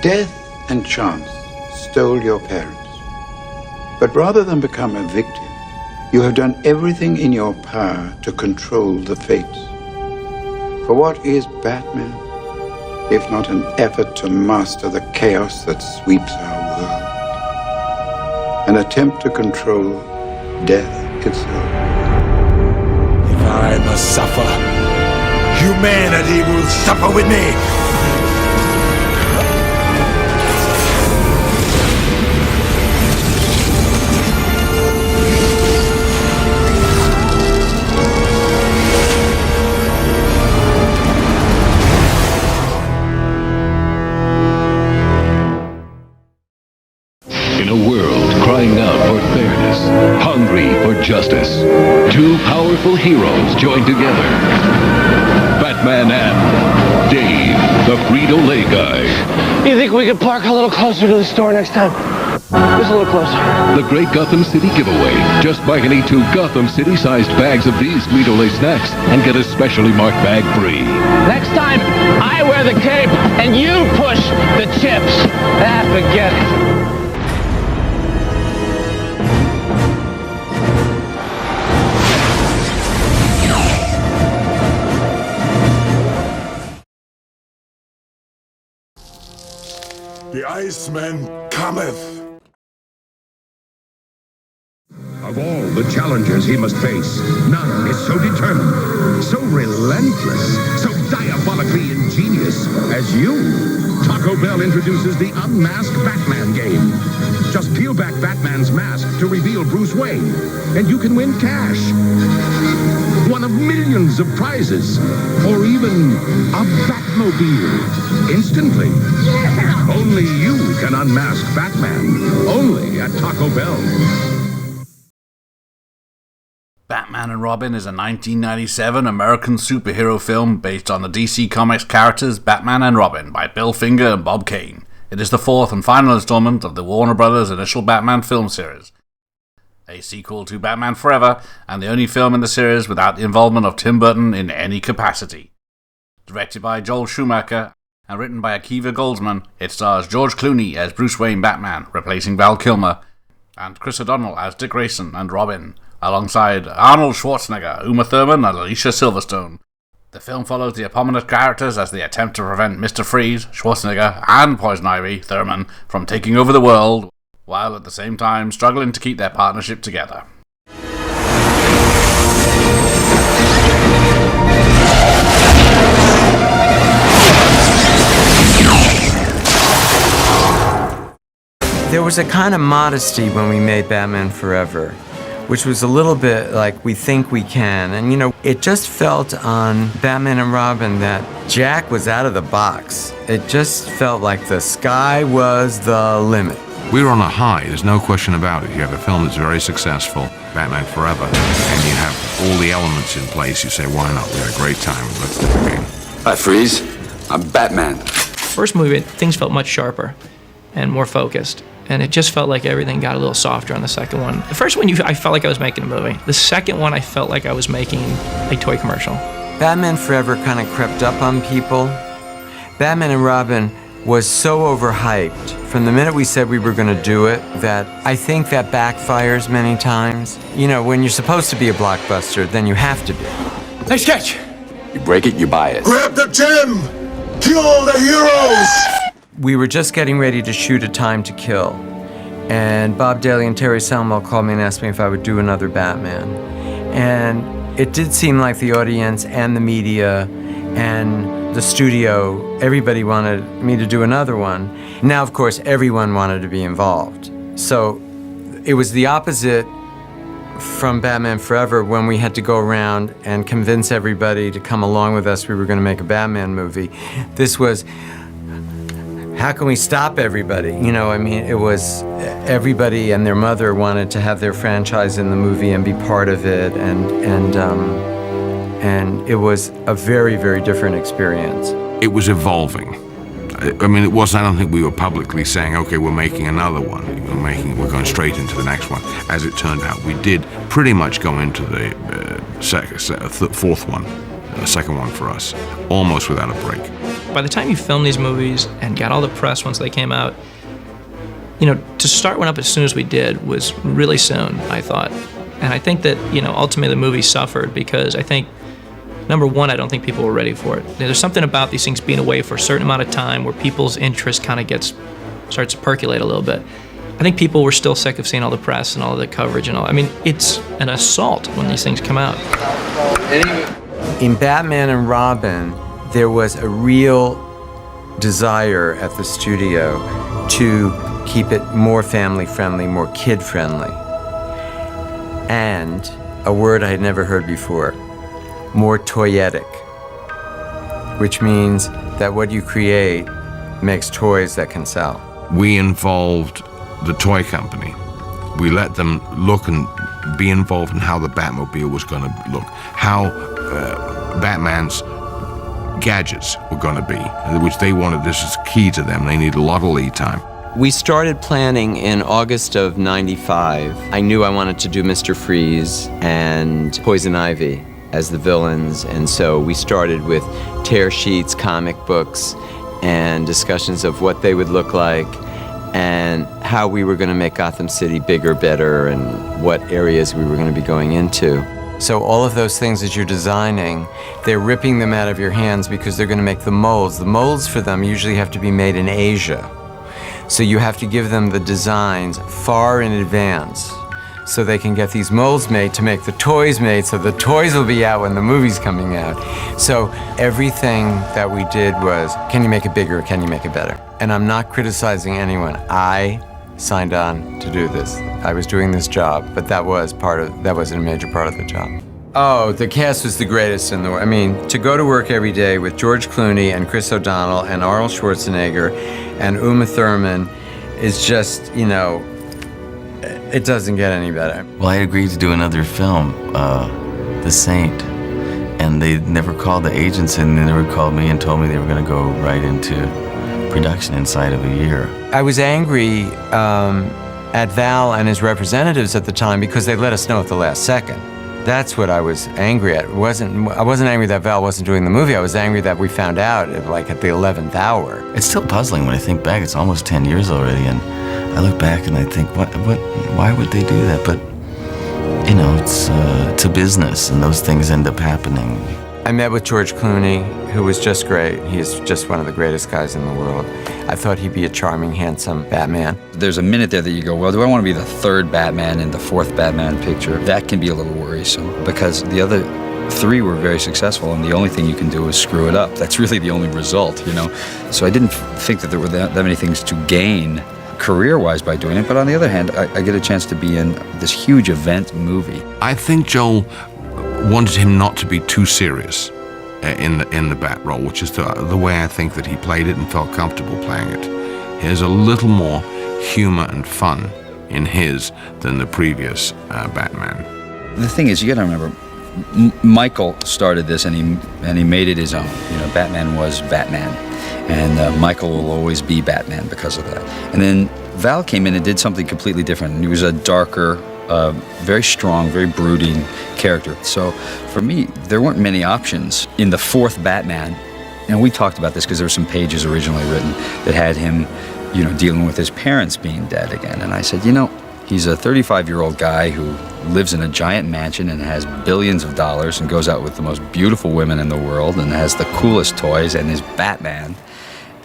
Death and chance stole your parents. But rather than become a victim, you have done everything in your power to control the fates. For what is Batman, if not an effort to master the chaos that sweeps our world? An attempt to control death itself. If I must suffer, humanity will suffer with me! In a world crying out for fairness, hungry for justice, two powerful heroes join together. Batman and Dave, the Frito-Lay guy. You think we could park a little closer to the store next time? Just a little closer. The Great Gotham City giveaway. Just buy any 2 Gotham City-sized bags of these Frito-Lay snacks and get a specially marked bag free. Next time, I wear the cape and you push the chips. Forget it. The Iceman cometh! Of all the challenges he must face, none is so determined, so relentless, so diabolically ingenious as you. Taco Bell introduces the Unmasked Batman game. Just peel back Batman's mask to reveal Bruce Wayne, and you can win cash. One of millions of prizes, or even a Batmobile, instantly. Yeah! Only you can unmask Batman, only at Taco Bell. Batman and Robin is a 1997 American superhero film based on the DC Comics characters Batman and Robin by Bill Finger and Bob Kane. It is the 4th and final installment of the Warner Brothers' initial Batman film series. A sequel to Batman Forever, and the only film in the series without the involvement of Tim Burton in any capacity. Directed by Joel Schumacher and written by Akiva Goldsman, it stars George Clooney as Bruce Wayne Batman, replacing Val Kilmer, and Chris O'Donnell as Dick Grayson and Robin, alongside Arnold Schwarzenegger, Uma Thurman, and Alicia Silverstone. The film follows the eponymous characters as they attempt to prevent Mr. Freeze, Schwarzenegger, and Poison Ivy, Thurman, from taking over the world, while at the same time struggling to keep their partnership together. There was a kind of modesty when we made Batman Forever, which was a little bit like we think we can. And, you know, it just felt on Batman and Robin that Jack was out of the box. It just felt like the sky was the limit. We were on a high, there's no question about it. You have a film that's very successful, Batman Forever, and you have all the elements in place. You say, why not? We had a great time, let's do it again. Hi, Freeze. I'm Batman. First movie, things felt much sharper and more focused. And it just felt like everything got a little softer on the second one. The first one, I felt like I was making a movie. The second one, I felt like I was making a toy commercial. Batman Forever kind of crept up on people. Batman and Robin was so overhyped from the minute we said we were going to do it that I think that backfires many times. You know, when you're supposed to be a blockbuster, then you have to be. Nice catch. You break it, you buy it. Grab the gem! Kill the heroes! We were just getting ready to shoot A Time to Kill, and Bob Daly and Terry Selmwell called me and asked me if I would do another Batman. And it did seem like the audience and the media and the studio, everybody wanted me to do another one. Now, of course, everyone wanted to be involved. So it was the opposite from Batman Forever when we had to go around and convince everybody to come along with us. We were going to make a Batman movie. This was, how can we stop everybody? You know, I mean, it was everybody and their mother wanted to have their franchise in the movie and be part of it, and it was a very, very different experience. It was evolving. I mean, it wasn't, I don't think we were publicly saying, okay, we're making another one. We're going straight into the next one. As it turned out, we did pretty much go into the fourth one second one for us, almost without a break. By the time you film these movies and got all the press once they came out, you know, to start one up as soon as we did was really soon, I thought. And I think that, you know, ultimately the movie suffered because I think, number one, I don't think people were ready for it. There's something about these things being away for a certain amount of time where people's interest kind of starts to percolate a little bit. I think people were still sick of seeing all the press and all the coverage and all. I mean, it's an assault when these things come out. In Batman and Robin, there was a real desire at the studio to keep it more family-friendly, more kid-friendly. And a word I had never heard before, more toyetic, which means that what you create makes toys that can sell. We involved the toy company. We let them look and be involved in how the Batmobile was going to look, how Batman's gadgets were going to be, which they wanted. This is key to them. They need a lot of lead time. We started planning in August of '95. I knew I wanted to do Mr. Freeze and Poison Ivy as the villains, and so we started with tear sheets, comic books, and discussions of what they would look like and how we were going to make Gotham City bigger, better, and what areas we were going to be going into. So all of those things as you're designing, they're ripping them out of your hands because they're going to make the molds. The molds for them usually have to be made in Asia. So you have to give them the designs far in advance so they can get these molds made to make the toys made, so the toys will be out when the movie's coming out. So everything that we did was, can you make it bigger, can you make it better? And I'm not criticizing anyone. I signed on to do this. I was doing this job, but that was a major part of the job. Oh, the cast was the greatest in the world. I mean, to go to work every day with George Clooney and Chris O'Donnell and Arnold Schwarzenegger and Uma Thurman is just, you know, it doesn't get any better. Well, I agreed to do another film, The Saint, and they never called the agents and they never called me and told me they were going to go right into production inside of a year. I was angry at Val and his representatives at the time because they let us know at the last second. That's what I was angry at. I wasn't angry that Val wasn't doing the movie. I was angry that we found out at the 11th hour. It's still puzzling when I think back. It's almost 10 years already, and I look back and I think, why would they do that? But, you know, it's a business, and those things end up happening. I met with George Clooney, who was just great. He is just one of the greatest guys in the world. I thought he'd be a charming, handsome Batman. There's a minute there that you go, well, do I want to be the third Batman in the fourth Batman picture? That can be a little worrisome because the other three were very successful, and the only thing you can do is screw it up. That's really the only result, you know? So I didn't think that there were that many things to gain career-wise by doing it, but on the other hand, I get a chance to be in this huge event movie. I think Joel wanted him not to be too serious in the Bat role, which is the way I think that he played it and felt comfortable playing it. There's a little more humor and fun in his than the previous Batman. The thing is, you got to remember, Michael started this and he made it his own. You know, Batman was Batman, and Michael will always be Batman because of that. And then Val came in and did something completely different. And he was a darker, very strong, very brooding character. So for me, there weren't many options in the fourth Batman. And we talked about this because there were some pages originally written that had him, you know, dealing with his parents being dead again. And I said, you know, he's a 35-year-old guy who lives in a giant mansion and has billions of dollars and goes out with the most beautiful women in the world and has the coolest toys and is Batman.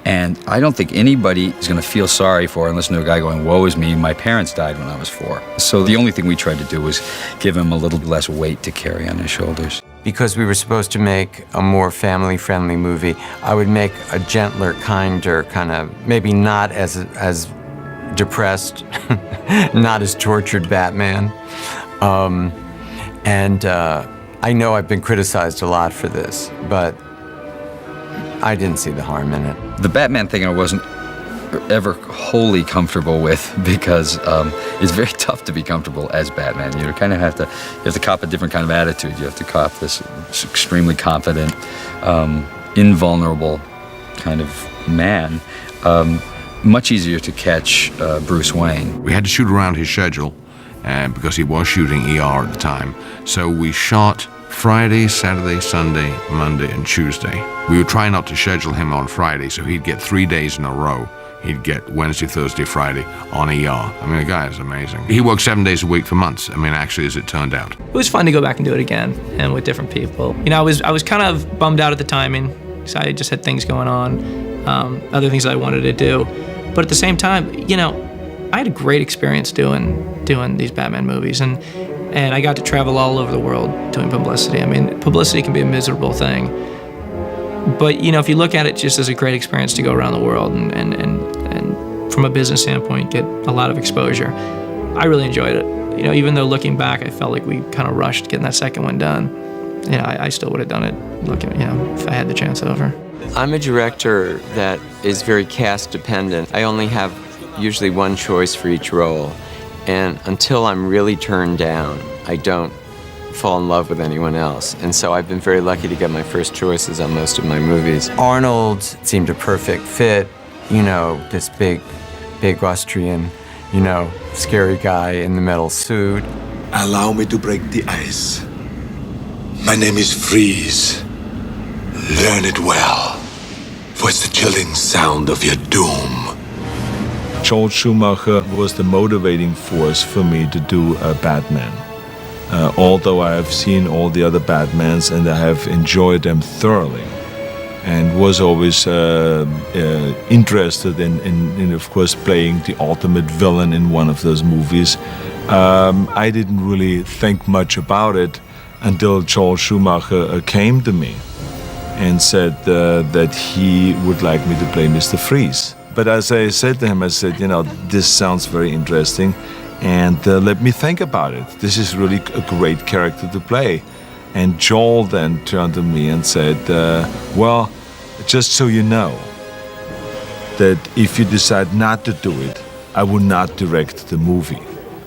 And I don't think anybody is going to feel sorry for and listen to a guy going, woe is me, my parents died when I was 4. So the only thing we tried to do was give him a little less weight to carry on his shoulders. Because we were supposed to make a more family-friendly movie, I would make a gentler, kinder, kind of, maybe not as depressed, not as tortured Batman. I know I've been criticized a lot for this, but I didn't see the harm in it. The Batman thing I wasn't ever wholly comfortable with because it's very tough to be comfortable as Batman. You kind of have to cop a different kind of attitude. You have to cop this extremely confident, invulnerable kind of man. Much easier to catch Bruce Wayne. We had to shoot around his schedule because he was shooting ER at the time. So we shot Friday, Saturday, Sunday, Monday, and Tuesday. We would try not to schedule him on Friday, so he'd get 3 days in a row. He'd get Wednesday, Thursday, Friday on ER. I mean, the guy is amazing. He worked 7 days a week for months. I mean, actually, as it turned out. It was fun to go back and do it again, and with different people. You know, I was kind of bummed out at the timing, because I just had things going on, other things that I wanted to do. But at the same time, you know, I had a great experience doing these Batman movies, and I got to travel all over the world doing publicity. I mean, publicity can be a miserable thing, but you know, if you look at it just as a great experience to go around the world and from a business standpoint, get a lot of exposure, I really enjoyed it. You know, even though looking back, I felt like we kind of rushed getting that second one done. You know, I still would have done it, if I had the chance over. I'm a director that is very cast dependent. I only have usually one choice for each role. And until I'm really turned down, I don't fall in love with anyone else. And so I've been very lucky to get my first choices on most of my movies. Arnold seemed a perfect fit, you know, this big Austrian, you know, scary guy in the metal suit. Allow me to break the ice. My name is Freeze. Learn it well, for it's the chilling sound of your doom. Joel Schumacher was the motivating force for me to do Batman. Although I have seen all the other Batmans and I have enjoyed them thoroughly, and was always interested in, of course, playing the ultimate villain in one of those movies. I didn't really think much about it until Joel Schumacher came to me and said that he would like me to play Mr. Freeze. But as I said to him, I said, you know, this sounds very interesting, and let me think about it. This is really a great character to play. And Joel then turned to me and said, well, just so you know, that if you decide not to do it, I will not direct the movie,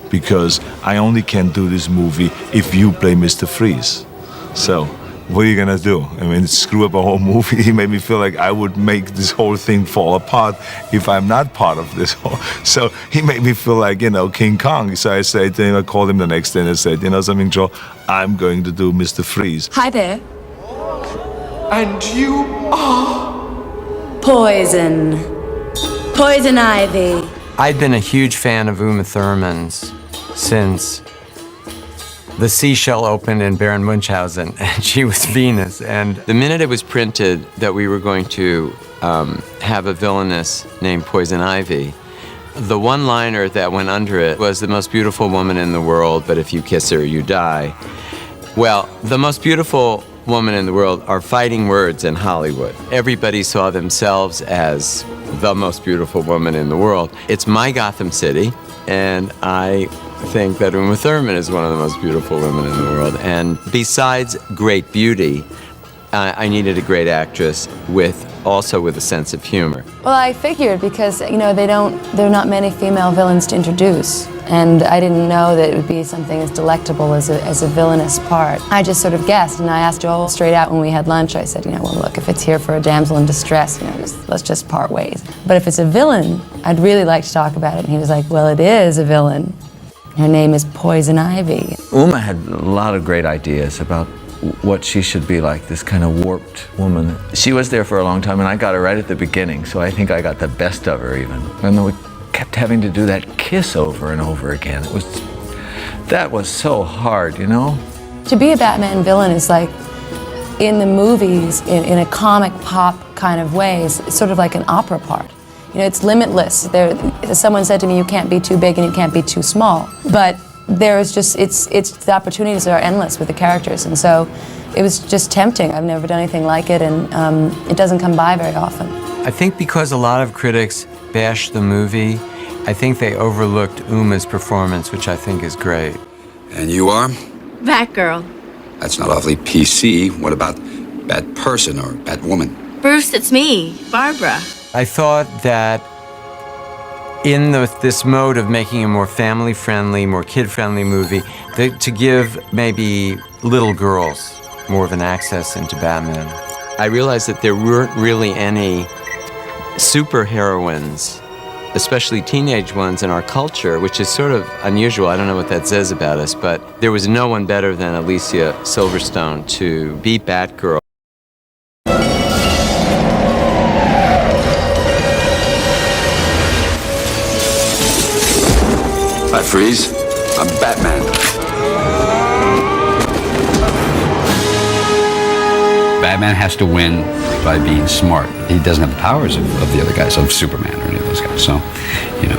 because I only can do this movie if you play Mr. Freeze. So, what are you gonna do? I mean, screw up a whole movie? He made me feel like I would make this whole thing fall apart if I'm not part of this whole. So he made me feel like, you know, King Kong. So I said to him, I called him the next day and I said, you know something, Joe, I'm going to do Mr. Freeze. Hi there. And you are? Poison. Poison Ivy. I'd been a huge fan of Uma Thurman's since The Seashell opened in Baron Munchausen, and she was Venus. And the minute it was printed that we were going to have a villainess named Poison Ivy, the one-liner that went under it was the most beautiful woman in the world, but if you kiss her, you die. Well, the most beautiful woman in the world are fighting words in Hollywood. Everybody saw themselves as the most beautiful woman in the world. It's my Gotham City, and I think that Uma Thurman is one of the most beautiful women in the world. And besides great beauty, I needed a great actress also with a sense of humor. Well, I figured because, you know, there are not many female villains to introduce, and I didn't know that it would be something as delectable as a villainous part. I just sort of guessed, and I asked Joel straight out when we had lunch. I said, you know, well, look, if it's here for a damsel in distress, you know, let's just part ways. But if it's a villain, I'd really like to talk about it. And he was like, well, it is a villain. Her name is Poison Ivy. Uma had a lot of great ideas about what she should be like, this kind of warped woman. She was there for a long time, and I got her right at the beginning, so I think I got the best of her even. And then we kept having to do that kiss over and over again. That was so hard, you know? To be a Batman villain is like, in the movies, in a comic pop kind of way, it's sort of like an opera part. You know, it's limitless. Someone said to me, you can't be too big and you can't be too small. But there's just, the opportunities are endless with the characters, and so it was just tempting. I've never done anything like it, and it doesn't come by very often. I think because a lot of critics bashed the movie, I think they overlooked Uma's performance, which I think is great. And you are? Batgirl. That's not awfully PC. What about Bat-person or Bat-woman? Bruce, it's me, Barbara. I thought that in this mode of making a more family-friendly, more kid-friendly movie, to give maybe little girls more of an access into Batman. I realized that there weren't really any superheroines especially teenage ones in our culture, which is sort of unusual. I don't know what that says about us, but there was no one better than Alicia Silverstone to be Batgirl. Hi, Freeze. I'm Batman. Batman has to win by being smart. He doesn't have the powers of the other guys, of Superman or any of those guys. So, you know,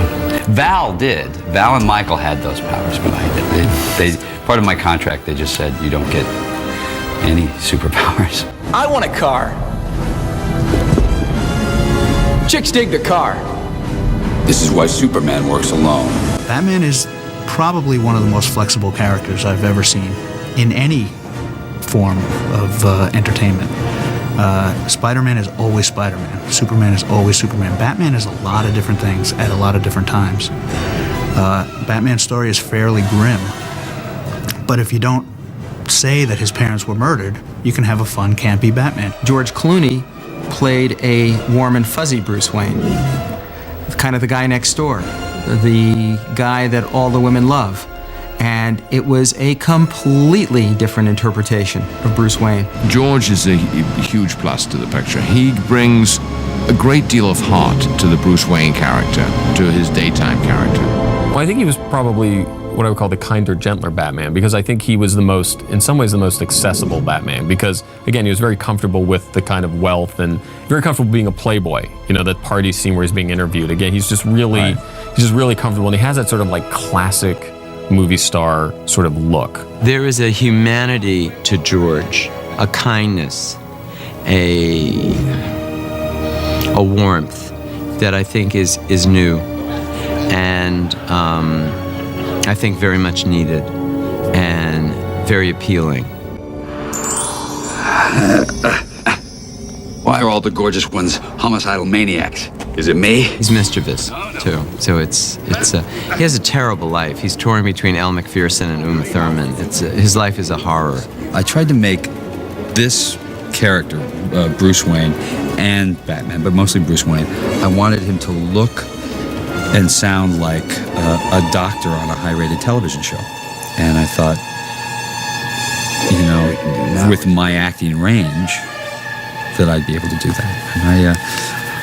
Val did. Val and Michael had those powers, but I did. They part of my contract, they just said you don't get any superpowers. I want a car. Chicks dig the car. This is why Superman works alone. Batman is probably one of the most flexible characters I've ever seen in any form of entertainment. Spider-Man is always Spider-Man. Superman is always Superman. Batman is a lot of different things at a lot of different times. Batman's story is fairly grim, but if you don't say that his parents were murdered, you can have a fun, campy Batman. George Clooney played a warm and fuzzy Bruce Wayne, kind of the guy next door, the guy that all the women love. And it was a completely different interpretation of Bruce Wayne. George is a huge plus to the picture. He brings a great deal of heart to the Bruce Wayne character, to his daytime character. Well, I think he was probably what I would call the kinder, gentler Batman, because I think he was the most, in some ways, the most accessible Batman, because, again, he was very comfortable with the kind of wealth and very comfortable being a playboy. You know, that party scene where he's being interviewed. Again, he's just really comfortable, and he has that sort of like classic movie star sort of look. There is a humanity to George, a kindness, a warmth that I think is new, and I think very much needed and very appealing. Why are all the gorgeous ones homicidal maniacs? Is it me? He's mischievous, too. So he has a terrible life. He's touring between Elle Macpherson and Uma Thurman. His life is a horror. I tried to make this character, Bruce Wayne, and Batman, but mostly Bruce Wayne, I wanted him to look and sound like a doctor on a high-rated television show. And I thought, you know, with my acting range, that I'd be able to do that. And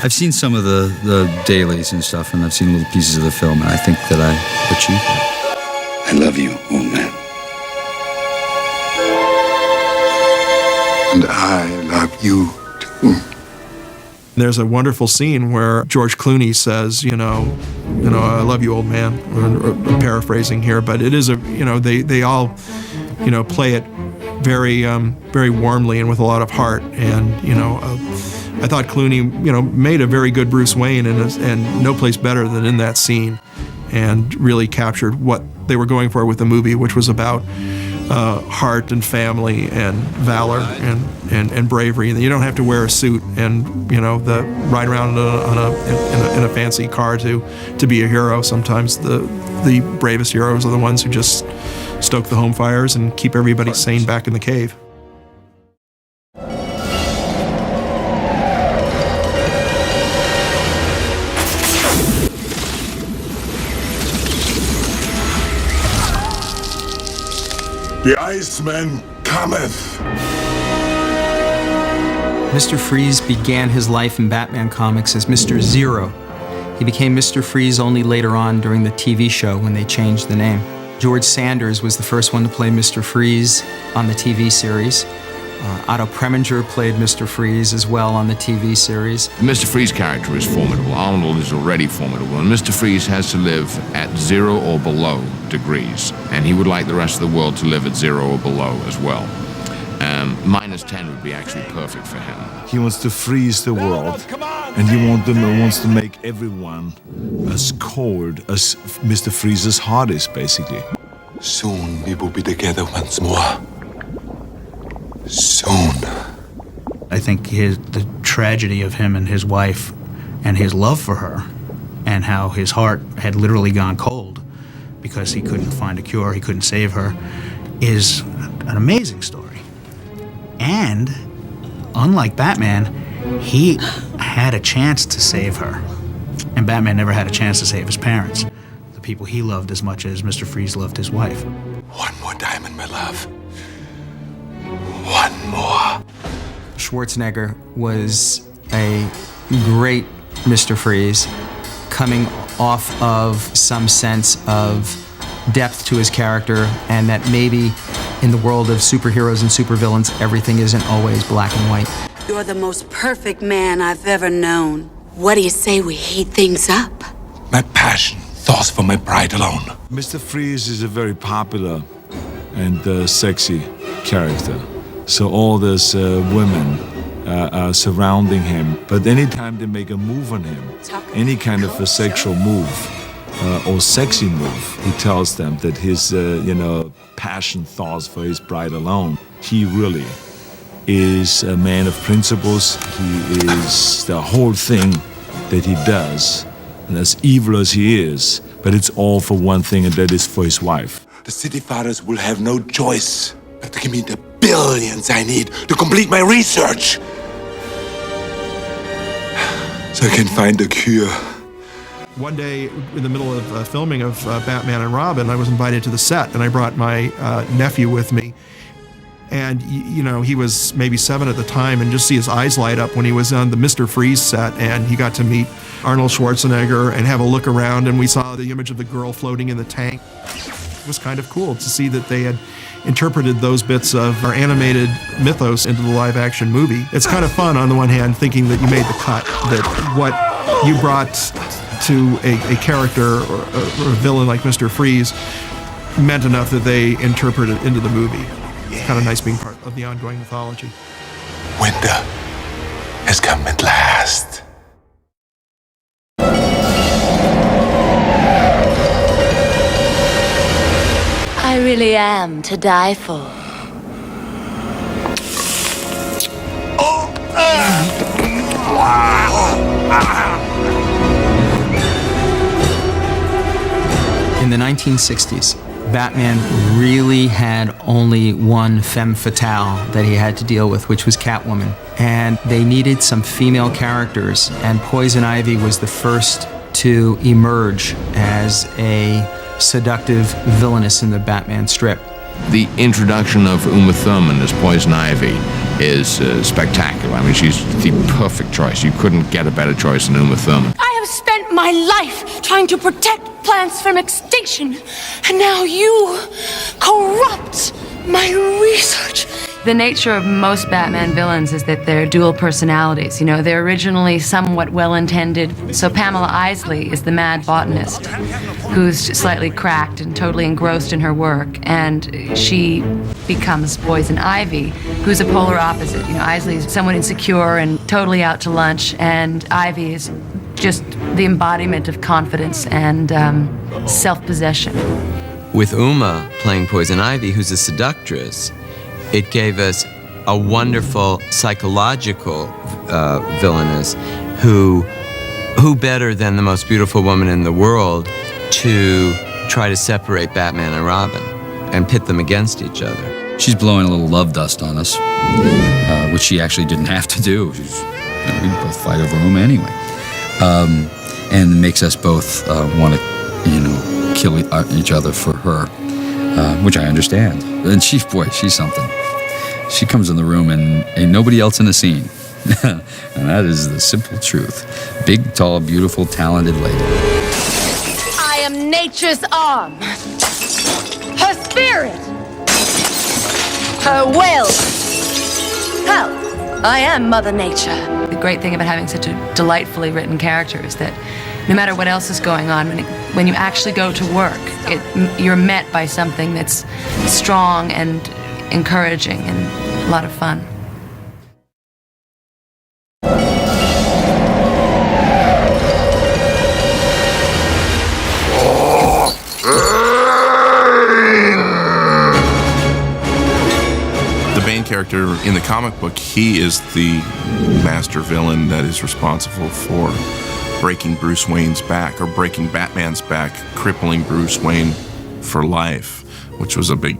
I've seen some of the dailies and stuff, and I've seen little pieces of the film, and I think that I achieved it. I love you, old man. And I love you, too. There's a wonderful scene where George Clooney says, you know, I love you, old man. I'm paraphrasing here, but it is they all, play it very, very warmly and with a lot of heart. And I thought Clooney, made a very good Bruce Wayne, and no place better than in that scene, and really captured what they were going for with the movie, which was about heart and family and valor and bravery. And you don't have to wear a suit and ride around in a fancy car to be a hero. Sometimes the bravest heroes are the ones who just stoke the home fires and keep everybody sane back in the cave. The Iceman cometh. Mr. Freeze began his life in Batman comics as Mr. Zero. He became Mr. Freeze only later on during the TV show when they changed the name. George Sanders was the first one to play Mr. Freeze on the TV series. Otto Preminger played Mr. Freeze as well on the TV series. Mr. Freeze's character is formidable. Arnold is already formidable, and Mr. Freeze has to live at 0 or below degrees, and he would like the rest of the world to live at 0 or below as well. -10 would be actually perfect for him. He wants to freeze the world, and he wants to make everyone as cold as Mr. Freeze's heart is, basically. Soon we will be together once more. Soon. I think the tragedy of him and his wife and his love for her, and how his heart had literally gone cold because he couldn't find a cure, he couldn't save her, is an amazing story. And unlike Batman, he had a chance to save her. And Batman never had a chance to save his parents, the people he loved as much as Mr. Freeze loved his wife. One more diamond, my love. One more. Schwarzenegger was a great Mr. Freeze, coming off of some sense of depth to his character, and that maybe in the world of superheroes and supervillains, everything isn't always black and white. You're the most perfect man I've ever known. What do you say we heat things up? My passion, thoughts for my bride alone. Mr. Freeze is a very popular and sexy character. So all these women are surrounding him. But anytime they make a move on him, any kind of a sexual move or sexy move, he tells them that his, passion thoughts for his bride alone. He really is a man of principles. He is the whole thing that he does, and as evil as he is, but it's all for one thing, and that is for his wife. The city fathers will have no choice but to give me the billions I need to complete my research, so I can find a cure. One day, in the middle of filming of Batman and Robin, I was invited to the set, and I brought my nephew with me. And, he was maybe 7 at the time, and just see his eyes light up when he was on the Mr. Freeze set, and he got to meet Arnold Schwarzenegger and have a look around, and we saw the image of the girl floating in the tank. It was kind of cool to see that they had interpreted those bits of our animated mythos into the live-action movie. It's kind of fun, on the one hand, thinking that you made the cut, that what you brought to a character or a villain like Mr. Freeze meant enough that they interpreted it into the movie. It's kind of nice being part of the ongoing mythology. Winter has come at last. I really am to die for. In the 1960s, Batman really had only one femme fatale that he had to deal with, which was Catwoman. And they needed some female characters, and Poison Ivy was the first to emerge as a seductive villainess in the Batman strip. The introduction of Uma Thurman as Poison Ivy is spectacular. I mean, she's the perfect choice. You couldn't get a better choice than Uma Thurman. I have spent my life trying to protect plants from extinction, and now you corrupt my research. The nature of most Batman villains is that they're dual personalities. They're originally somewhat well-intended. So Pamela Isley is the mad botanist who's slightly cracked and totally engrossed in her work, and she becomes Poison Ivy, who's a polar opposite. Isley's somewhat insecure and totally out to lunch, and Ivy is just the embodiment of confidence and self-possession. With Uma playing Poison Ivy, who's a seductress, it gave us a wonderful psychological villainess who better than the most beautiful woman in the world to try to separate Batman and Robin and pit them against each other. She's blowing a little love dust on us, which she actually didn't have to do. We both fight over Uma anyway. And it makes us both want to, kill each other for her, which I understand. And she's something. She comes in the room and ain't nobody else in the scene. And that is the simple truth. Big, tall, beautiful, talented lady. I am nature's arm, her spirit, her will. Hell, I am Mother Nature. The great thing about having such a delightfully written character is that no matter what else is going on, when you actually go to work, you're met by something that's strong and encouraging and a lot of fun. The Bane character in the comic book, he is the master villain that is responsible for breaking Bruce Wayne's back, or breaking Batman's back, crippling Bruce Wayne for life, which was a big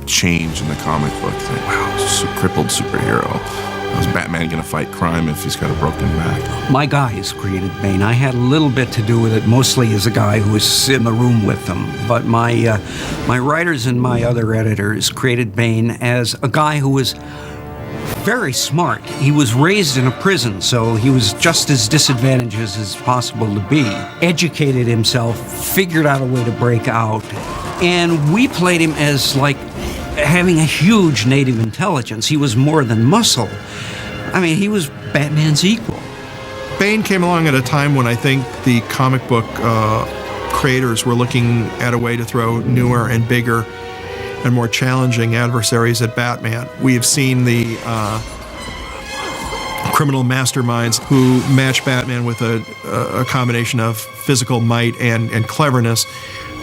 change in the comic book. Wow, crippled superhero. As Batman ain't gonna fight crime if he's got a broken back. My guys created Bane. I had a little bit to do with it, mostly as a guy who was in the room with them. But my writers and my other editors created Bane as a guy who was very smart. He was raised in a prison, so he was just as disadvantaged as possible to be. Educated himself, figured out a way to break out, and we played him as like having a huge native intelligence. He was more than muscle. I mean, he was Batman's equal. Bane came along at a time when I think the comic book creators were looking at a way to throw newer and bigger and more challenging adversaries at Batman. We have seen the criminal masterminds who match Batman with a combination of physical might and cleverness.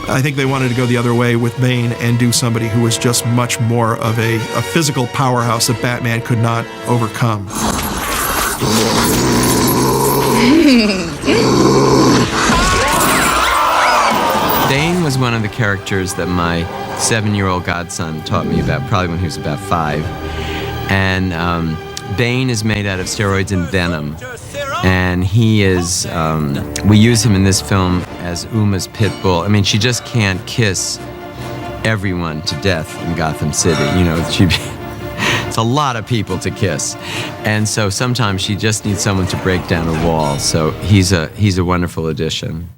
I think they wanted to go the other way with Bane and do somebody who was just much more of a physical powerhouse that Batman could not overcome. Bane was one of the characters that my 7-year-old godson taught me about, probably when he was about 5. And Bane is made out of steroids and venom. And he is, we use him in this film as Uma's pit bull. I mean, she just can't kiss everyone to death in Gotham City. You know, it's a lot of people to kiss. And so sometimes she just needs someone to break down a wall. So he's a wonderful addition.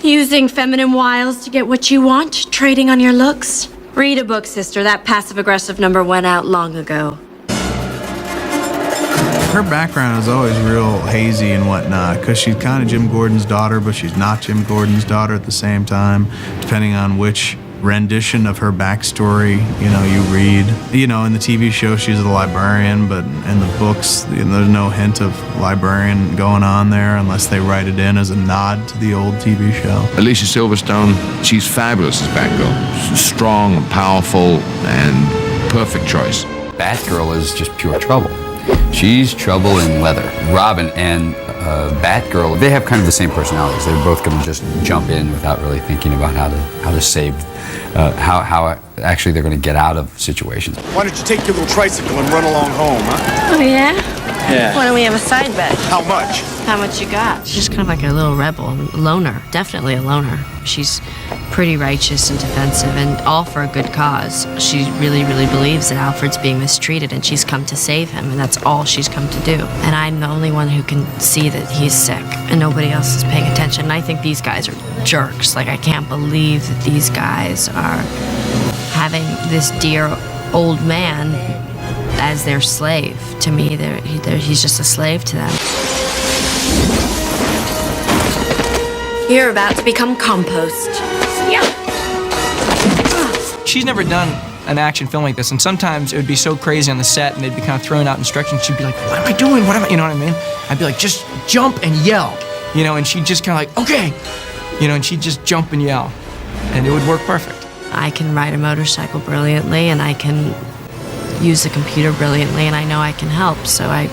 Using feminine wiles to get what you want, trading on your looks. Read a book, sister. That passive-aggressive number went out long ago. Her background is always real hazy and whatnot, because she's kind of Jim Gordon's daughter, but she's not Jim Gordon's daughter at the same time, depending on which rendition of her backstory, you know, you read. You know, in the TV show, she's a librarian, but in the books, you know, there's no hint of librarian going on there unless they write it in as a nod to the old TV show. Alicia Silverstone, she's fabulous as Batgirl. Strong and powerful and perfect choice. Batgirl is just pure trouble. She's trouble in leather. Robin and Batgirl, they have kind of the same personalities. They're both going to just jump in without really thinking about how to save, how actually they're going to get out of situations. Why don't you take your little tricycle and run along home, huh? Oh, yeah? Yeah. Why don't we have a side bet? How much? How much you got? She's kind of like a little rebel, a loner, definitely a loner. She's pretty righteous and defensive and all for a good cause. She really, really believes that Alfred's being mistreated and she's come to save him, and that's all she's come to do. And I'm the only one who can see that he's sick and nobody else is paying attention. And I think these guys are jerks. Like, I can't believe that these guys are having this dear old man as their slave. To me, he's just a slave to them. You're about to become compost. Yeah. She's never done an action film like this, and sometimes it would be so crazy on the set, and they'd be kind of throwing out instructions. She'd be like, "What am I doing? What am I?" You know what I mean? I'd be like, "Just jump and yell," you know, and she'd just kind of like, "Okay," you know, and she'd just jump and yell, and it would work perfect. I can ride a motorcycle brilliantly, and I can use the computer brilliantly, and I know I can help. So I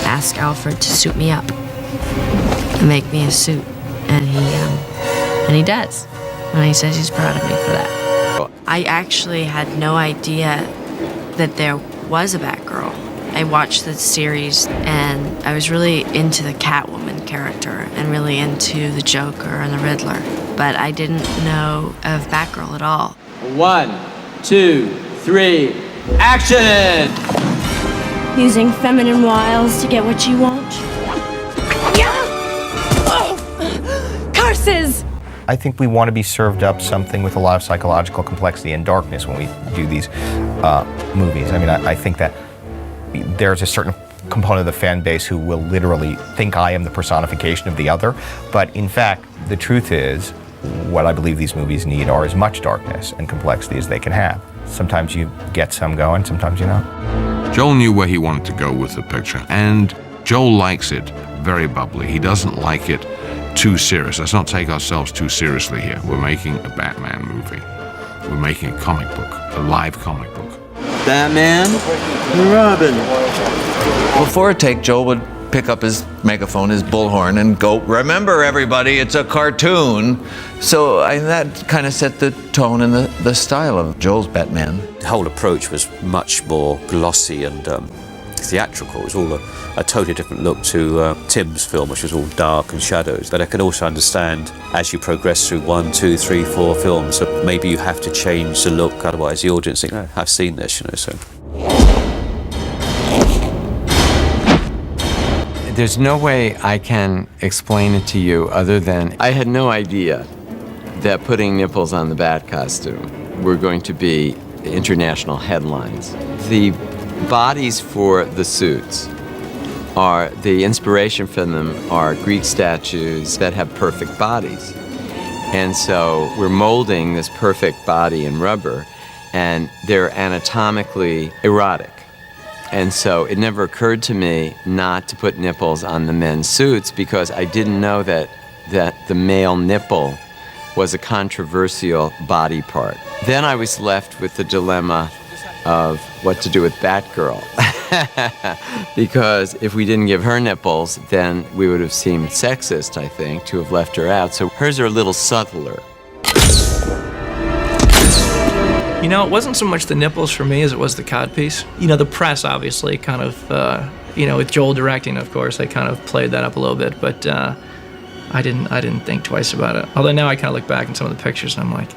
ask Alfred to suit me up and make me a suit, and he does, and he says he's proud of me for that. I actually had no idea that there was a Batgirl. I watched the series, and I was really into the Catwoman character and really into the Joker and the Riddler, but I didn't know of Batgirl at all. 1, 2, 3, action! Using feminine wiles to get what you want. Yeah! Oh! Curses! I think we want to be served up something with a lot of psychological complexity and darkness when we do these movies. I mean, I think that there's a certain component of the fan base who will literally think I am the personification of the other. But in fact, the truth is, what I believe these movies need are as much darkness and complexity as they can have. Sometimes you get some going, sometimes you don't. Joel knew where he wanted to go with the picture, and Joel likes it very bubbly. He doesn't like it too serious. Let's not take ourselves too seriously here. We're making a Batman movie. We're making a comic book, a live comic book. Batman and Robin. Before a take, Joel would pick up his megaphone, his bullhorn, and go, "Remember, everybody, it's a cartoon." So that kind of set the tone and the style of Joel's Batman. The whole approach was much more glossy and theatrical. It was all a totally different look to Tim's film, which was all dark and shadows. But I can also understand, as you progress through 1, 2, 3, 4 films, that maybe you have to change the look, otherwise the audience think, "Oh, I've seen this," so. There's no way I can explain it to you other than I had no idea that putting nipples on the Bat costume were going to be international headlines. The bodies for the suits are, the inspiration for them are Greek statues that have perfect bodies. And so we're molding this perfect body in rubber, and they're anatomically erotic. And so it never occurred to me not to put nipples on the men's suits, because I didn't know that the male nipple was a controversial body part. Then I was left with the dilemma of what to do with Batgirl. Because if we didn't give her nipples, then we would have seemed sexist, I think, to have left her out. So hers are a little subtler. You know, it wasn't so much the nipples for me as it was the codpiece. You know, the press obviously kind of, with Joel directing, of course, they kind of played that up a little bit, but I didn't think twice about it. Although now I kind of look back at some of the pictures and I'm like,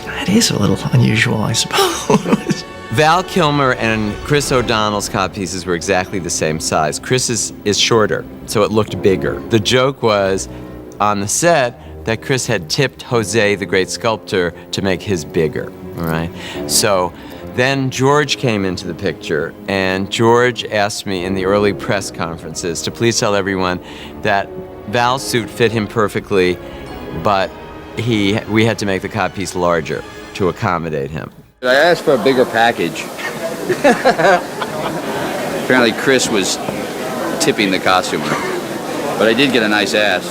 that is a little unusual, I suppose. Val Kilmer and Chris O'Donnell's codpieces were exactly the same size. Chris is shorter, so it looked bigger. The joke was on the set that Chris had tipped Jose, the great sculptor, to make his bigger. All right. So then George came into the picture, and George asked me in the early press conferences to please tell everyone that Val's suit fit him perfectly, but we had to make the codpiece larger to accommodate him. I asked for a bigger package. Apparently Chris was tipping the costumer, but I did get a nice ass.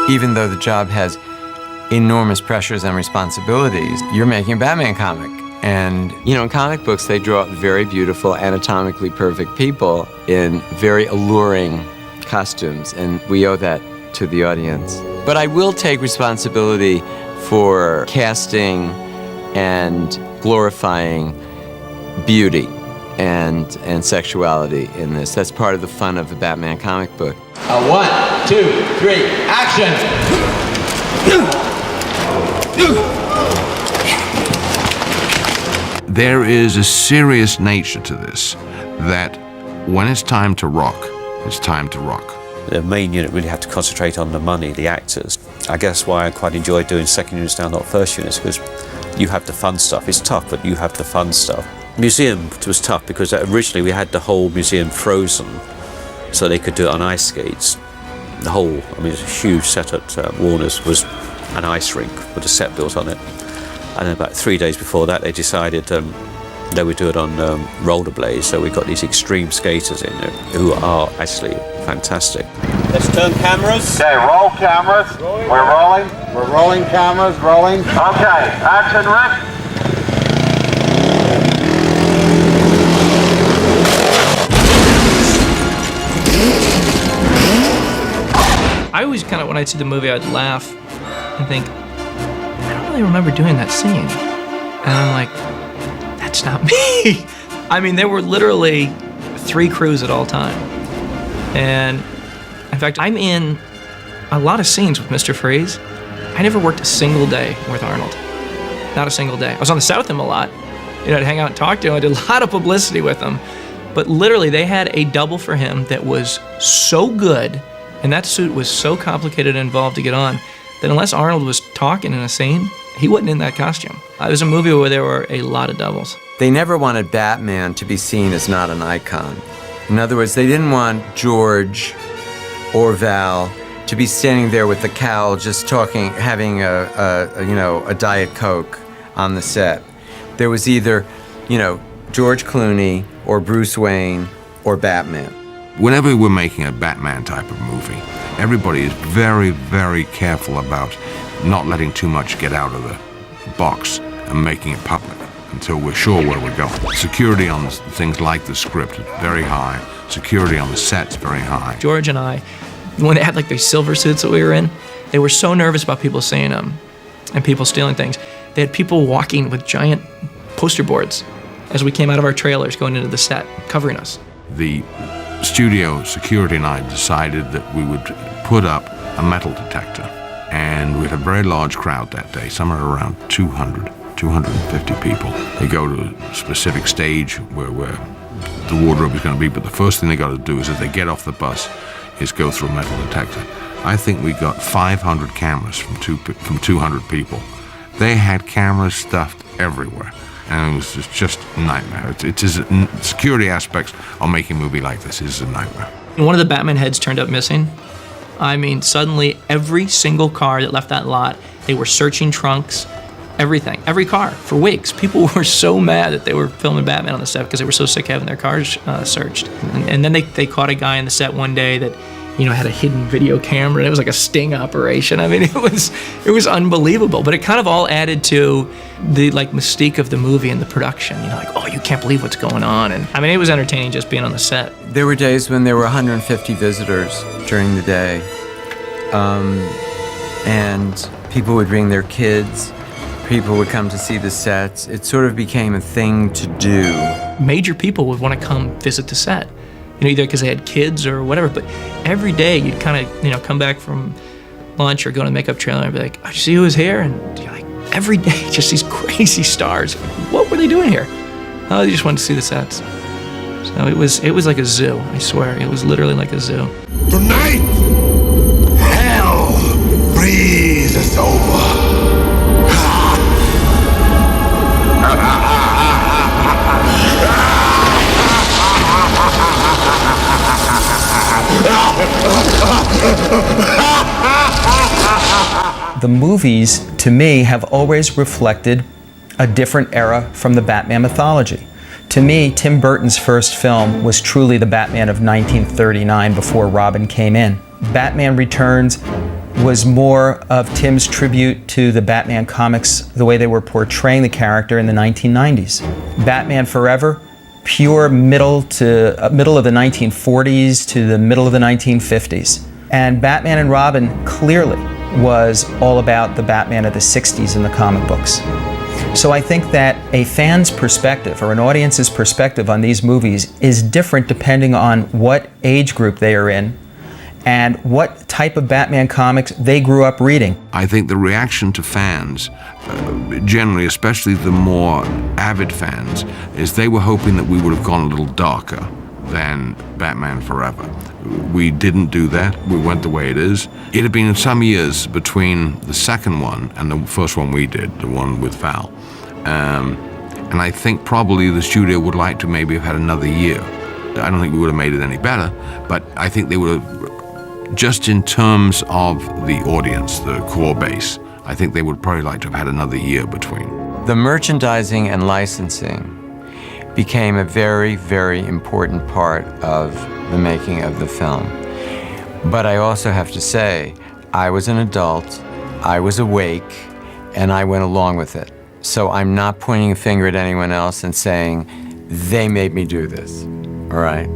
Even though the job has enormous pressures and responsibilities, you're making a Batman comic. And, in comic books, they draw very beautiful, anatomically perfect people in very alluring costumes, and we owe that to the audience. But I will take responsibility for casting and glorifying beauty and sexuality in this. That's part of the fun of a Batman comic book. 1, 2, 3, action! There is a serious nature to this, that when it's time to rock, it's time to rock. The main unit really had to concentrate on the money, the actors. I guess why I quite enjoyed doing second units now, not first units, because you have the fun stuff. It's tough, but you have the fun stuff. Museum was tough because originally we had the whole museum frozen so they could do it on ice skates. The whole, it's a huge set at Warner's, was an ice rink with a set built on it. And then about 3 days before that, they decided they would do it on rollerblades. So we got these extreme skaters in there who are actually fantastic. Let's turn cameras. Okay, roll cameras. We're rolling. We're rolling cameras, rolling. Okay, action, Rick. I always kind of, when I'd see the movie, I'd laugh and think, I don't really remember doing that scene. And I'm like, that's not me. I mean, there were literally 3 crews at all time. And in fact, I'm in a lot of scenes with Mr. Freeze. I never worked a single day with Arnold. Not a single day. I was on the set with him a lot. I'd hang out and talk to him. I did a lot of publicity with him. But literally, they had a double for him that was so good, and that suit was so complicated and involved to get on, that unless Arnold was talking in a scene, he wasn't in that costume. It was a movie where there were a lot of doubles. They never wanted Batman to be seen as not an icon. In other words, they didn't want George or Val to be standing there with the cowl just talking, having a Diet Coke on the set. There was either, George Clooney or Bruce Wayne or Batman. Whenever we're making a Batman type of movie, everybody is very, very careful about not letting too much get out of the box and making it public. until we're sure where we're going. Security on things like the script is very high. Security on the set's very high. George and I, when they had like these silver suits that we were in, they were so nervous about people seeing them and people stealing things. They had people walking with giant poster boards as we came out of our trailers going into the set, covering us. The studio security and I decided that we would put up a metal detector. And we had a very large crowd that day, somewhere around 200, 250 people. They go to a specific stage where the wardrobe is going to be, but the first thing they got to do is, as they get off the bus, is go through a metal detector. I think we got 500 cameras from 200 people. They had cameras stuffed everywhere, and it was just a nightmare. Security aspects of making a movie like this is a nightmare. One of the Batman heads turned up missing. I mean, suddenly every single car that left that lot, they were searching trunks, everything, every car for weeks. People were so mad that they were filming Batman on the set because they were so sick of having their cars searched. And then they caught a guy in the set one day that, had a hidden video camera, and it was like a sting operation. I mean, it was unbelievable. But it kind of all added to the mystique of the movie and the production. Oh, you can't believe what's going on. And I mean, it was entertaining just being on the set. There were days when there were 150 visitors during the day, and people would bring their kids. People would come to see the sets. It sort of became a thing to do. Major people would want to come visit the set. Either because they had kids or whatever, but every day you'd kind of, come back from lunch or go to the makeup trailer and be like, oh, did you see who was here? And you're like, every day, just these crazy stars. What were they doing here? Oh, they just wanted to see the sets. So it was like a zoo, I swear. It was literally like a zoo. Tonight, hell freezes over. The movies, to me, have always reflected a different era from the Batman mythology. To me, Tim Burton's first film was truly the Batman of 1939 before Robin came in. Batman Returns was more of Tim's tribute to the Batman comics, the way they were portraying the character in the 1990s. Batman Forever, pure middle of the 1940s to the middle of the 1950s. And Batman and Robin clearly was all about the Batman of the 60s in the comic books. So I think that a fan's perspective or an audience's perspective on these movies is different depending on what age group they are in and what type of Batman comics they grew up reading. I think the reaction to fans, generally, especially the more avid fans, is they were hoping that we would have gone a little darker than Batman Forever. We didn't do that. We went the way it is. It had been some years between the second one and the first one we did, the one with Val. And I think probably the studio would like to maybe have had another year. I don't think we would have made it any better, but I think they would have, just in terms of the audience, the core base, I think they would probably like to have had another year between. The merchandising and licensing became a very, very important part of the making of the film. But I also have to say, I was an adult, I was awake, and I went along with it. So I'm not pointing a finger at anyone else and saying, they made me do this, all right?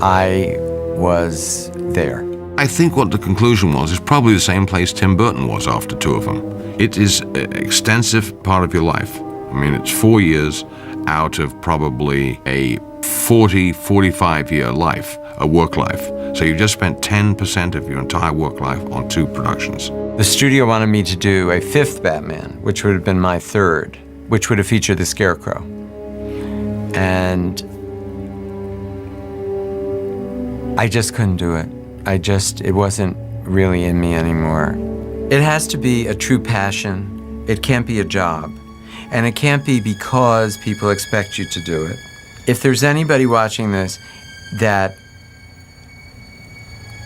I was there. I think what the conclusion was is probably the same place Tim Burton was after two of them. It is an extensive part of your life. I mean, it's 4 years out of probably a 40, 45-year life, a work life. So you just spent 10% of your entire work life on two productions. The studio wanted me to do a fifth Batman, which would have been my third, which would have featured the Scarecrow. And I just couldn't do it. It wasn't really in me anymore. It has to be a true passion. It can't be a job. And it can't be because people expect you to do it. If there's anybody watching this that,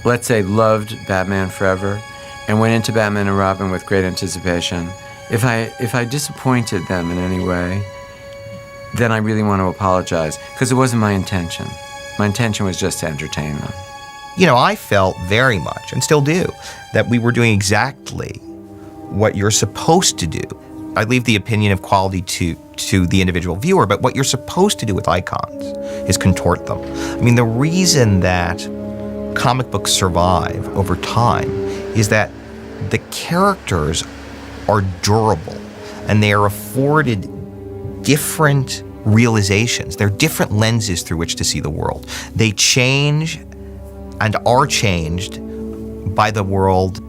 let's say, loved Batman Forever and went into Batman and Robin with great anticipation, if I disappointed them in any way, then I really want to apologize, because it wasn't my intention. My intention was just to entertain them. I felt very much, and still do, that we were doing exactly what you're supposed to do. I leave the opinion of quality to the individual viewer, but what you're supposed to do with icons is contort them. I mean, the reason that comic books survive over time is that the characters are durable and they are afforded different realizations. They're different lenses through which to see the world. They change and are changed by the world,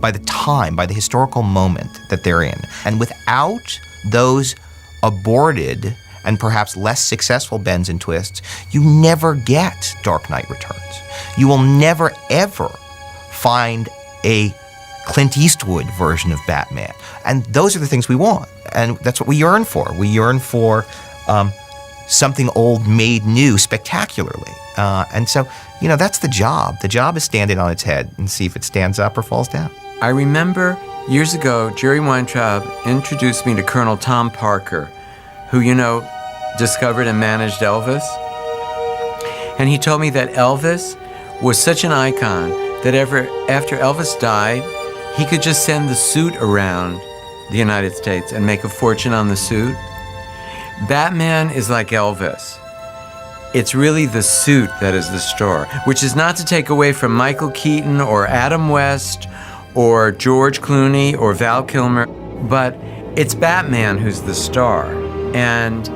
by the time, by the historical moment that they're in. And without those aborted and perhaps less successful bends and twists, you never get Dark Knight Returns. You will never, ever find a Clint Eastwood version of Batman. And those are the things we want. And that's what we yearn for. We yearn for something old made new spectacularly. And so, you know, that's the job. The job is stand it on its head and see if it stands up or falls down. I remember years ago, Jerry Weintraub introduced me to Colonel Tom Parker, who, you know, discovered and managed Elvis. And he told me that Elvis was such an icon that after Elvis died, he could just send the suit around the United States and make a fortune on the suit. Batman is like Elvis. It's really the suit that is the star, which is not to take away from Michael Keaton or Adam West or George Clooney or Val Kilmer, but it's Batman who's the star. And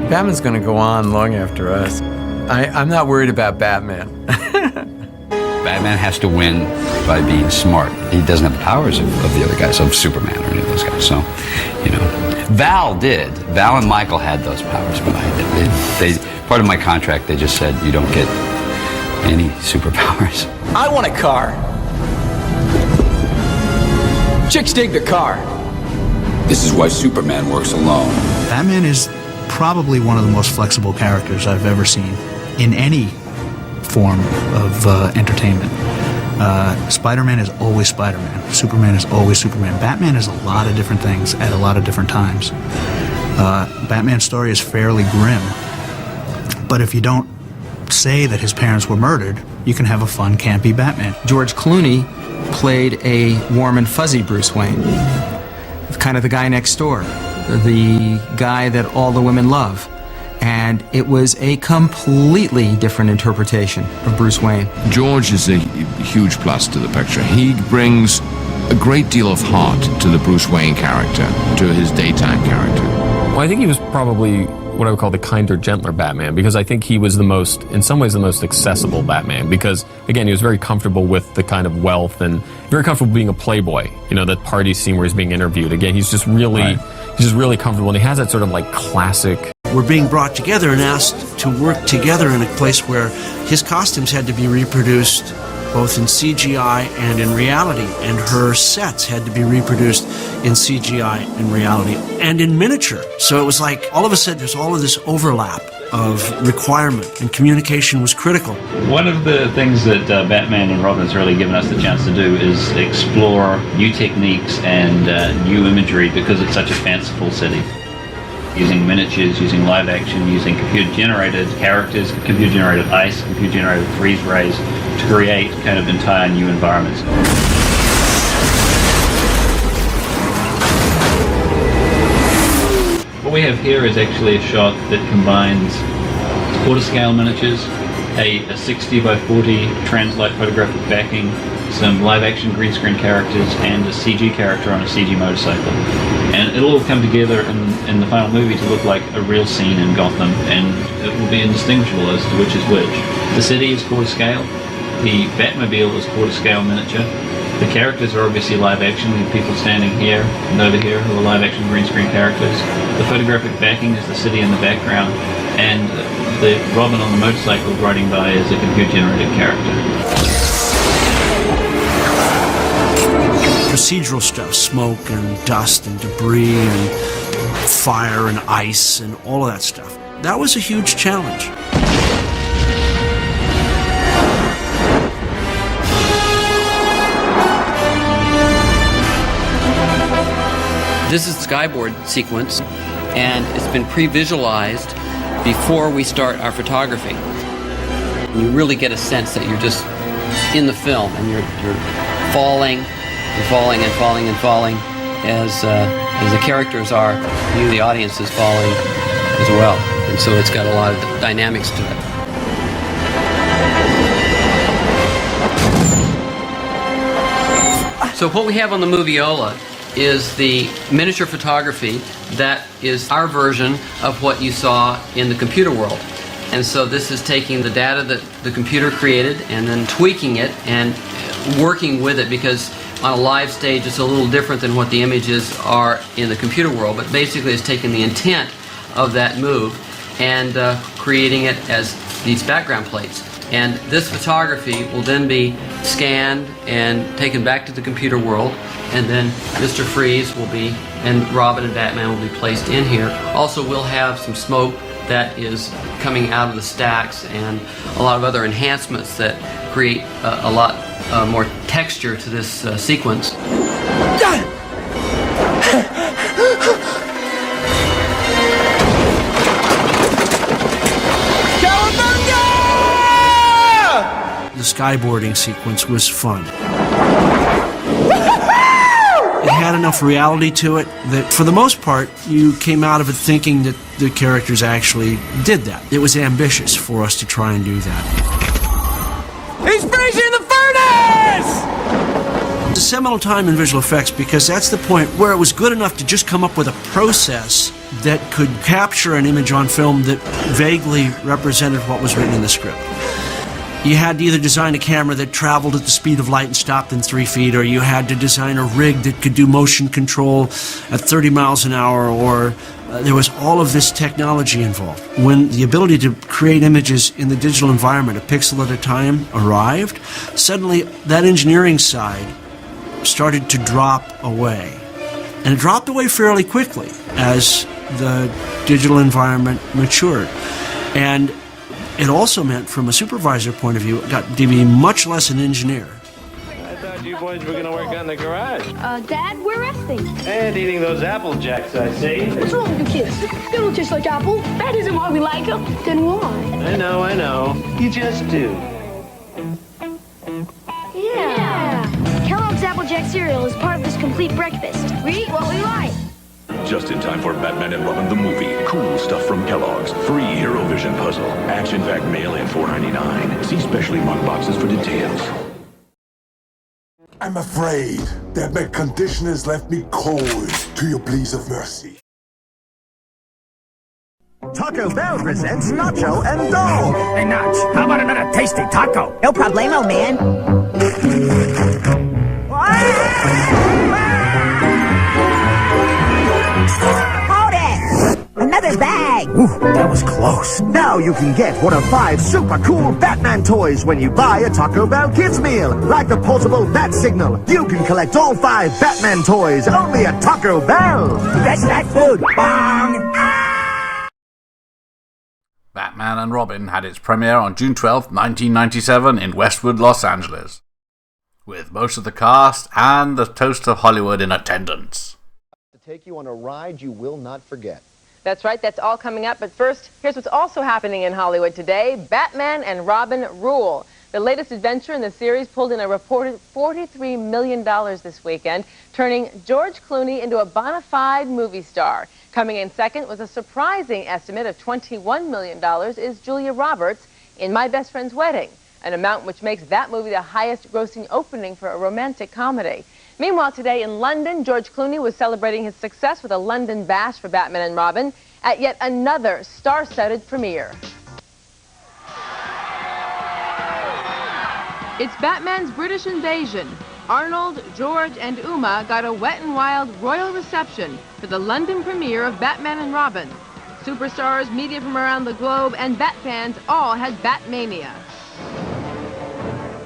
Batman's gonna go on long after us. I'm not worried about Batman. Batman has to win by being smart. He doesn't have the powers of the other guys, of Superman or any of those guys. So, you know, Val did. Val and Michael had those powers, but they part of my contract, they just said you don't get any superpowers. I want a car. Chicks dig the car. This is why Superman works alone. Batman is probably one of the most flexible characters I've ever seen in any form of entertainment. Spider-Man is always Spider-Man. Superman is always Superman. Batman is a lot of different things at a lot of different times. Batman's story is fairly grim, but if you don't say that his parents were murdered, you can have a fun, campy Batman. George Clooney played a warm and fuzzy Bruce Wayne, kind of the guy next door, the guy that all the women love. And it was a completely different interpretation of Bruce Wayne. George is a huge plus to the picture. He brings a great deal of heart to the Bruce Wayne character, to his daytime character. Well, I think he was probably what I would call the kinder, gentler Batman, because I think he was the most, in some ways, the most accessible Batman, because, again, he was very comfortable with the kind of wealth and very comfortable being a playboy. You know, that party scene where he's being interviewed. Again, he's just really, he's just really comfortable, and he has that sort of like classic. We're being brought together and asked to work together in a place where his costumes had to be reproduced both in CGI and in reality, and her sets had to be reproduced in CGI and reality and in miniature. So it was like all of a sudden there's all of this overlap of requirement, and communication was critical. One of the things that Batman and Robin has really given us the chance to do is explore new techniques and new imagery, because it's such a fanciful city. Using miniatures, using live action, using computer-generated characters, computer-generated ice, computer-generated freeze rays to create kind of entire new environments. What we have here is actually a shot that combines quarter-scale miniatures, a 60 by 40 trans-light photographic backing, some live-action green screen characters, and a CG character on a CG motorcycle. And it'll all come together in the final movie to look like a real scene in Gotham, and it will be indistinguishable as to which is which. The city is quarter-scale, the Batmobile is quarter-scale miniature, the characters are obviously live-action, with people standing here and over here who are live-action green screen characters. The photographic backing is the city in the background, and the Robin on the motorcycle riding by is a computer-generated character. Procedural stuff, smoke and dust and debris and fire and ice and all of that stuff. That was a huge challenge. This is the skyboard sequence, and it's been pre-visualized before we start our photography. You really get a sense that you're just in the film, and you're falling and falling and falling and falling as Because the characters are, you, the audience, is following as well. And so it's got a lot of dynamics to it. So what we have on the Moviola is the miniature photography that is our version of what you saw in the computer world. And so this is taking the data that the computer created and then tweaking it and working with it, because on a live stage it's a little different than what the images are in the computer world, but basically it's taking the intent of that move and creating it as these background plates. And this photography will then be scanned and taken back to the computer world, and then Mr. Freeze will be, and Robin and Batman will be placed in here. Also, we'll have some smoke that is coming out of the stacks and a lot of other enhancements that create a lot more texture to this sequence. The skyboarding sequence was fun. It had enough reality to it that, for the most part, you came out of it thinking that the characters actually did that. It was ambitious for us to try and do that. He's freezing the furnace! It's a seminal time in visual effects because that's the point where it was good enough to just come up with a process that could capture an image on film that vaguely represented what was written in the script. You had to either design a camera that traveled at the speed of light and stopped in 3 feet, or you had to design a rig that could do motion control at 30 miles an hour, or there was all of this technology involved. When the ability to create images in the digital environment, a pixel at a time, arrived, suddenly that engineering side started to drop away. And it dropped away fairly quickly as the digital environment matured. And it also meant, from a supervisor point of view, it got to be much less an engineer. I thought you boys were going to work on the garage. Dad, we're resting. And eating those Apple Jacks, I see. What's wrong with you kids? They don't taste like apple. That isn't why we like them. Then why? I know. You just do. Yeah. Kellogg's Applejack cereal is part of this complete breakfast. We eat what we like. Just in time for Batman and Robin the movie. Cool stuff from Kellogg's. Free Hero Vision puzzle. Action-packed mail-in $4.99. See specially marked boxes for details. I'm afraid that my condition has left me cold to your pleas of mercy. Taco Bell presents Nacho and Dog. Hey, Nach, how about another tasty taco? No problemo, man. Hold it! Another bag! Ooh, that was close. Now you can get one of 5 super cool Batman toys when you buy a Taco Bell Kids meal. Like the portable Bat Signal. You can collect all 5 Batman toys only at Taco Bell. That's that food. Bong! Batman and Robin had its premiere on June 12, 1997 in Westwood, Los Angeles, with most of the cast and the toast of Hollywood in attendance. To take you on a ride you will not forget. That's right, that's all coming up. But first, here's what's also happening in Hollywood today. Batman and Robin rule. The latest adventure in the series pulled in a reported $43 million this weekend, turning George Clooney into a bona fide movie star. Coming in second with a surprising estimate of $21 million is Julia Roberts in My Best Friend's Wedding, an amount which makes that movie the highest grossing opening for a romantic comedy. Meanwhile, today in London, George Clooney was celebrating his success with a London bash for Batman and Robin at yet another star-studded premiere. It's Batman's British invasion. Arnold, George, and Uma got a wet and wild royal reception for the London premiere of Batman and Robin. Superstars, media from around the globe, and Bat fans all had Bat-mania.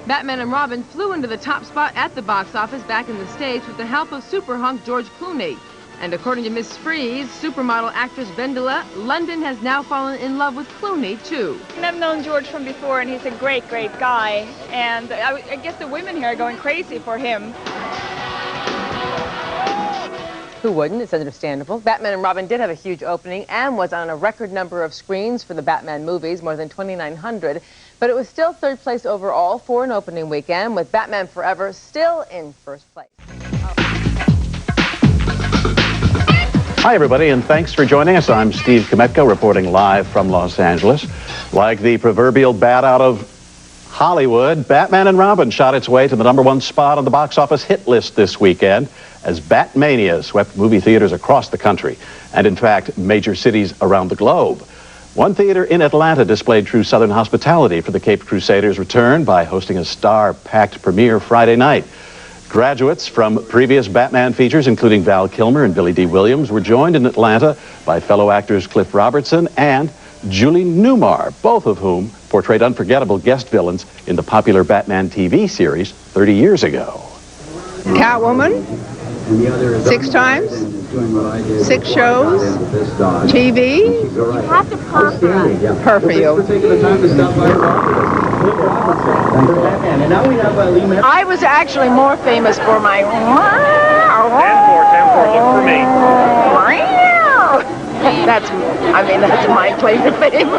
Batman and Robin flew into the top spot at the box office back in the States with the help of super hunk George Clooney. And according to Miss Freeze, supermodel actress Vendela, London has now fallen in love with Clooney, too. I've known George from before, and he's a great, great guy. And I guess the women here are going crazy for him. Who wouldn't? It's understandable. Batman and Robin did have a huge opening and was on a record number of screens for the Batman movies, more than 2,900. But it was still third place overall for an opening weekend, with Batman Forever still in first place. Hi, everybody, and thanks for joining us. I'm Steve Kometko, reporting live from Los Angeles. Like the proverbial bat out of Hollywood, Batman and Robin shot its way to the #1 spot on the box office hit list this weekend as Bat-mania swept movie theaters across the country, and in fact, major cities around the globe. One theater in Atlanta displayed true Southern hospitality for the Caped Crusaders' return by hosting a star-packed premiere Friday night. Graduates from previous Batman features, including Val Kilmer and Billy D. Williams, were joined in Atlanta by fellow actors Cliff Robertson and Julie Newmar, both of whom portrayed unforgettable guest villains in the popular Batman TV series 30 years ago. Catwoman, 6 times, 6 shows, TV. You have to purr for you. I was actually more famous for my... 10-4, look for me. That's my claim to fame.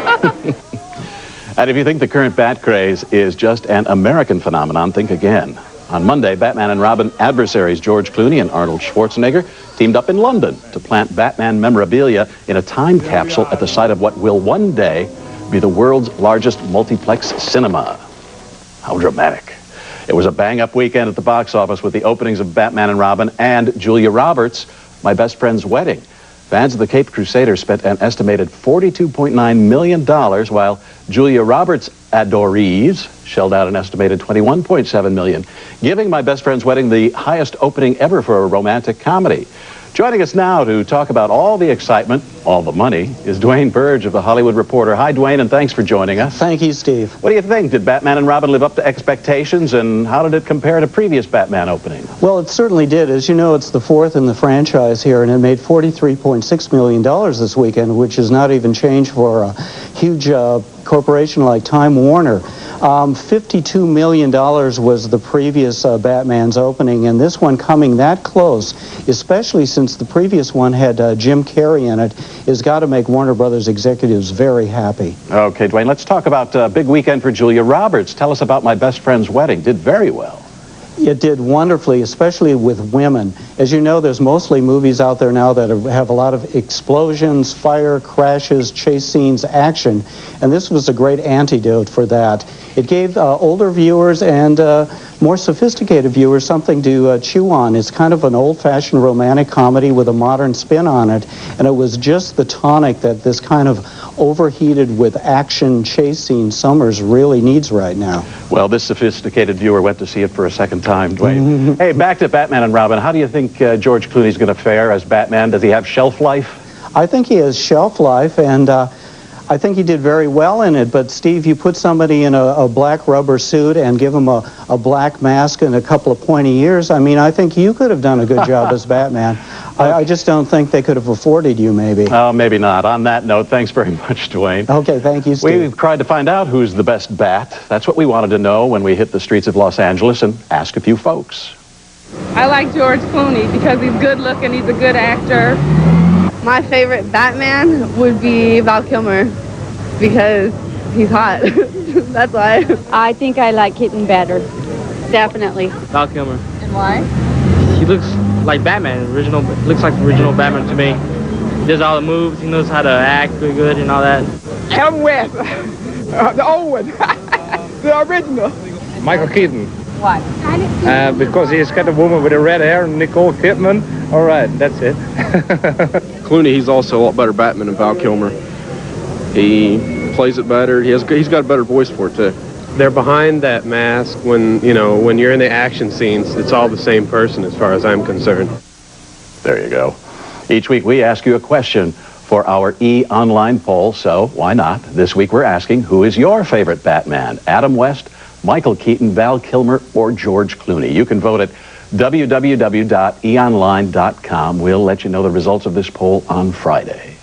And if you think the current bat craze is just an American phenomenon, think again. On Monday, Batman and Robin adversaries George Clooney and Arnold Schwarzenegger teamed up in London to plant Batman memorabilia in a time capsule at the site of what will one day be the world's largest multiplex cinema. How dramatic. It was a bang-up weekend at the box office with the openings of Batman and Robin and Julia Roberts' My Best Friend's Wedding. Fans of the Caped Crusaders spent an estimated $42.9 million, while Julia Roberts' adorees shelled out an estimated $21.7 million, giving My Best Friend's Wedding the highest opening ever for a romantic comedy. Joining us now to talk about all the excitement, all the money, is Dwayne Burge of The Hollywood Reporter. Hi, Dwayne, and thanks for joining us. Thank you, Steve. What do you think? Did Batman and Robin live up to expectations, and how did it compare to previous Batman openings? Well, it certainly did. As you know, it's the 4th in the franchise here, and it made $43.6 million this weekend, which is not even change for a huge corporation like Time Warner. $52 million was the previous Batman's opening, and this one coming that close, especially since the previous one had Jim Carrey in it, has got to make Warner Brothers executives very happy. Okay, Dwayne, let's talk about a big weekend for Julia Roberts. Tell us about My Best Friend's Wedding. Did very well. It did wonderfully, especially with women. As you know, there's mostly movies out there now that have a lot of explosions, fire, crashes, chase scenes, action, and this was a great antidote for that. It gave older viewers and more sophisticated viewers something to chew on. It's kind of an old-fashioned romantic comedy with a modern spin on it, and it was just the tonic that this kind of overheated with action chase scene Summers really needs right now. Well, this sophisticated viewer went to see it for a second time, Dwayne. Hey, back to Batman and Robin. How do you think George Clooney's going to fare as Batman? Does he have shelf life? I think he has shelf life, and I think he did very well in it. But, Steve, you put somebody in a black rubber suit and give him a black mask and a couple of pointy ears, I mean, I think you could have done a good job as Batman. I just don't think they could have afforded you, maybe. Oh, maybe not. On that note, thanks very much, Dwayne. Okay, thank you, Steve. We've tried to find out who's the best bat. That's what we wanted to know when we hit the streets of Los Angeles and ask a few folks. I like George Clooney because he's good looking, he's a good actor. My favorite Batman would be Val Kilmer because he's hot. That's why. I think I like Keaton better. Definitely. Val Kilmer. And why? He looks like Batman, looks like the original Batman to me. He does all the moves, he knows how to act really good and all that. Adam West, the old one, the original. Michael Keaton. Why? Because he's got a woman with a red hair, Nicole Kidman. All right, that's it. Clooney, he's also a lot better Batman than Val Kilmer. He plays it better. He's got a better voice for it too. They're behind that mask when you're in the action scenes. It's all the same person as far as I'm concerned. There you go. Each week we ask you a question for our e-online poll, so why not? This week we're asking, who is your favorite Batman? Adam West, Michael Keaton, Val Kilmer, or George Clooney? You can vote at www.eonline.com. We'll let you know the results of this poll on Friday.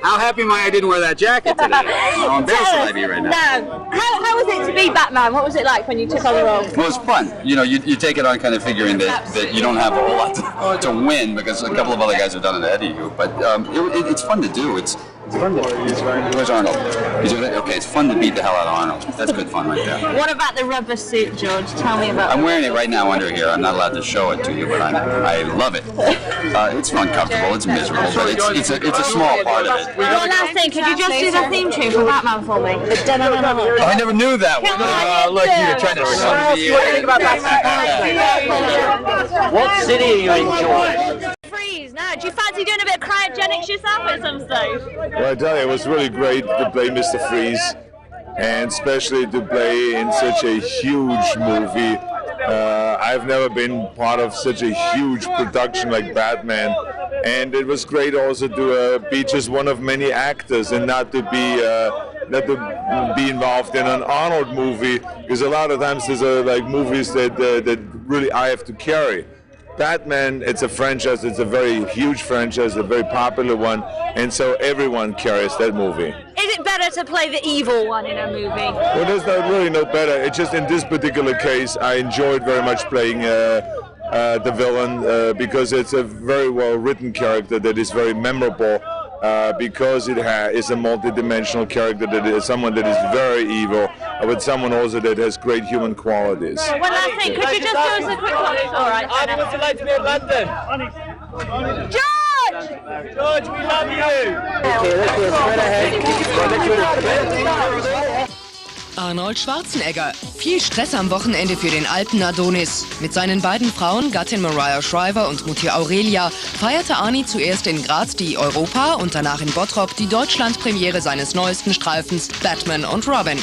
How happy am I didn't wear that jacket today? How embarrassed would I be right now? No. How was it to be Batman? What was it like when you took on the role? Well, it was fun. You take it on kind of figuring that you don't have a whole lot to win because a couple of other guys have done it ahead of you. But it's fun to do. It's fun to Where's Arnold? He's doing it? Okay, it's fun to beat the hell out of Arnold. That's good fun right there. What about the rubber suit, George? Tell me about I'm wearing it right now under here. I'm not allowed to show it to you, but I love it. It's uncomfortable, it's miserable, but it's a small part of it. One last thing, could you just do the theme tune for Batman for me? I never knew that one. Look, you're trying to sell me. What city are you enjoying? Freeze, now, do you fancy doing a bit of cryogenics yourself at some stage? Well, I tell you, it was really great to play Mr. Freeze, and especially to play in such a huge movie. I've never been part of such a huge production like Batman, and it was great also to be just one of many actors and not to be involved in an Arnold movie, because a lot of times there's like movies that really I have to carry. Batman, it's a franchise, it's a very huge franchise, a very popular one, and so everyone carries that movie. Is it better to play the evil one in a movie? Well, there's not really no better. It's just in this particular case, I enjoyed very much playing the villain because it's a very well-written character that is very memorable because it is a multi-dimensional character that is someone that is very evil, but someone also that has great human qualities. One last thing, could you just do us a quick one? All right. How would you like to be in London? George! George, we love you! Okay, let's go straight ahead. Arnold Schwarzenegger. Viel Stress am Wochenende für den alten Adonis. Mit seinen beiden Frauen, Gattin Mariah Shriver und Mutter Aurelia, feierte Arnie zuerst in Graz die Europa- und danach in Bottrop die Deutschlandpremiere seines neuesten Streifens Batman und Robin.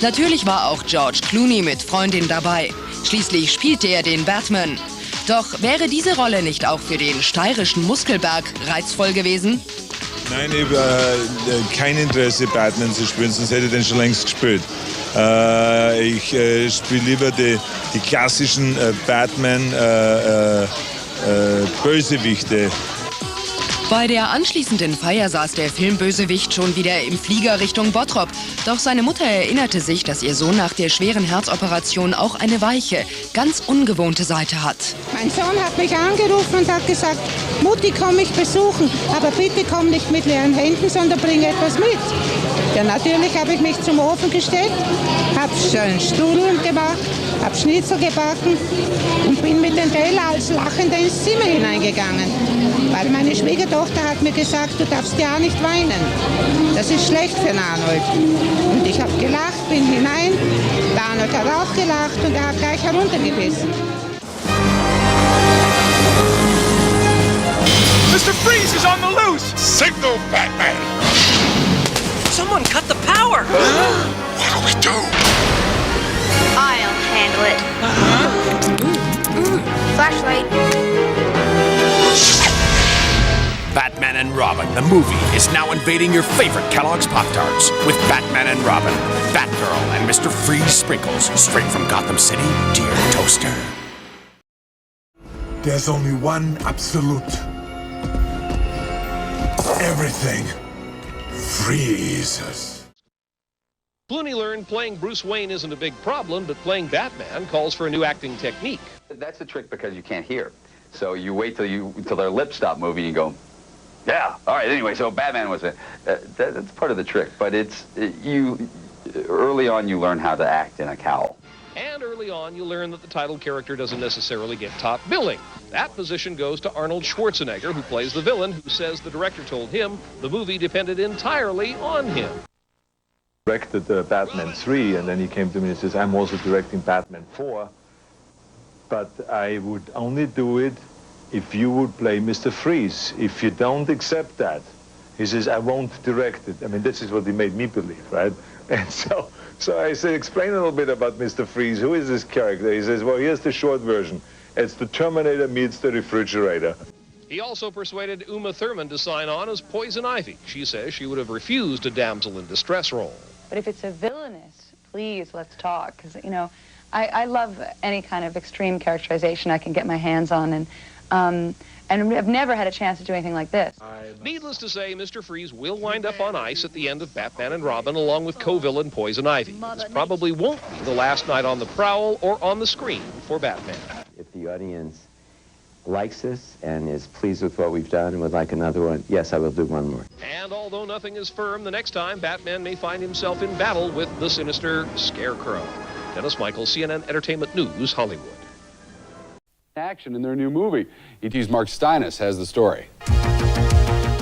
Natürlich war auch George Clooney mit Freundin dabei. Schließlich spielte er den Batman. Doch wäre diese Rolle nicht auch für den steirischen Muskelberg reizvoll gewesen? Nein, ich habe kein Interesse, Batman zu spielen, sonst hätte ich den schon längst gespielt. Ich spiele lieber die klassischen Batman-Bösewichte. Bei der anschließenden Feier saß der Filmbösewicht schon wieder im Flieger Richtung Bottrop. Doch seine Mutter erinnerte sich, dass ihr Sohn nach der schweren Herzoperation auch eine weiche, ganz ungewohnte Seite hat. Mein Sohn hat mich angerufen und hat gesagt, Mutti, komm mich besuchen, aber bitte komm nicht mit leeren Händen, sondern bring etwas mit. Ja, natürlich habe ich mich zum Ofen gestellt, habe schön Studeln gemacht, habe Schnitzel gebacken und bin mit dem Teller als Lachende ins Zimmer hineingegangen. Weil meine Schwiegertochter hat mir gesagt, du darfst ja nicht weinen. Das ist schlecht für den Arnold. Und ich habe gelacht, bin hinein, der Arnold hat auch gelacht und er hat gleich heruntergebissen. Mr. Freeze is on the loose! Signal, Batman! Someone cut the power! What do we do? I'll handle it. Flashlight. Batman and Robin, the movie, is now invading your favorite Kellogg's Pop-Tarts with Batman and Robin, Batgirl, and Mr. Freeze sprinkles straight from Gotham City to your toaster. There's only one absolute. Everything freezes. Clooney learned playing Bruce Wayne isn't a big problem, but playing Batman calls for a new acting technique. That's the trick because you can't hear. So you wait till their lips stop moving and go, yeah, all right, anyway, so Batman was that's part of the trick, but early on you learn how to act in a cowl. And early on, you learn that the title character doesn't necessarily get top billing. That position goes to Arnold Schwarzenegger, who plays the villain, who says the director told him the movie depended entirely on him. Directed Batman 3, and then he came to me and says, I'm also directing Batman 4, but I would only do it if you would play Mr. Freeze. If you don't accept that, he says, I won't direct it. I mean, this is what he made me believe, right? And so I said, explain a little bit about Mr. Freeze. Who is this character? He says, well, here's the short version. It's the Terminator meets the refrigerator. He also persuaded Uma Thurman to sign on as Poison Ivy. She says she would have refused a damsel in distress role. But if it's a villainous, please, let's talk. Because, you know, I love any kind of extreme characterization I can get my hands on. And I've never had a chance to do anything like this. Needless to say, Mr. Freeze will wind up on ice at the end of Batman and Robin, along with co-villain Poison Ivy. This probably won't be the last night on the prowl or on the screen for Batman. If the audience likes this and is pleased with what we've done and would like another one, yes, I will do one more. And although nothing is firm, the next time Batman may find himself in battle with the sinister Scarecrow. Dennis Michael, CNN Entertainment News, Hollywood. Action in their new movie. ET's Mark Steinis has the story.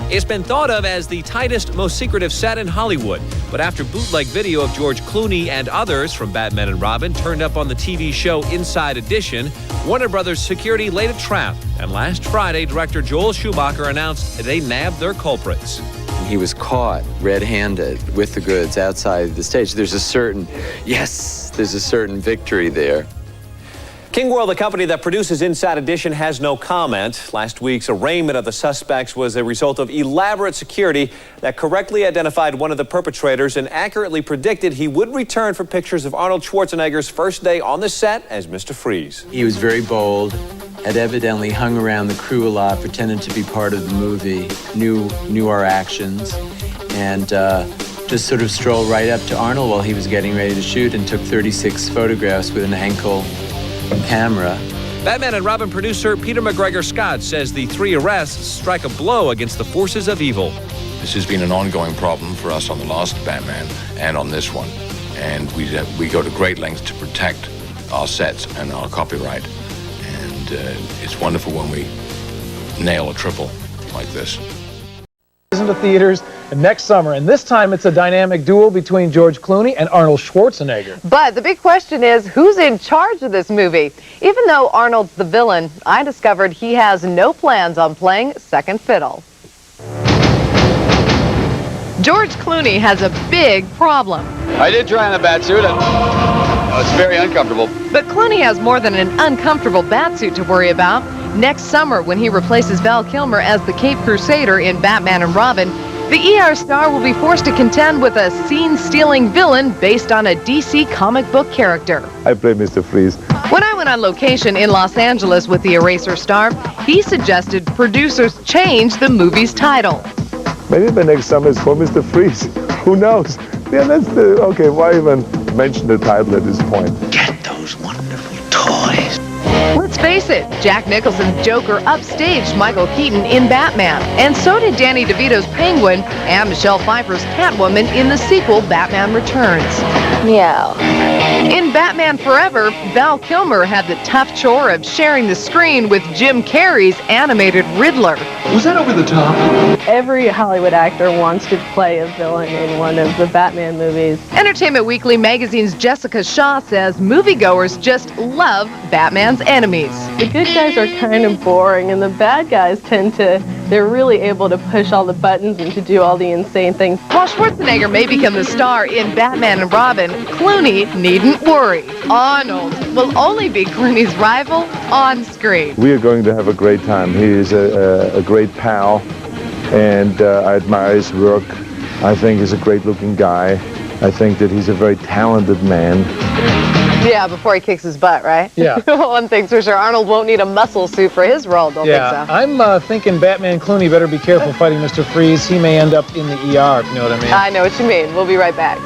It's been thought of as the tightest, most secretive set in Hollywood. But after bootleg video of George Clooney and others from Batman and Robin turned up on the TV show Inside Edition, Warner Brothers security laid a trap. And last Friday, director Joel Schumacher announced they nabbed their culprits. He was caught red-handed with the goods outside the stage. There's a certain victory there. King World, the company that produces Inside Edition, has no comment. Last week's arraignment of the suspects was a result of elaborate security that correctly identified one of the perpetrators and accurately predicted he would return for pictures of Arnold Schwarzenegger's first day on the set as Mr. Freeze. He was very bold, had evidently hung around the crew a lot, pretended to be part of the movie, knew our actions, and just sort of strolled right up to Arnold while he was getting ready to shoot and took 36 photographs with an ankle camera. Batman and Robin producer Peter McGregor Scott says the 3 arrests strike a blow against the forces of evil. This has been an ongoing problem for us on the last Batman and on this one. And we go to great lengths to protect our sets and our copyright. And it's wonderful when we nail a triple like this. Into theaters next summer, and this time it's a dynamic duel between George Clooney and Arnold Schwarzenegger. But the big question is, who's in charge of this movie? Even though Arnold's the villain, I discovered he has no plans on playing second fiddle. George Clooney has a big problem. I did try on the bat suit. It's very uncomfortable. But Clooney has more than an uncomfortable bat suit to worry about. Next summer, when he replaces Val Kilmer as the Cape Crusader in Batman and Robin, the ER star will be forced to contend with a scene-stealing villain based on a DC comic book character. I play Mr. Freeze. When I went on location in Los Angeles with the Eraser star, he suggested producers change the movie's title. Maybe the next summer is for Mr. Freeze. Who knows? Yeah, that's the... Okay, why even mention the title at this point? Get those wonderful toys. Let's face it, Jack Nicholson's Joker upstaged Michael Keaton in Batman, and so did Danny DeVito's Penguin and Michelle Pfeiffer's Catwoman in the sequel Batman Returns. Meow. In Batman Forever, Val Kilmer had the tough chore of sharing the screen with Jim Carrey's animated Riddler. Was that over the top? Every Hollywood actor wants to play a villain in one of the Batman movies. Entertainment Weekly magazine's Jessica Shaw says moviegoers just love Batman's enemies. The good guys are kind of boring, and the bad guys they're really able to push all the buttons and to do all the insane things. While Schwarzenegger may become the star in Batman and Robin, Clooney needn't worry. Arnold will only be Clooney's rival on screen. We are going to have a great time. He is a great pal, and I admire his work. I think he's a great-looking guy. I think that he's a very talented man. Yeah, before he kicks his butt, right? Yeah. One thing's for sure, Arnold won't need a muscle suit for his role, don't think so. I'm thinking Batman Clooney better be careful fighting Mr. Freeze. He may end up in the ER, if you know what I mean. I know what you mean. We'll be right back.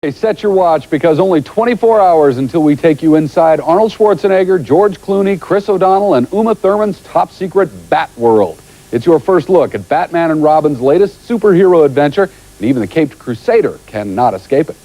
Okay, set your watch, because only 24 hours until we take you inside Arnold Schwarzenegger, George Clooney, Chris O'Donnell, and Uma Thurman's top-secret Bat World. It's your first look at Batman and Robin's latest superhero adventure, and even the Caped Crusader cannot escape it.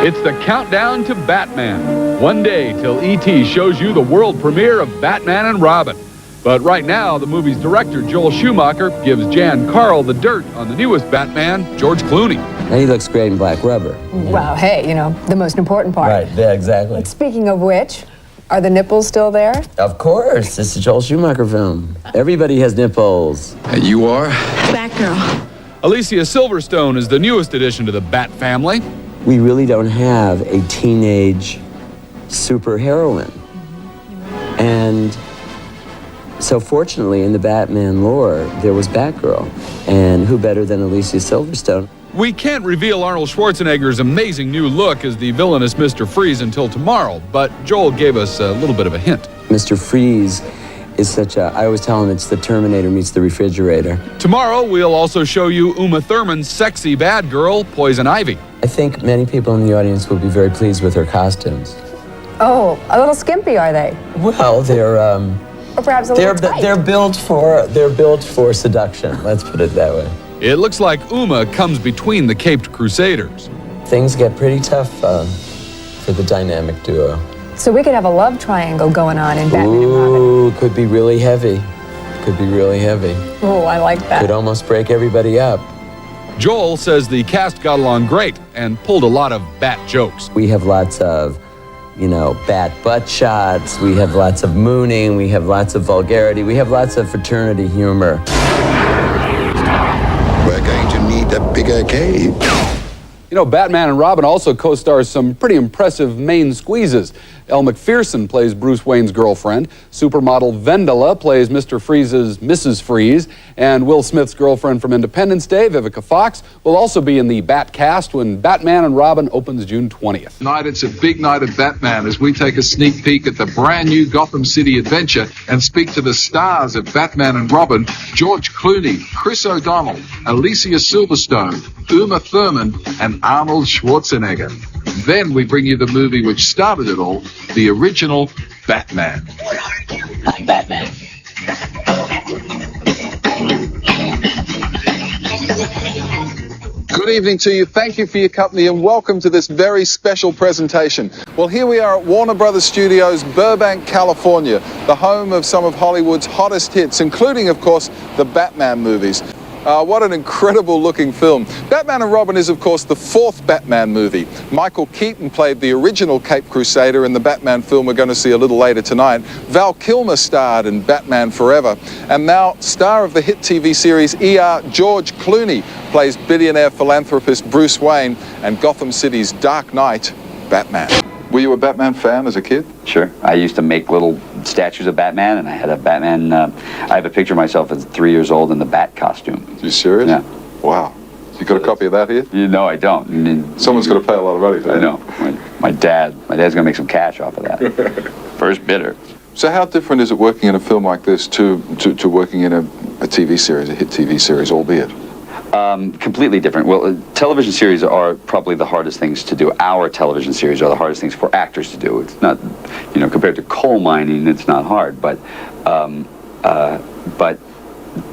It's the countdown to Batman. One day till E.T. shows you the world premiere of Batman and Robin. But right now, the movie's director, Joel Schumacher, gives Jan Carl the dirt on the newest Batman, George Clooney. And he looks great in black rubber. Well, hey, you know, the most important part. Right, yeah, exactly. Speaking of which, are the nipples still there? Of course, it's a Joel Schumacher film. Everybody has nipples. You are? Batgirl. Alicia Silverstone is the newest addition to the Bat family. We really don't have a teenage superheroine. And so fortunately, in the Batman lore, there was Batgirl. And who better than Alicia Silverstone? We can't reveal Arnold Schwarzenegger's amazing new look as the villainous Mr. Freeze until tomorrow, but Joel gave us a little bit of a hint. Mr. Freeze is I always tell him it's the Terminator meets the refrigerator. Tomorrow, we'll also show you Uma Thurman's sexy bad girl, Poison Ivy. I think many people in the audience will be very pleased with her costumes. Oh, a little skimpy, are they? Well, they're Or perhaps a little tight. They're built for seduction. Let's put it that way. It looks like Uma comes between the Caped Crusaders. Things get pretty tough for the dynamic duo. So we could have a love triangle going on in Batman and Robin. Ooh, could be really heavy. Could be really heavy. Oh, I like that. Could almost break everybody up. Joel says the cast got along great and pulled a lot of Bat jokes. We have lots of, Bat butt shots. We have lots of mooning. We have lots of vulgarity. We have lots of fraternity humor. We're going to need a bigger cave. Batman and Robin also co-stars some pretty impressive main squeezes. Elle Macpherson plays Bruce Wayne's girlfriend. Supermodel Vendela plays Mr. Freeze's Mrs. Freeze. And Will Smith's girlfriend from Independence Day, Vivica Fox, will also be in the Bat cast when Batman and Robin opens June 20th. Tonight, it's a big night at Batman as we take a sneak peek at the brand new Gotham City adventure and speak to the stars of Batman and Robin, George Clooney, Chris O'Donnell, Alicia Silverstone, Uma Thurman, and Arnold Schwarzenegger. Then we bring you the movie which started it all, the original Batman. I'm Batman. Good evening to you. Thank you for your company and welcome to this very special presentation. Well, here we are at Warner Brothers Studios, Burbank, California, the home of some of Hollywood's hottest hits, including, of course, the Batman movies. What an incredible looking film. Batman and Robin is, of course, the fourth Batman movie. Michael Keaton played the original Caped Crusader in the Batman film we're going to see a little later tonight. Val Kilmer starred in Batman Forever. And now, star of the hit TV series ER, George Clooney plays billionaire philanthropist Bruce Wayne and Gotham City's Dark Knight, Batman. Were you a Batman fan as a kid? Sure. I used to make little statues of Batman, and I had a Batman. I have a picture of myself at 3 years old in the Bat costume. You serious? Yeah. Wow. You got a copy of that here? No, I don't. Someone's going to pay a lot of money for that. I know. My dad's going to make some cash off of that. First bidder. So how different is it working in a film like this to working in a TV series, a hit TV series, albeit? Completely different. Well, television series are probably the hardest things to do. Our television series are the hardest things for actors to do. It's not, compared to coal mining, it's not hard. But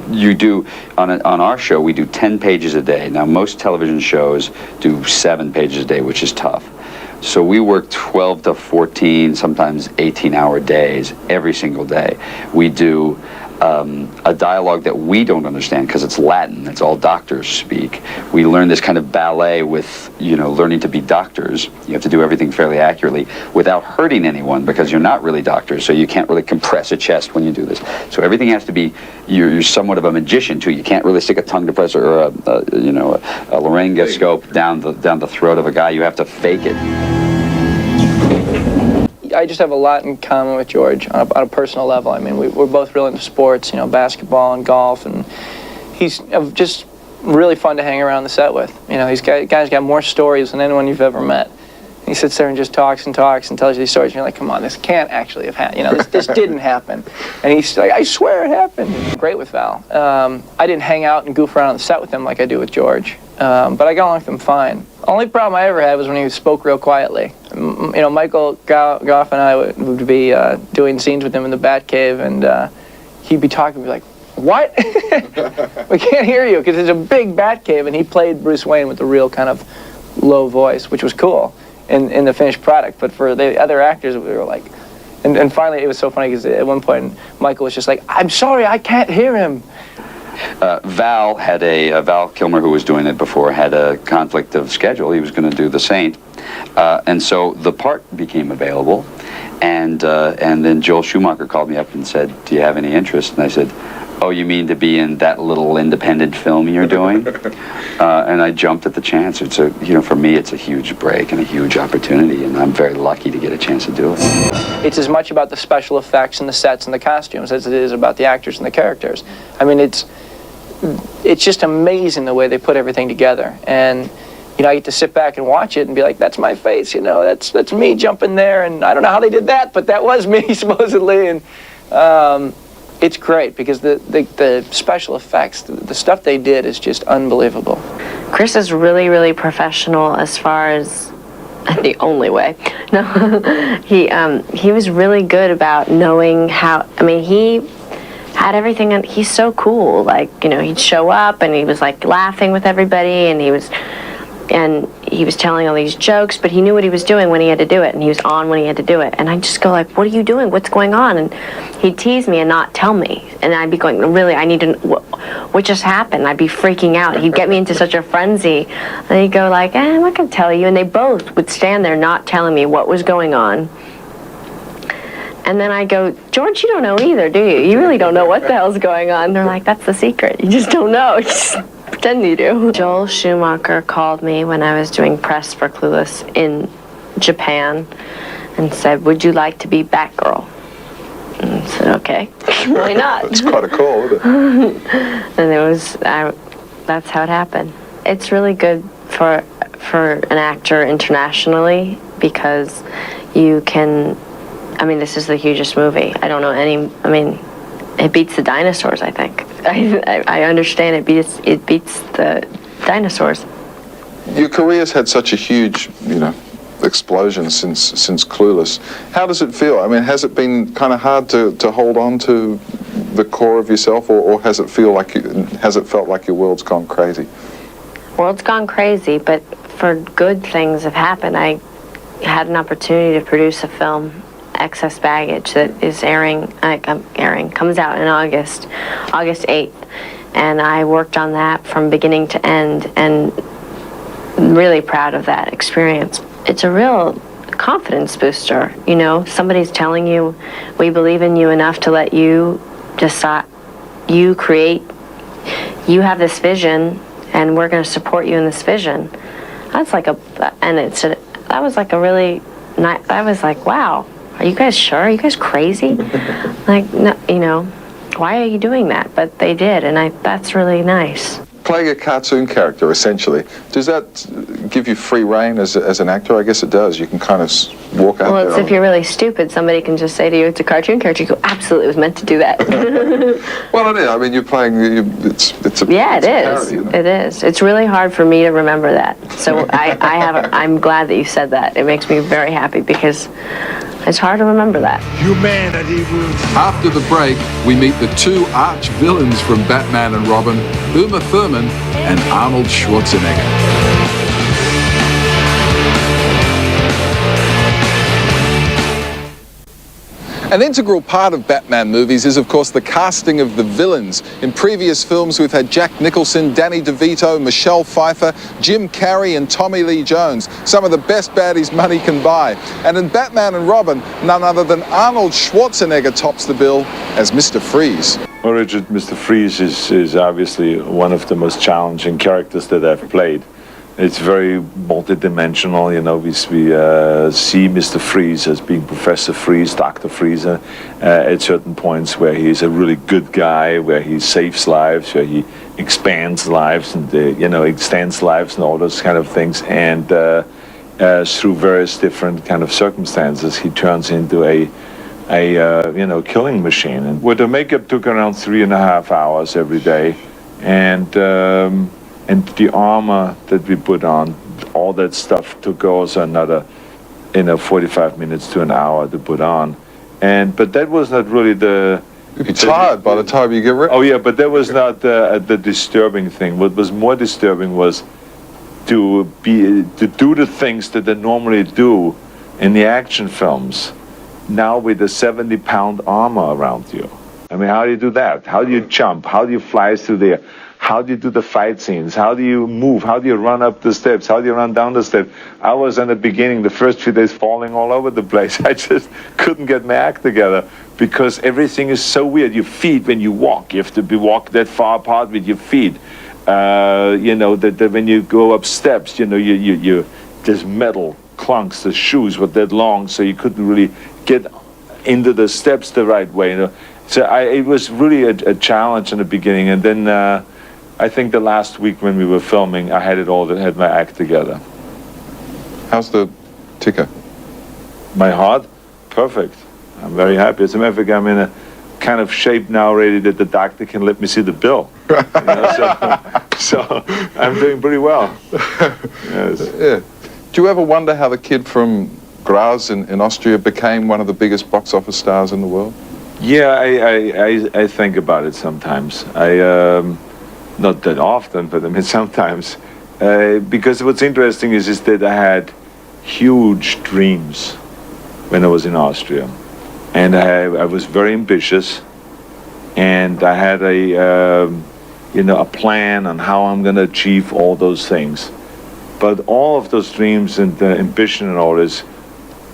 you do, on our show, we do 10 pages a day. Now, most television shows do 7 pages a day, which is tough. So we work 12 to 14, sometimes 18-hour days every single day. We do a dialogue that we don't understand because it's Latin. It's all doctors speak. We learn this kind of ballet with, learning to be doctors. You have to do everything fairly accurately without hurting anyone because you're not really doctors, so you can't really compress a chest when you do this. So everything has to be, you're somewhat of a magician too. You can't really stick a tongue depressor or a laryngoscope down the throat of a guy. You have to fake it. I just have a lot in common with George on a personal level. I mean, we're both real into sports, basketball and golf, and he's just really fun to hang around the set with. He's guy's got more stories than anyone you've ever met. He sits there and just talks and talks and tells you these stories, and you're like, come on, this can't actually have happened. This didn't happen. And he's like, I swear it happened. Great with Val. I didn't hang out and goof around on the set with him like I do with George, but I got along with him fine. Only problem I ever had was when he spoke real quietly. Michael Goff and I would be doing scenes with him in the Batcave, and he'd be talking, be like, what? We can't hear you, because it's a big Batcave, and he played Bruce Wayne with a real kind of low voice, which was cool in the finished product. But for the other actors, we were like, and finally it was so funny, because at one point Michael was just like, I'm sorry, I can't hear him. Val Kilmer, who was doing it before, had a conflict of schedule. He was going to do The Saint, and so the part became available, and then Joel Schumacher called me up and said, do you have any interest? And I said, oh, you mean to be in that little independent film you're doing? And I jumped at the chance. It's for me, it's a huge break and a huge opportunity, and I'm very lucky to get a chance to do it. It's as much about the special effects and the sets and the costumes as it is about the actors and the characters. I mean, it's just amazing the way they put everything together. And I get to sit back and watch it and be like, that's my face, that's me jumping there, and I don't know how they did that, but that was me, supposedly. And it's great because the special effects, the stuff they did is just unbelievable. Chris is really, really professional as far as the only way. No, he was really good about knowing how. I mean, he had everything, and he's so cool. Like, you know, he'd show up and he was like laughing with everybody, and he was telling all these jokes, but he knew what he was doing when he had to do it, and he was on when he had to do it. And I'd just go like, "What are you doing? What's going on?" And he'd tease me and not tell me, and I'd be going, "Really, I need to. What just happened?" I'd be freaking out. He'd get me into such a frenzy, and he'd go like, "I'm not gonna tell you." And they both would stand there not telling me what was going on. And then I go, "George, you don't know either, do you? You really don't know what the hell's going on." They're like, "That's the secret. You just don't know. You just pretend you do." Joel Schumacher called me when I was doing press for Clueless in Japan and said, "Would you like to be Batgirl?" And I said, "Okay, why not?" That's quite a call, isn't it? And that's how it happened. It's really good for an actor internationally because you can. I mean, this is the hugest movie. I don't know any. I mean, it beats the dinosaurs. I think. I understand it beats the dinosaurs. Your career's had such a huge, explosion since Clueless. How does it feel? I mean, has it been kind of hard to hold on to the core of yourself, or has it felt like your world's gone crazy? World's gone crazy, but for good things have happened. I had an opportunity to produce a film, Excess Baggage, that is comes out in August 8th, and I worked on that from beginning to end, and really proud of that experience. It's a real confidence booster, somebody's telling you, we believe in you enough to let you decide, you have this vision, and we're going to support you in this vision. That's like that was like a really nice, I was like, wow. Are you guys sure? Are you guys crazy? Like, no, why are you doing that? But they did, and that's really nice. Playing a cartoon character, essentially, does that give you free rein as an actor? I guess it does. You can kind of walk out there. Well, if you're really stupid, somebody can just say to you, it's a cartoon character. You go, absolutely, it was meant to do that. Well, it is. I mean, you're playing, yeah, it is. It is. It's really hard for me to remember that. So I'm glad that you said that. It makes me very happy because it's hard to remember that. Humanity will. After the break, we meet the two arch villains from Batman and Robin, Uma Thurman and Arnold Schwarzenegger. An integral part of Batman movies is, of course, the casting of the villains. In previous films, we've had Jack Nicholson, Danny DeVito, Michelle Pfeiffer, Jim Carrey, and Tommy Lee Jones, some of the best baddies money can buy. And in Batman and Robin, none other than Arnold Schwarzenegger tops the bill as Mr. Freeze. Well, Richard, Mr. Freeze is obviously one of the most challenging characters that I've played. It's very multidimensional, we see Mr. Freeze as being Professor Freeze, Dr. Freeze, at certain points where he's a really good guy, where he saves lives, where he expands lives and, extends lives and all those kind of things. And through various different kind of circumstances, he turns into a killing machine. And with the makeup took around 3.5 hours every day. And the armor that we put on, all that stuff took also another, 45 minutes to an hour to put on. But that was not really the... You'd be tired by the time you get ready. Oh yeah, but that was not the disturbing thing. What was more disturbing was to do the things that they normally do in the action films, now with a 70-pound armor around you. I mean, how do you do that? How do you jump? How do you fly through there? How do you do the fight scenes? How do you move? How do you run up the steps? How do you run down the steps? I was in the beginning, the first few days, falling all over the place. I just couldn't get my act together because everything is so weird. Your feet, when you walk, you have to walk that far apart with your feet. That when you go up steps, there's metal clunks. The shoes were that long, so you couldn't really get into the steps the right way. So it was really a challenge in the beginning, and then. I think the last week when we were filming, I had had my act together. How's the ticker? My heart? Perfect. I'm very happy. As a matter of fact, I'm in a kind of shape now already that the doctor can let me see the bill. So I'm doing pretty well. Yes. Yeah. Do you ever wonder how the kid from Graz in Austria became one of the biggest box office stars in the world? Yeah, I think about it sometimes. Not that often, but I mean sometimes. Because what's interesting is that I had huge dreams when I was in Austria. And I was very ambitious. And I had a plan on how I'm going to achieve all those things. But all of those dreams and the ambition and all this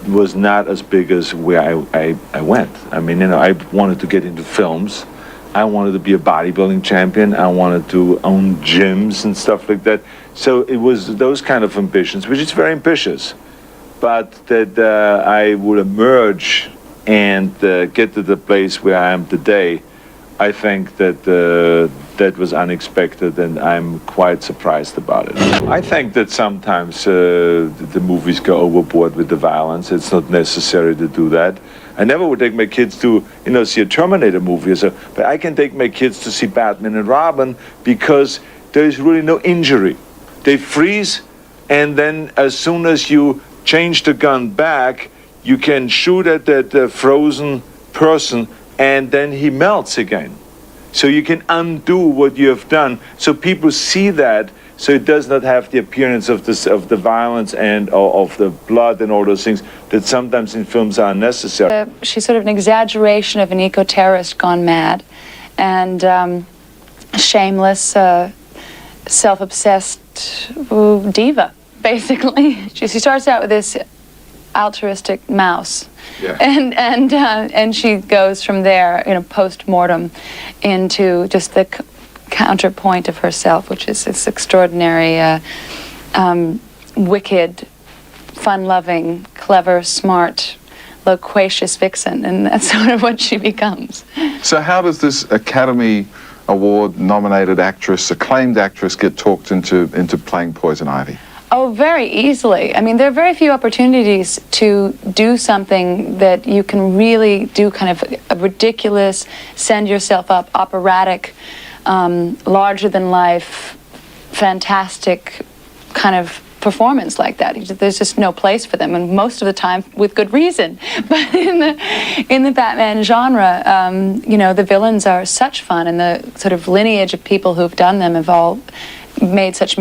was not as big as where I went. I mean, I wanted to get into films. I wanted to be a bodybuilding champion. I wanted to own gyms and stuff like that. So it was those kind of ambitions, which is very ambitious. But that I would emerge and get to the place where I am today, I think that that was unexpected, and I'm quite surprised about it. I think that sometimes the movies go overboard with the violence. It's not necessary to do that. I never would take my kids to, see a Terminator movie or so, but I can take my kids to see Batman and Robin because there is really no injury. They freeze, and then as soon as you change the gun back, you can shoot at that frozen person, and then he melts again. So you can undo what you have done. So people see that, so it does not have the appearance of the violence and of the blood and all those things that sometimes in films are unnecessary. She's sort of an exaggeration of an eco-terrorist gone mad, and shameless, self-obsessed diva, basically. She starts out with this altruistic mouse. Yeah. And she goes from there, post-mortem, into just the counterpoint of herself, which is this extraordinary, wicked, fun-loving, clever, smart, loquacious vixen, and that's sort of what she becomes. So how does this Academy Award-nominated actress, acclaimed actress, get talked into playing Poison Ivy? Oh, very easily. I mean, there are very few opportunities to do something that you can really do kind of a ridiculous, send yourself up, operatic, larger-than-life, fantastic kind of performance like that. There's just no place for them, and most of the time with good reason. But in the Batman genre, the villains are such fun, and the sort of lineage of people who've done them have all made such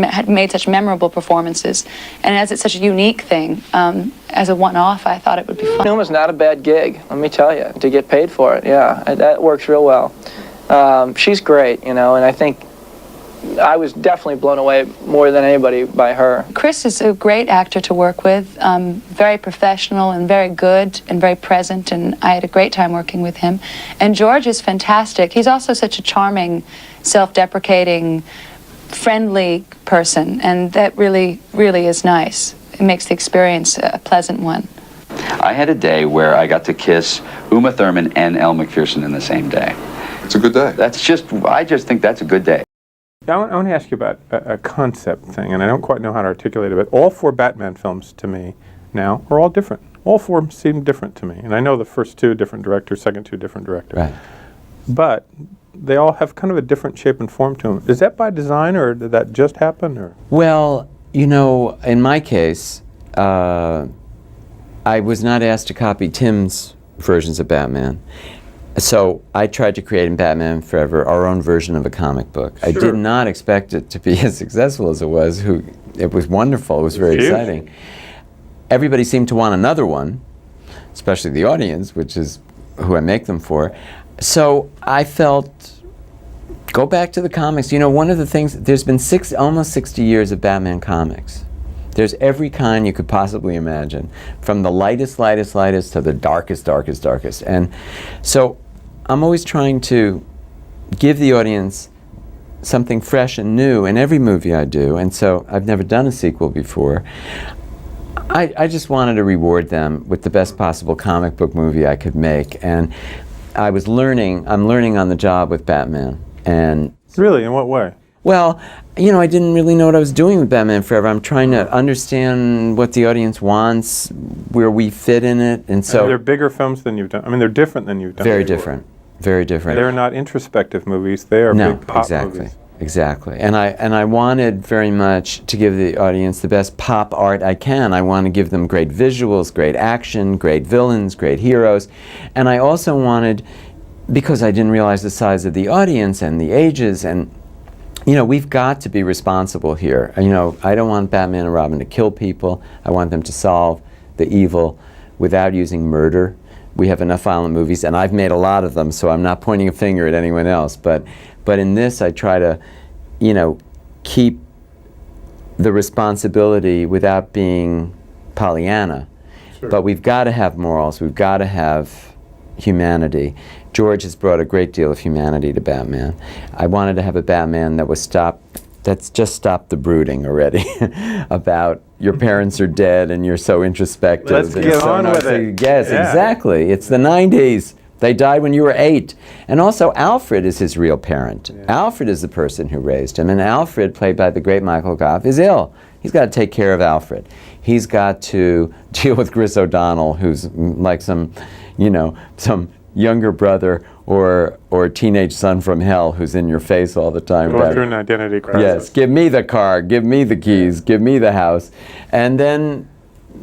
memorable performances, and as it's such a unique thing, as a one-off, I thought it would be fun. Film is not a bad gig, let me tell you, to get paid for it. Yeah, that works real well. She's great, and I think I was definitely blown away more than anybody by her. Chris is a great actor to work with, very professional and very good and very present, and I had a great time working with him. And George is fantastic. He's also such a charming, self-deprecating, friendly person, and that really, really is nice. It makes the experience a pleasant one. I had a day where I got to kiss Uma Thurman and Elle Macpherson in the same day. It's a good day. I just think that's a good day. I want to ask you about a concept thing, and I don't quite know how to articulate it, but all 4 Batman films to me now are all different. All 4 seem different to me, and I know the first 2 different directors, second 2 different directors. Right. But they all have kind of a different shape and form to them. Is that by design, or did that just happen? Or? Well, in my case, I was not asked to copy Tim's versions of Batman. So I tried to create in Batman Forever our own version of a comic book. Sure. I did not expect it to be as successful as it was. It was wonderful. It was very exciting. Everybody seemed to want another one, especially the audience, which is who I make them for. So I felt, go back to the comics. One of the things, there's been almost 60 years of Batman comics. There's every kind you could possibly imagine, from the lightest to the darkest. And so I'm always trying to give the audience something fresh and new in every movie I do, and so I've never done a sequel before. I just wanted to reward them with the best possible comic book movie I could make, and I'm learning on the job with Batman. And really, in what way? Well, I didn't really know what I was doing with Batman Forever. I'm trying to understand what the audience wants, where we fit in it, and so... they're bigger films than you've done. I mean, they're different than you've done Very before. different. Very different. They're not introspective movies. They are big pop movies. exactly. And I wanted very much to give the audience the best pop art I can. I want to give them great visuals, great action, great villains, great heroes. And I also wanted, because I didn't realize the size of the audience and the ages, and you know, we've got to be responsible here. You know, I don't want Batman and Robin to kill people. I want them to solve the evil without using murder. We have enough violent movies, and I've made a lot of them, so I'm not pointing a finger at anyone else. But in this, I try to, you know, keep the responsibility without being Pollyanna. Sure. But we've got to have morals. We've got to have humanity. George has brought a great deal of humanity to Batman. I wanted to have a Batman that's just stopped the brooding already about your parents are dead and you're so introspective. Let's get on with it. Yes, yeah. Exactly. It's the 90s. They died when you were 8. And also Alfred is his real parent. Yeah. Alfred is the person who raised him. And Alfred, played by the great Michael Gough, is ill. He's got to take care of Alfred. He's got to deal with Chris O'Donnell, who's like some, you know, some younger brother or teenage son from hell who's in your face all the time. Going through an identity crisis. Yes, give me the car, give me the keys, give me the house. And then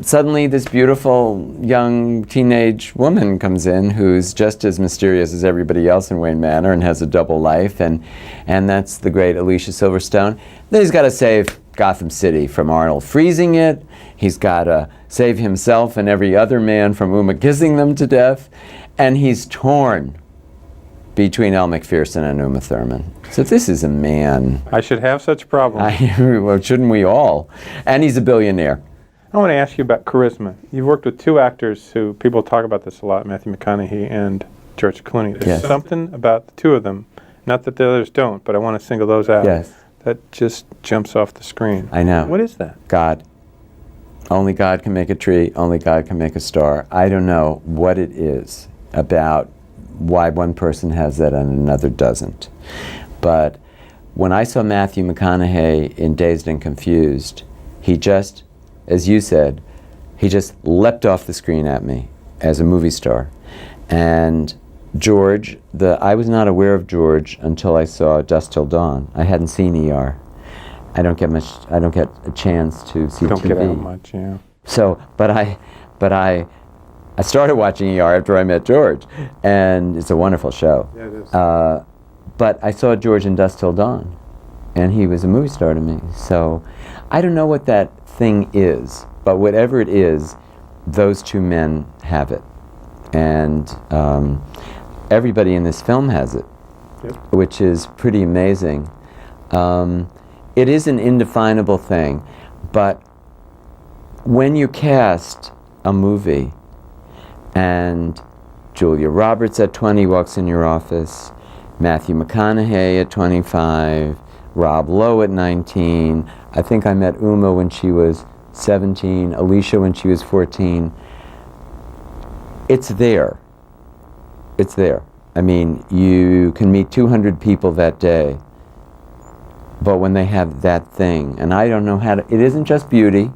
suddenly this beautiful young teenage woman comes in who's just as mysterious as everybody else in Wayne Manor and has a double life, and that's the great Alicia Silverstone. Then he's got to save Gotham City from Arnold freezing it. He's got to save himself and every other man from Uma kissing them to death. And he's torn between Elle Macpherson and Uma Thurman. So this is a man. I should have such problems. Well, shouldn't we all? And he's a billionaire. I want to ask you about charisma. You've worked with 2 actors who, people talk about this a lot, Matthew McConaughey and George Clooney. There's something about the 2 of them, not that the others don't, but I want to single those out. Yes. That just jumps off the screen. I know. What is that? God. Only God can make a tree, only God can make a star. I don't know what it is about why one person has that and another doesn't. But when I saw Matthew McConaughey in Dazed and Confused, he just, as you said, he just leapt off the screen at me as a movie star. And George, I was not aware of George until I saw Dusk Till Dawn. I hadn't seen ER. I don't get a chance to see TV. Don't get out much, yeah. So, but I started watching ER after I met George, and it's a wonderful show. Yeah, it is. But I saw George in Dusk Till Dawn, and he was a movie star to me. So I don't know what that thing is, but whatever it is, those 2 men have it. And everybody in this film has it, which is pretty amazing. It is an indefinable thing, but when you cast a movie and Julia Roberts at 20 walks in your office, Matthew McConaughey at 25, Rob Lowe at 19, I think I met Uma when she was 17, Alicia when she was 14, it's there. It's there. I mean, you can meet 200 people that day, but when they have that thing, and I don't know how to, it isn't just beauty,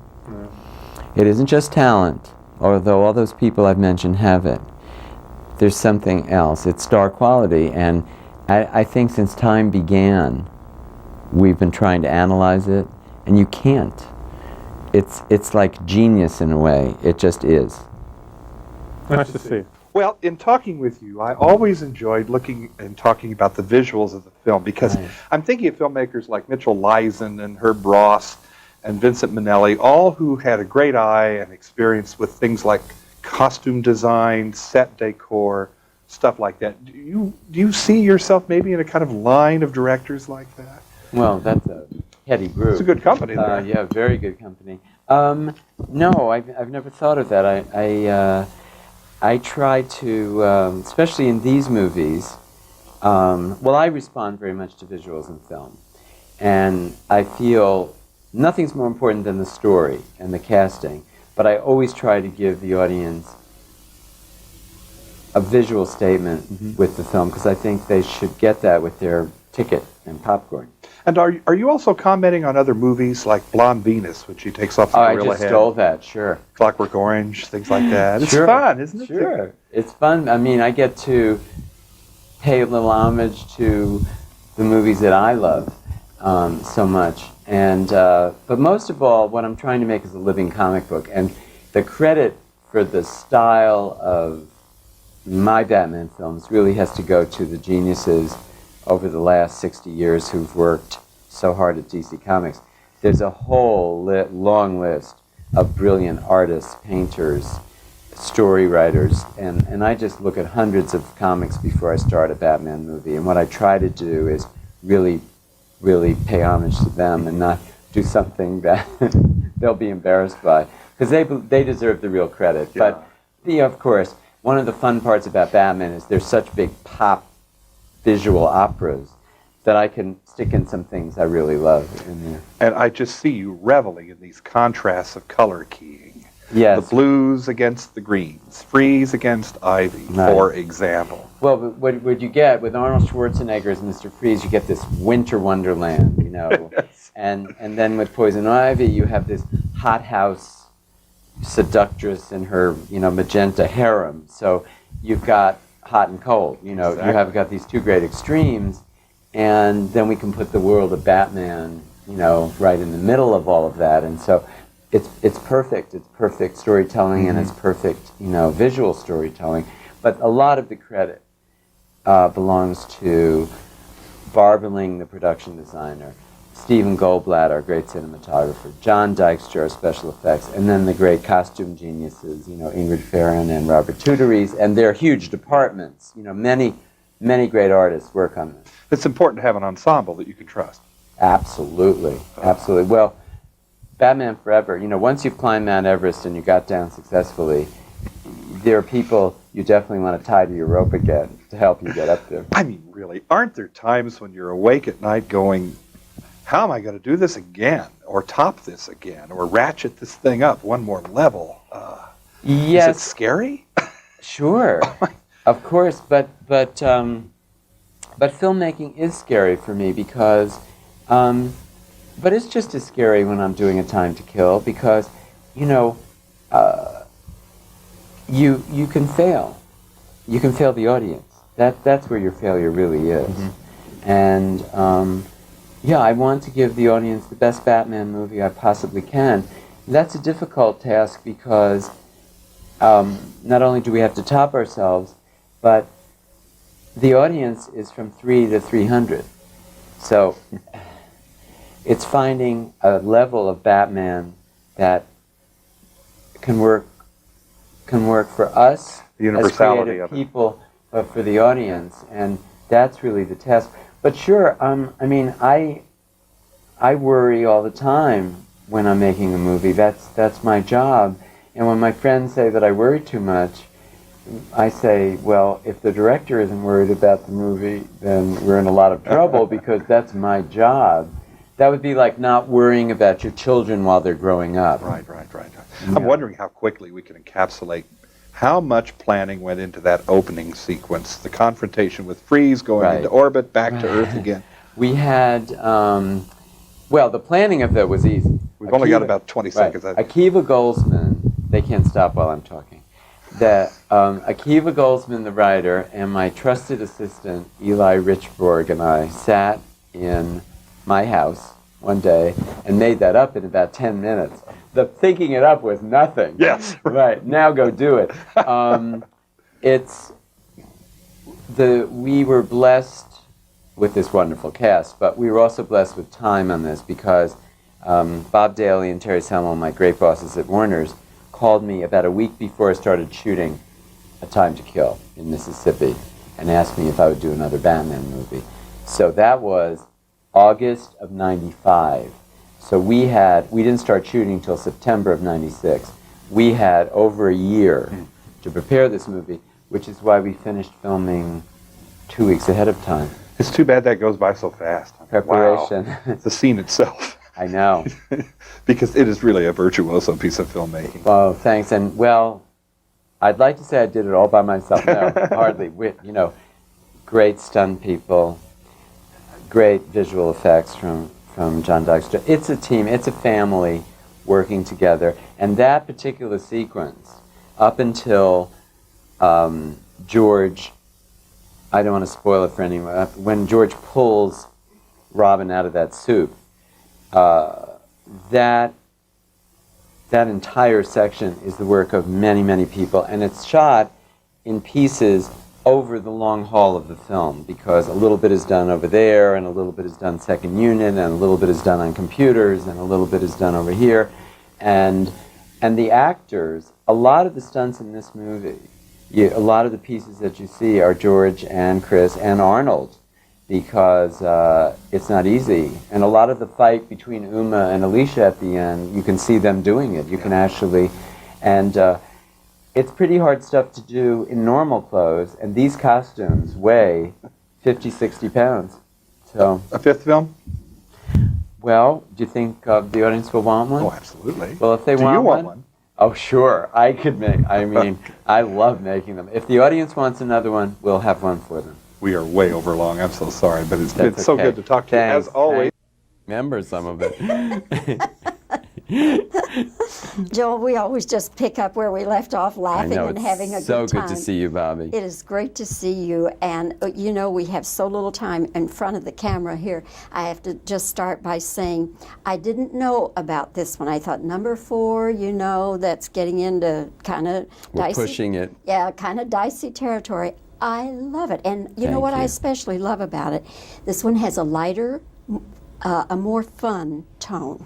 it isn't just talent, although all those people I've mentioned have it. There's something else. It's star quality, and I think since time began, we've been trying to analyze it, and you can't. It's like genius in a way. It just is. Nice to see. Well, in talking with you, I always enjoyed looking and talking about the visuals of the film, because I'm thinking of filmmakers like Mitchell Leisen and Herb Ross and Vincent Minnelli, all who had a great eye and experience with things like costume design, set decor, stuff like that. Do you see yourself maybe in a kind of line of directors like that? Well, that's a heady group. It's a good company there. Yeah, very good company. No, I've never thought of that. I try to, especially in these movies, well, I respond very much to visuals in film. And I feel nothing's more important than the story and the casting, but I always try to give the audience a visual statement with the film, because I think they should get that with their ticket and popcorn. And are you also commenting on other movies like Blonde Venus, which he takes off the gorilla head? I just stole that, sure. Clockwork Orange, things like that. It's Sure. fun, isn't it? Sure. It's fun. I mean, I get to pay a little homage to the movies that I love. so much. And but most of all, what I'm trying to make is a living comic book, and the credit for the style of my Batman films really has to go to the geniuses over the last 60 years who've worked so hard at DC Comics. There's a whole long list of brilliant artists, painters, story writers, and I just look at hundreds of comics before I start a Batman movie. And what I try to do is really pay homage to them and not do something that they'll be embarrassed by, because they deserve the real credit. Yeah. But of course, one of the fun parts about Batman is there's such big pop visual operas that I can stick in some things I really love in there. And I just see you reveling in these contrasts of color keying. Yes. The blues against the greens, Freeze against Ivy, for example. Well, what you get with Arnold Schwarzenegger as Mr. Freeze, you get this winter wonderland, you know. Yes. And then with Poison Ivy, you have this hothouse seductress in her, magenta harem. So you've got hot and cold, Exactly. You have got these two great extremes, and then we can put the world of Batman, right in the middle of all of that. And so it's perfect. It's perfect storytelling, and it's perfect, visual storytelling. But a lot of the credit belongs to Barbara, the production designer, Stephen Goldblatt, our great cinematographer, John Dykstra, our special effects, and then the great costume geniuses, Ingrid Farron and Robert Tudories, and their huge departments. Many great artists work on this. It's important to have an ensemble that you can trust. Absolutely, absolutely. Well, Batman Forever, once you've climbed Mount Everest and you got down successfully, there are people you definitely want to tie to your rope again to help you get up there. I mean, really, aren't there times when you're awake at night going, how am I going to do this again, or top this again, or ratchet this thing up one more level? Yes. Is it scary? Sure, of course, but filmmaking is scary for me because, but it's just as scary when I'm doing A Time to Kill because, you can fail. You can fail the audience. That's where your failure really is. Mm-hmm. And yeah, I want to give the audience the best Batman movie I possibly can. And that's a difficult task because not only do we have to top ourselves, but the audience is from 3 to 300. So it's finding a level of Batman that can work for us the universality as creative of it. people, but for the audience, and that's really the test. But sure, I mean, I worry all the time when I'm making a movie. That's my job. And when my friends say that I worry too much, I say, well, if the director isn't worried about the movie, then we're in a lot of trouble because that's my job. That would be like not worrying about your children while they're growing up. Right. Yeah. I'm wondering how quickly we can encapsulate how much planning went into that opening sequence, the confrontation with Freeze going into orbit, back to Earth again. We had, well, the planning of that was easy. We've only got about 20 seconds. Akiva Goldsman, they can't stop while I'm talking. Akiva Goldsman, the writer, and my trusted assistant, Eli Richborg, and I sat in my house one day and made that up in about 10 minutes. The thinking it up was nothing. Yes. Right, now go do it. We were blessed with this wonderful cast, but we were also blessed with time on this because Bob Daly and Terry Semel, my great bosses at Warner's, called me about a week before I started shooting A Time to Kill in Mississippi and asked me if I would do another Batman movie. So that was August of '95. So we didn't start shooting until September of '96. We had over a year to prepare this movie, which is why we finished filming 2 weeks ahead of time. It's too bad that goes by so fast. Preparation. Wow. The scene itself. I know. Because it is really a virtuoso piece of filmmaking. Oh, thanks. And, well, I'd like to say I did it all by myself. No, hardly. Great stunt people, great visual effects from John Dykstra. It's a team. It's a family working together. And that particular sequence, up until George, I don't want to spoil it for anyone, when George pulls Robin out of that soup, that entire section is the work of many, many people, and it's shot in pieces over the long haul of the film, because a little bit is done over there, and a little bit is done second unit, and a little bit is done on computers, and a little bit is done over here. And the actors, a lot of the stunts in this movie, a lot of the pieces that you see are George and Chris and Arnold, because it's not easy. And a lot of the fight between Uma and Alicia at the end, you can see them doing it. You can actually, and it's pretty hard stuff to do in normal clothes, and these costumes weigh 50, 60 pounds. So a fifth film? Well, do you think the audience will want one? Oh, absolutely. Well, if they Do want you want one, oh, sure. I could make, I mean, I love making them. If the audience wants another one, we'll have one for them. We are way over long. I'm so sorry, but it's been That's so okay. good to talk to you, as always. Remember some of it. Joel, we always just pick up where we left off, laughing and having a good time. So good to see you, Bobby. It is great to see you, and you know, we have so little time in front of the camera here. I have to just start by saying I didn't know about this one. I thought number 4, you know, that's getting into kind of dicey. We're pushing it. Yeah, kind of dicey territory. I love it, and you know what I especially love about it? This one has a lighter, a more fun tone.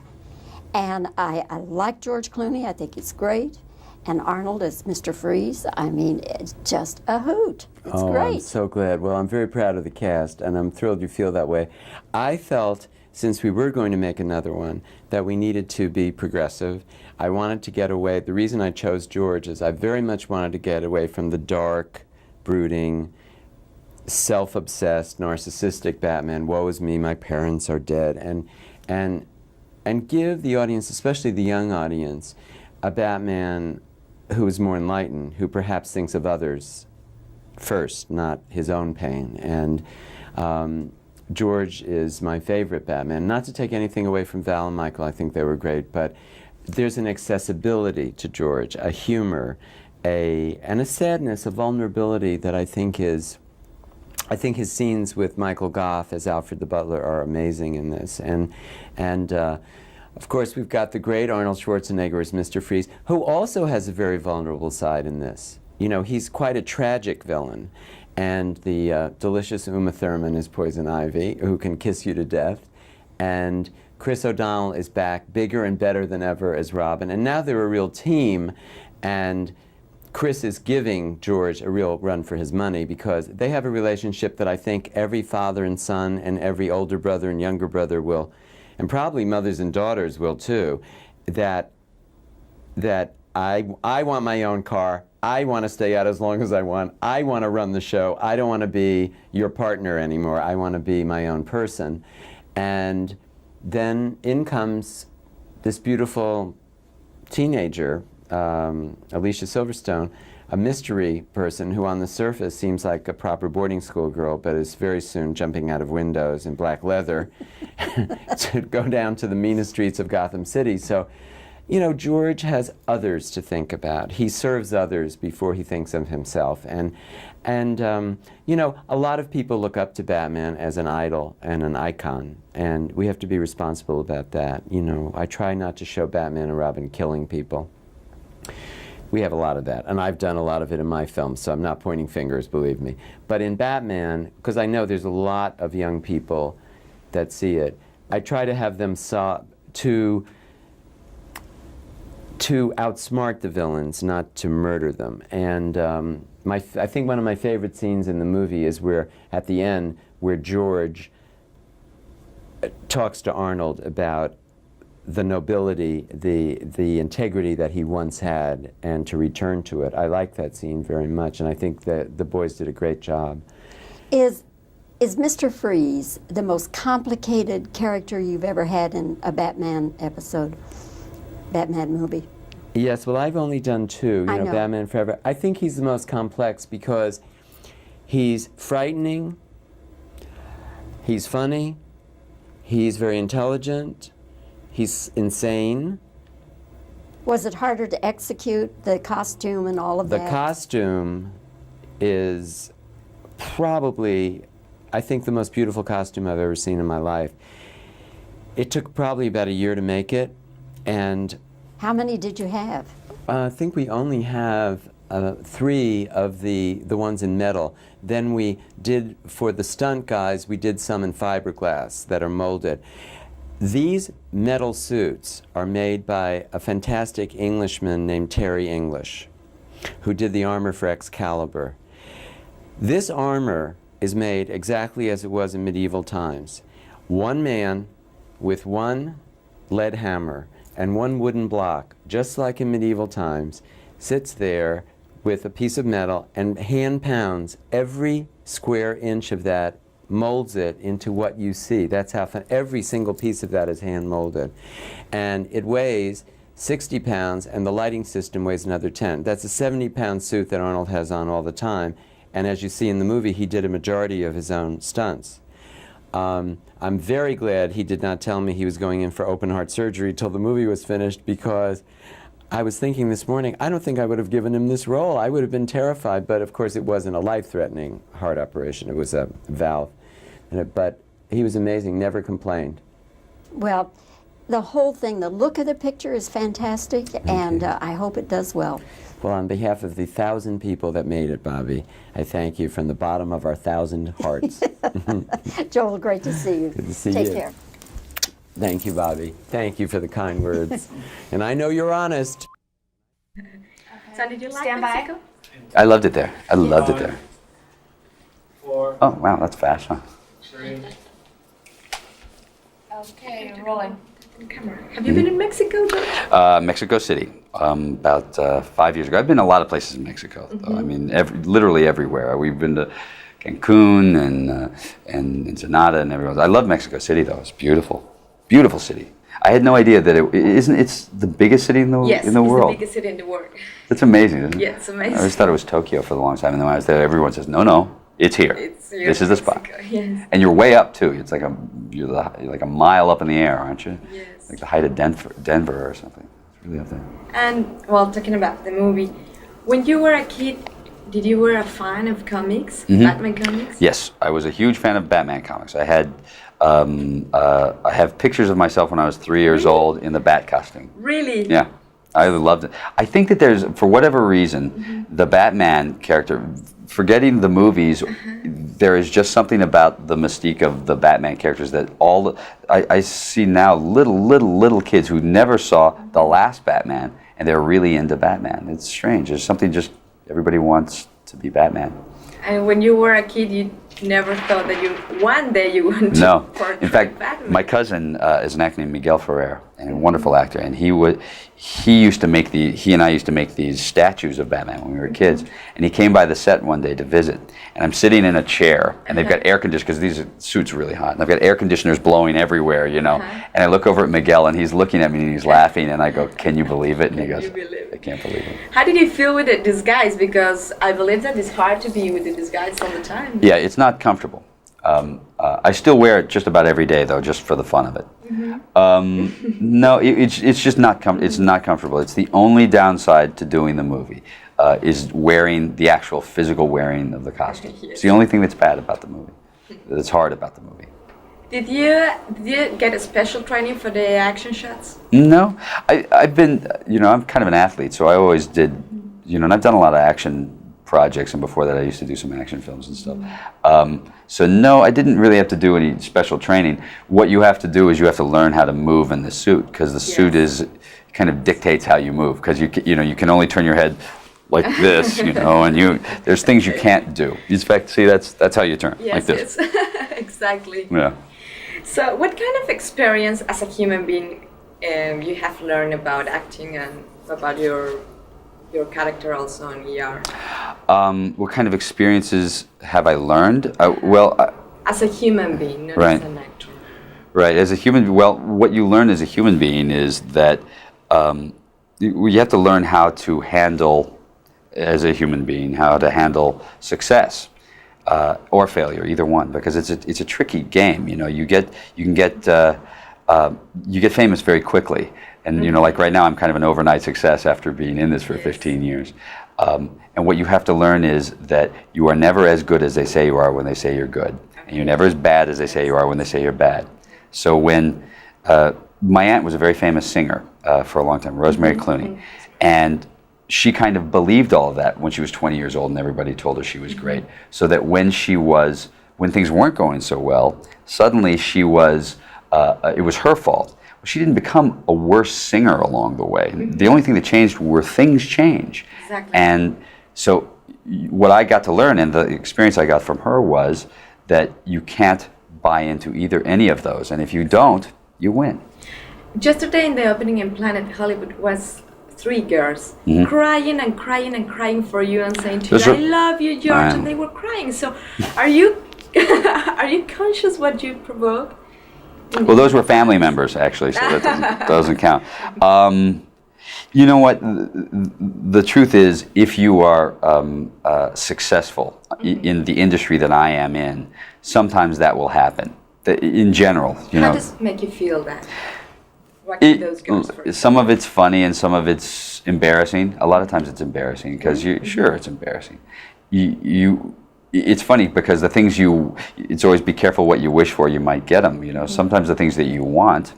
And I like George Clooney. I think he's great. And Arnold as Mr. Freeze. I mean, it's just a hoot. It's great. I'm so glad. Well, I'm very proud of the cast, and I'm thrilled you feel that way. I felt, since we were going to make another one, that we needed to be progressive. I wanted to get away. The reason I chose George is I very much wanted to get away from the dark, brooding, self-obsessed, narcissistic Batman. Woe is me, my parents are dead. And give the audience, especially the young audience, a Batman who is more enlightened, who perhaps thinks of others first, not his own pain. And George is my favorite Batman. Not to take anything away from Val and Michael, I think they were great, but there's an accessibility to George, a humor, and a sadness, a vulnerability that I think his scenes with Michael Goff as Alfred the Butler are amazing in this. And of course, we've got the great Arnold Schwarzenegger as Mr. Freeze, who also has a very vulnerable side in this. You know, he's quite a tragic villain. And the delicious Uma Thurman is Poison Ivy, who can kiss you to death. And Chris O'Donnell is back, bigger and better than ever as Robin. And now they're a real team. And Chris is giving George a real run for his money, because they have a relationship that I think every father and son and every older brother and younger brother will, and probably mothers and daughters will too, that I want my own car, I want to stay out as long as I want to run the show, I don't want to be your partner anymore, I want to be my own person. And then in comes this beautiful teenager, Alicia Silverstone, a mystery person who on the surface seems like a proper boarding school girl, but is very soon jumping out of windows in black leather to go down to the meanest streets of Gotham City. So, you know, George has others to think about. He serves others before he thinks of himself. And you know, a lot of people look up to Batman as an idol and an icon, and we have to be responsible about that. You know, I try not to show Batman and Robin killing people. We have a lot of that, and I've done a lot of it in my films, so I'm not pointing fingers, believe me. But in Batman, because I know there's a lot of young people that see it, I try to have them to outsmart the villains, not to murder them. And I think one of my favorite scenes in the movie is where, at the end, where George talks to Arnold about the nobility, the integrity that he once had, and to return to it. I like that scene very much, and I think that the boys did a great job. Is Mr. Freeze the most complicated character you've ever had in a Batman episode, Batman movie? Yes, well, I've only done 2, you know, Batman Forever. I think he's the most complex because he's frightening, he's funny, he's very intelligent, he's insane. Was it harder to execute the costume and all of that? The costume is probably, I think, the most beautiful costume I've ever seen in my life. It took probably about a year to make it, and How many did you have? I think we only have 3 of the ones in metal. Then we did, for the stunt guys, we did some in fiberglass that are molded. These metal suits are made by a fantastic Englishman named Terry English, who did the armor for Excalibur. This armor is made exactly as it was in medieval times. One man with one lead hammer and one wooden block, just like in medieval times, sits there with a piece of metal and hand pounds every square inch of that, molds it into what you see. That's how every single piece of that is hand molded. And it weighs 60 pounds, and the lighting system weighs another 10. That's a 70-pound suit that Arnold has on all the time. And as you see in the movie, he did a majority of his own stunts. I'm very glad he did not tell me he was going in for open heart surgery till the movie was finished, because I was thinking this morning, I don't think I would have given him this role. I would have been terrified, but of course it wasn't a life-threatening heart operation. It was a valve. But he was amazing, never complained. Well, the whole thing, the look of the picture is fantastic, and I hope it does well. Well, on behalf of the 1,000 people that made it, Bobby, I thank you from the bottom of our 1,000 hearts. Joel, great to see you. Good to see Take you. care. Thank you, Bobby. Thank you for the kind words. And I know you're honest. So did you like Mexico? I loved it there. I loved it there. 4. Oh, wow, that's fast, huh? 3. Okay, rolling. Have you been in Mexico, George? Mexico City, about 5 years ago. I've been a lot of places in Mexico, though. I mean, literally everywhere. We've been to Cancun and Ensenada and everywhere. I love Mexico City, though. It's beautiful. Beautiful city. I had no idea that it's the biggest city in the world. Yes, it's the biggest city in the world. It's amazing, isn't it? Yeah, it's amazing. I always thought it was Tokyo for the longest time, and then when I was there, everyone says, no, it's here. This is the spot. Yes. And you're way up too. It's like you're like a mile up in the air, aren't you? Yes. Like the height of Denver or something. It's really up there. And, well, talking about the movie, when you were a kid, did you were a fan of comics, Batman comics? Yes, I was a huge fan of Batman comics. I had, I have pictures of myself when I was 3 years old in the Bat costume. Really? Yeah, I loved it. I think that there's, for whatever reason, the Batman character, forgetting the movies, there is just something about the mystique of the Batman characters that I see now little kids who never saw the last Batman, and they're really into Batman. It's strange. There's something just, everybody wants to be Batman. And when you were a kid, you never thought that one day you want to No. portray In fact, Batman. my cousin is an actor named Miguel Ferrer, and a wonderful actor, and he and I used to make these statues of Batman when we were kids, and he came by the set one day to visit, and I'm sitting in a chair, and they've got air conditioners, because these suits are really hot, and I've got air conditioners blowing everywhere, and I look over at Miguel, and he's looking at me, and he's laughing, and I go, "Can you believe it?" And he goes, "I can't believe it." How did you feel with the disguise? Because I believe that it's hard to be with the disguise all the time. Yeah, it's not comfortable. I still wear it just about every day, though, just for the fun of it. No, it's just not it's not comfortable. It's the only downside to doing the movie, is wearing the actual physical wearing of the costume. It's the only thing that's bad about the movie. That's hard about the movie. Did you get a special training for the action shots? No, I've been, I'm kind of an athlete, so I always did, and I've done a lot of action projects, and before that I used to do some action films and stuff. So no, I didn't really have to do any special training. What you have to do is you have to learn how to move in the suit, because the suit kind of dictates how you move, because you can only turn your head like this, and there's things you can't do. In fact, see, that's how you turn, like this. Yes, exactly. Yeah. So what kind of experience as a human being you have learned about acting and about your character also in ER? What kind of experiences have I learned? As a human being, not right. as an actor. Right. As a human, what you learn as a human being is that you have to learn how to handle, as a human being, how to handle success or failure, either one, because it's a tricky game. You can get famous very quickly. And like right now, I'm kind of an overnight success after being in this for 15 years. And what you have to learn is that you are never as good as they say you are when they say you're good. and you're never as bad as they say you are when they say you're bad. So when my aunt was a very famous singer for a long time, Rosemary Clooney, and she kind of believed all of that when she was 20 years old and everybody told her she was great. So that when things weren't going so well, suddenly it was her fault. Well, she didn't become a worse singer along the way. The only thing that changed were things change. Exactly. And so what I got to learn, and the experience I got from her, was that you can't buy into any of those. And if you don't, you win. Yesterday in the opening in Planet Hollywood was 3 girls crying and crying and crying for you and saying to you, I love you, George, and they were crying. So are you conscious what you provoke? Well, those were family members, actually, so that doesn't count. You know what? The truth is, if you are successful in the industry that I am in, sometimes that will happen. In general, How does it make you feel that? Watching those girls some of it's funny and some of it's embarrassing. A lot of times it's embarrassing because sure, it's embarrassing. It's funny because the things it's always be careful what you wish for, you might get them. You know, sometimes the things that you want,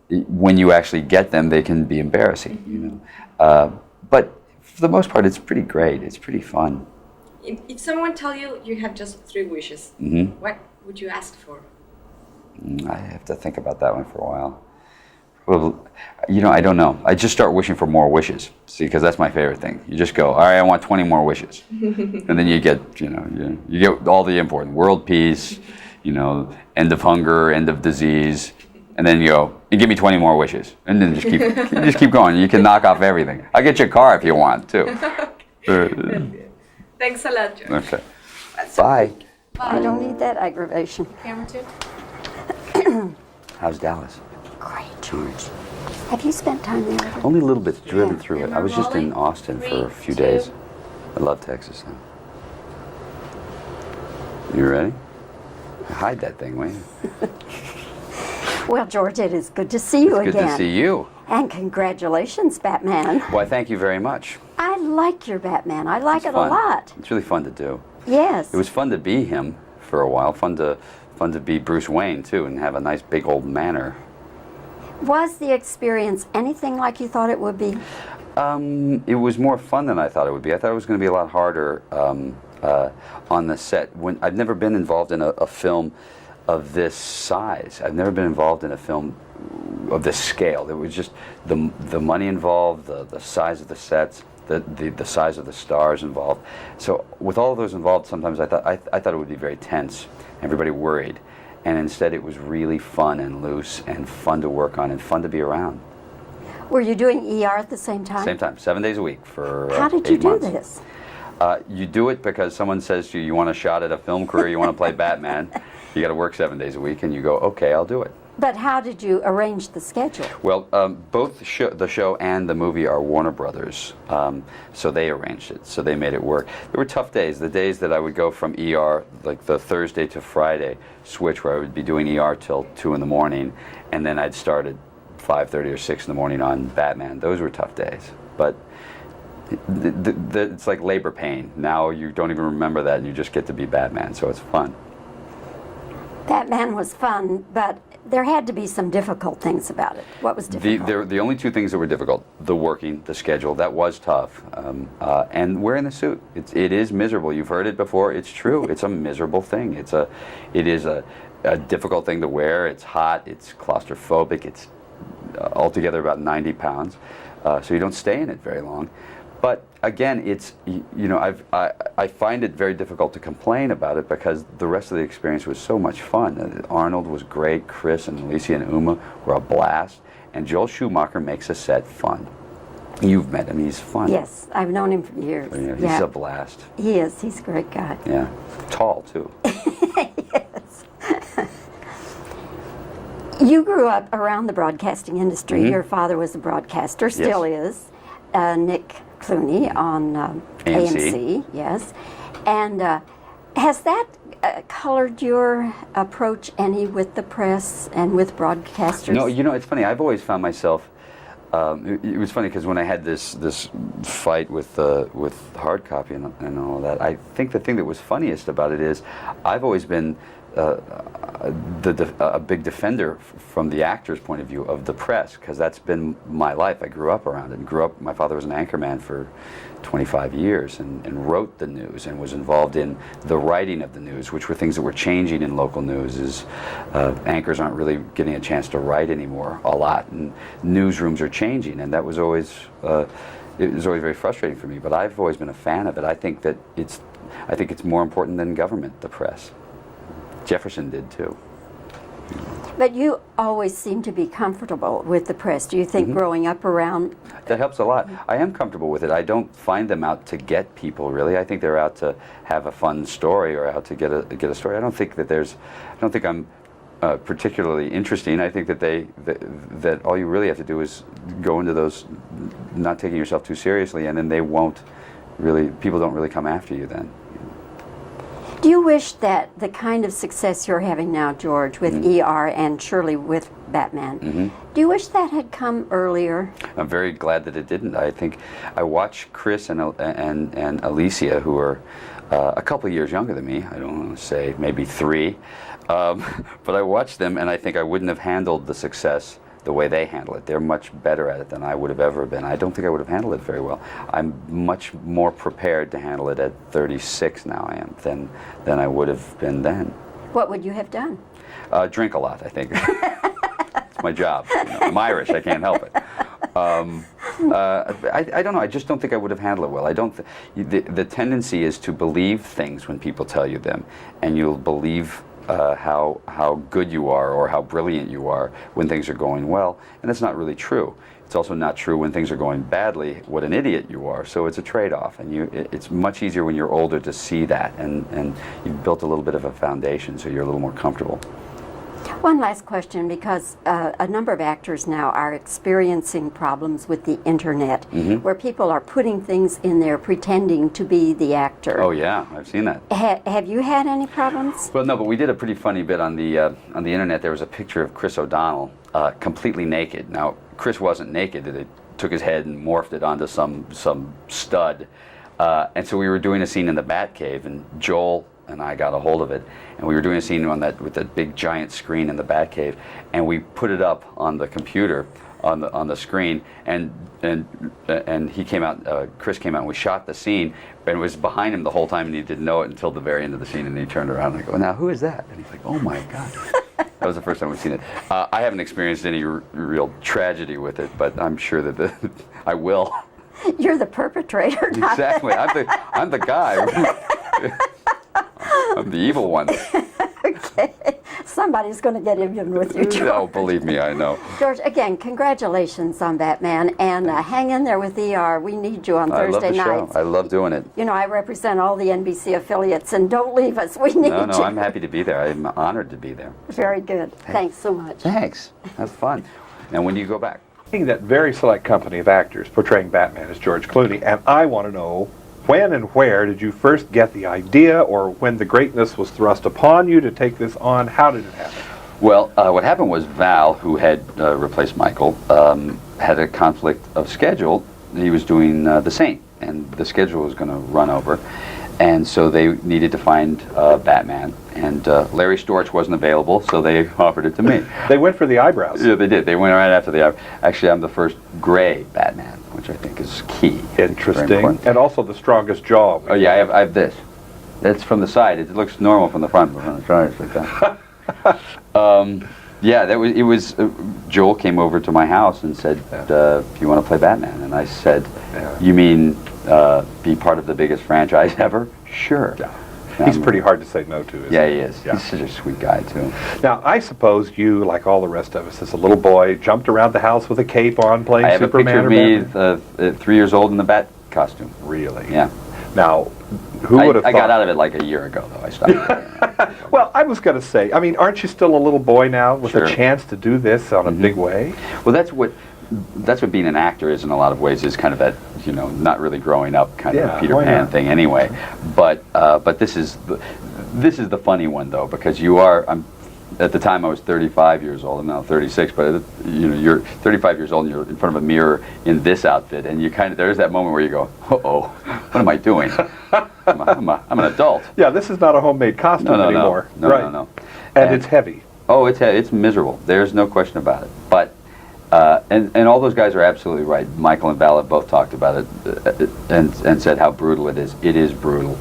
when you actually get them, they can be embarrassing. You know, but for the most part, it's pretty great. It's pretty fun. If someone tell you have just 3 wishes, what would you ask for? I have to think about that one for a while. Well, you know, I don't know. I just start wishing for more wishes. See, because that's my favorite thing. You just go, all right, I want 20 more wishes, and then you get, you get all the important: world peace, end of hunger, end of disease, and then you go, and give me 20 more wishes, and then just keep going. You can knock off everything. I'll get you a car if you want too. Thanks a lot, George. Okay. Bye. I don't need that aggravation. Camera 2. How's Dallas? Great, George. Have you spent time there? Only a little bit, driven through it. I was just in Austin for a few days. I love Texas now. You ready? Hide that thing, will you? Well, George, it is good to see you again. Good to see you. And congratulations, Batman. Why, thank you very much. I like your Batman. I like it a lot. It's really fun to do. Yes. It was fun to be him for a while. Fun to be Bruce Wayne too, and have a nice big old manor. Was the experience anything like you thought it would be? It was more fun than I thought it would be. I thought it was going to be a lot harder on the set. I've never been involved in a film of this size. I've never been involved in a film of this scale. There was just the money involved, the size of the sets, the size of the stars involved. So with all of those involved, sometimes I thought it would be very tense. Everybody worried, and instead it was really fun and loose and fun to work on and fun to be around. Were you doing ER at the same time? Same time, 7 days a week for How did you 8 do months. this? You do it because someone says to you, you want a shot at a film career, you want to play Batman, you got to work 7 days a week, and you go, okay, I'll do it. But how did you arrange the schedule? Well, both the show and the movie are Warner Brothers, so they arranged it, so they made it work. There were tough days. The days that I would go from ER, like the Thursday to Friday switch, where I would be doing ER till 2 in the morning, and then I'd start at 5:30 or 6 in the morning on Batman. Those were tough days, but it's like labor pain. Now you don't even remember that, and you just get to be Batman, so it's fun. Batman was fun, but there had to be some difficult things about it. What was difficult? The only 2 things that were difficult: the working, the schedule. That was tough, and wearing the suit. It is miserable. You've heard it before. It's true. It's a miserable thing. It is a difficult thing to wear. It's hot. It's claustrophobic. It's altogether about 90 pounds, so you don't stay in it very long. But again, I find it very difficult to complain about it because the rest of the experience was so much fun. Arnold was great. Chris and Alicia and Uma were a blast. And Joel Schumacher makes a set fun. You've met him. He's fun. Yes, I've known him for years. He's a blast. He is. He's a great guy. Yeah. Tall, too. Yes. You grew up around the broadcasting industry. Mm-hmm. Your father was a broadcaster, still is. Nick Clooney on AMC, yes. And has that colored your approach any with the press and with broadcasters? No, it's funny. I've always found myself it was funny because when I had this fight with hard copy and all that, I think the thing that was funniest about it is I've always been a big defender from the actor's point of view of the press, because that's been my life. I grew up around it. My father was an anchorman for 25 years and wrote the news and was involved in the writing of the news, which were things that were changing in local news. Anchors aren't really getting a chance to write anymore a lot, and newsrooms are changing, and that was always it was always very frustrating for me. But I've always been a fan of it. I think it's more important than government, the press. Jefferson did too. But you always seem to be comfortable with the press. Do you think growing up around... That helps a lot. I am comfortable with it. I don't find them out to get people, really. I think they're out to have a fun story or out to get a story. I don't think I'm particularly interesting. I think that that all you really have to do is go into those not taking yourself too seriously, and then people don't really come after you then. Do you wish that the kind of success you're having now, George, with ER and surely with Batman, do you wish that had come earlier? I'm very glad that it didn't. I think I watched Chris and Alicia, who are a couple of years younger than me. I don't want to say maybe 3, but I watched them, and I think I wouldn't have handled the success the way they handle it. They're much better at it than I would have ever been. I don't think I would have handled it very well. I'm much more prepared to handle it at 36 now I am than I would have been then. What would you have done? Drink a lot, I think. It's my job. I'm Irish, I can't help it. I don't know, I just don't think I would have handled it well. The tendency is to believe things when people tell you them, and you'll believe how good you are or how brilliant you are when things are going well, and that's not really true. It's also not true when things are going badly, what an idiot you are. So it's a trade-off, and it's much easier when you're older to see that, and you've built a little bit of a foundation, so you're a little more comfortable. One last question, because a number of actors now are experiencing problems with the internet, where people are putting things in there pretending to be the actor. Oh yeah, I've seen that. Have you had any problems? Well, no, but we did a pretty funny bit on the internet. There was a picture of Chris O'Donnell completely naked. Now, Chris wasn't naked. They took his head and morphed it onto some stud. And so we were doing a scene in the Batcave, and Joel and I got a hold of it, and we were doing a scene with that big giant screen in the Batcave, and we put it up on the computer on the screen, and he came out, Chris came out, and we shot the scene, and it was behind him the whole time, and he didn't know it until the very end of the scene, and he turned around and I go, now who is that? And he's like, oh my God. That was the first time we've seen it. I haven't experienced any real tragedy with it, but I'm sure that I will. You're the perpetrator, not exactly. I'm the guy. I'm the evil one. Okay. Somebody's going to get even with you, George. No, believe me, I know. George, again, congratulations on Batman, and hang in there with ER. We need you on Thursday nights. I love the show. I love doing it. You know, I represent all the NBC affiliates, and don't leave us. We need you. No, I'm happy to be there. I'm honored to be there. Very good. Thanks so much. Thanks. Have fun. And when do you go back? That very select company of actors portraying Batman is George Clooney, and I want to know, when and where did you first get the idea, or when the greatness was thrust upon you to take this on? How did it happen? Well, what happened was Val, who had replaced Michael, had a conflict of schedule. He was doing The Saint, and the schedule was going to run over. And so they needed to find Batman, and Larry Storch wasn't available, so they offered it to me. They went for the eyebrows. Yeah, they did. They went right after the eyebrows. Actually, I'm the first gray Batman, which I think is key. Interesting. And also the strongest jaw. Oh yeah, I have this. That's from the side. It looks normal from the front, but from the side it's like that. Yeah, it was. Joel came over to my house and said, "Do you want to play Batman?" And I said, "You mean be part of the biggest franchise ever?" Sure. Yeah. He's pretty hard to say no to, isn't he? Yeah, he is. Yeah. He's such a sweet guy, too. Now, I suppose you, like all the rest of us, as a little boy, jumped around the house with a cape on, playing Superman. I have a picture of me 3 years old in the Bat costume. Really? Yeah. Now, who would have thought... I got out of it like a year ago, though. I stopped. Well, I was going to say, I mean, aren't you still a little boy now with a chance to do this on a big way? Well, that's what being an actor is in a lot of ways, is kind of that, not really growing up kind of Peter Pan thing anyway. But this is the funny one, though, because I'm at the time I was 35 years old. I'm now 36, but you know, you're 35 years old and you're in front of a mirror in this outfit, and you kind of, there's that moment where you go, uh-oh, what am I doing? I'm an adult. Yeah, this is not a homemade costume anymore. No, right. no. And it's heavy. Oh, it's miserable. There's no question about it. But and all those guys are absolutely right. Michael and Val have both talked about it and said how brutal it is. It is brutal.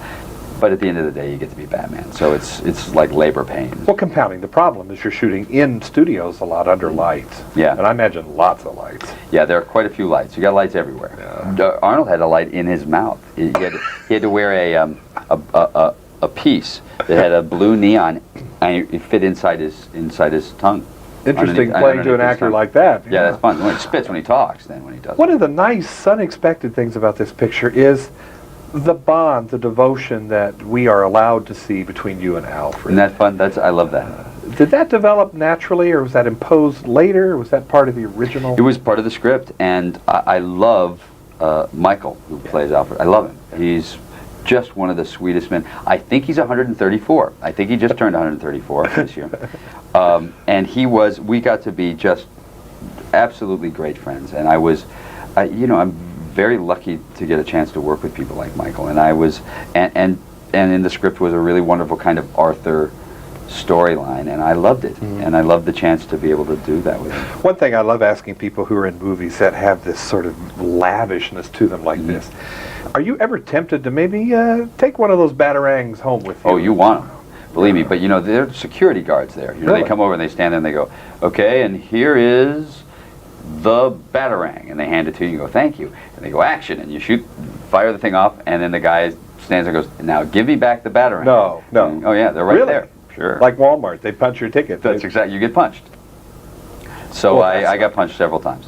But at the end of the day, you get to be Batman. So it's like labor pain. Well, compounding the problem is you're shooting in studios a lot under lights. Yeah. And I imagine lots of lights. Yeah, there are quite a few lights. You got lights everywhere. Yeah. Arnold had a light in his mouth. He had to wear a piece that had a blue neon, and it fit inside his tongue. Interesting playing to an actor like that. Yeah, that's fun. When he spits when he talks, then when he does. One of the nice, unexpected things about this picture is the bond, the devotion that we are allowed to see between you and Alfred. Isn't that fun? I love that. Did that develop naturally, or was that imposed later? Or was that part of the original? It was part of the script, and I love Michael, who plays Alfred. I love him. He's just one of the sweetest men. I think he's 134. I think he just turned 134 this year. And we got to be just absolutely great friends. And I'm very lucky to get a chance to work with people like Michael. And and in the script was a really wonderful kind of Arthur storyline, and I loved it. And I loved the chance to be able to do that with him. One thing I love asking people who are in movies that have this sort of lavishness to them like this, are you ever tempted to maybe take one of those batarangs home with you? Oh, you want them. Believe me, but you know, there are security guards there. You know, Really? they come over and they stand there and they go, okay, and here is the Batarang, and they hand it to you and you go, thank you. And they go, action, and you fire the thing off, and then the guy stands there and goes, now give me back the Batarang. No. Oh yeah, they're right Really? there. Sure. Like Walmart, they punch your ticket. That's exactly, you get punched. So I got punched several times.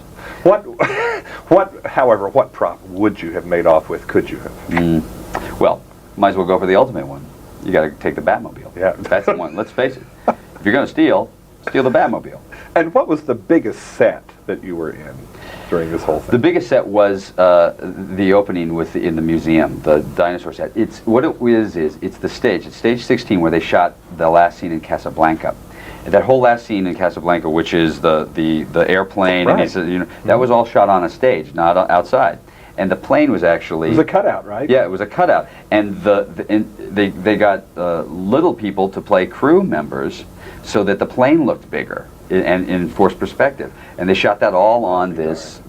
However, what prop would you have made off with, could you have? Well, might as well go for the ultimate one. You got to take the Batmobile. Yeah. That's the one. Let's face it. If you're going to steal the Batmobile. And what was the biggest set that you were in during this whole thing? The biggest set was the opening in the museum, the dinosaur set. It's what it is it's the stage. It's stage 16 where they shot the last scene in Casablanca. And that whole last scene in Casablanca, which is the airplane, Right. and that was all shot on a stage, not outside. And the plane was actually... It was a cutout, right? Yeah, it was a cutout. And they got little people to play crew members so that the plane looked bigger and in forced perspective. And they shot that all on this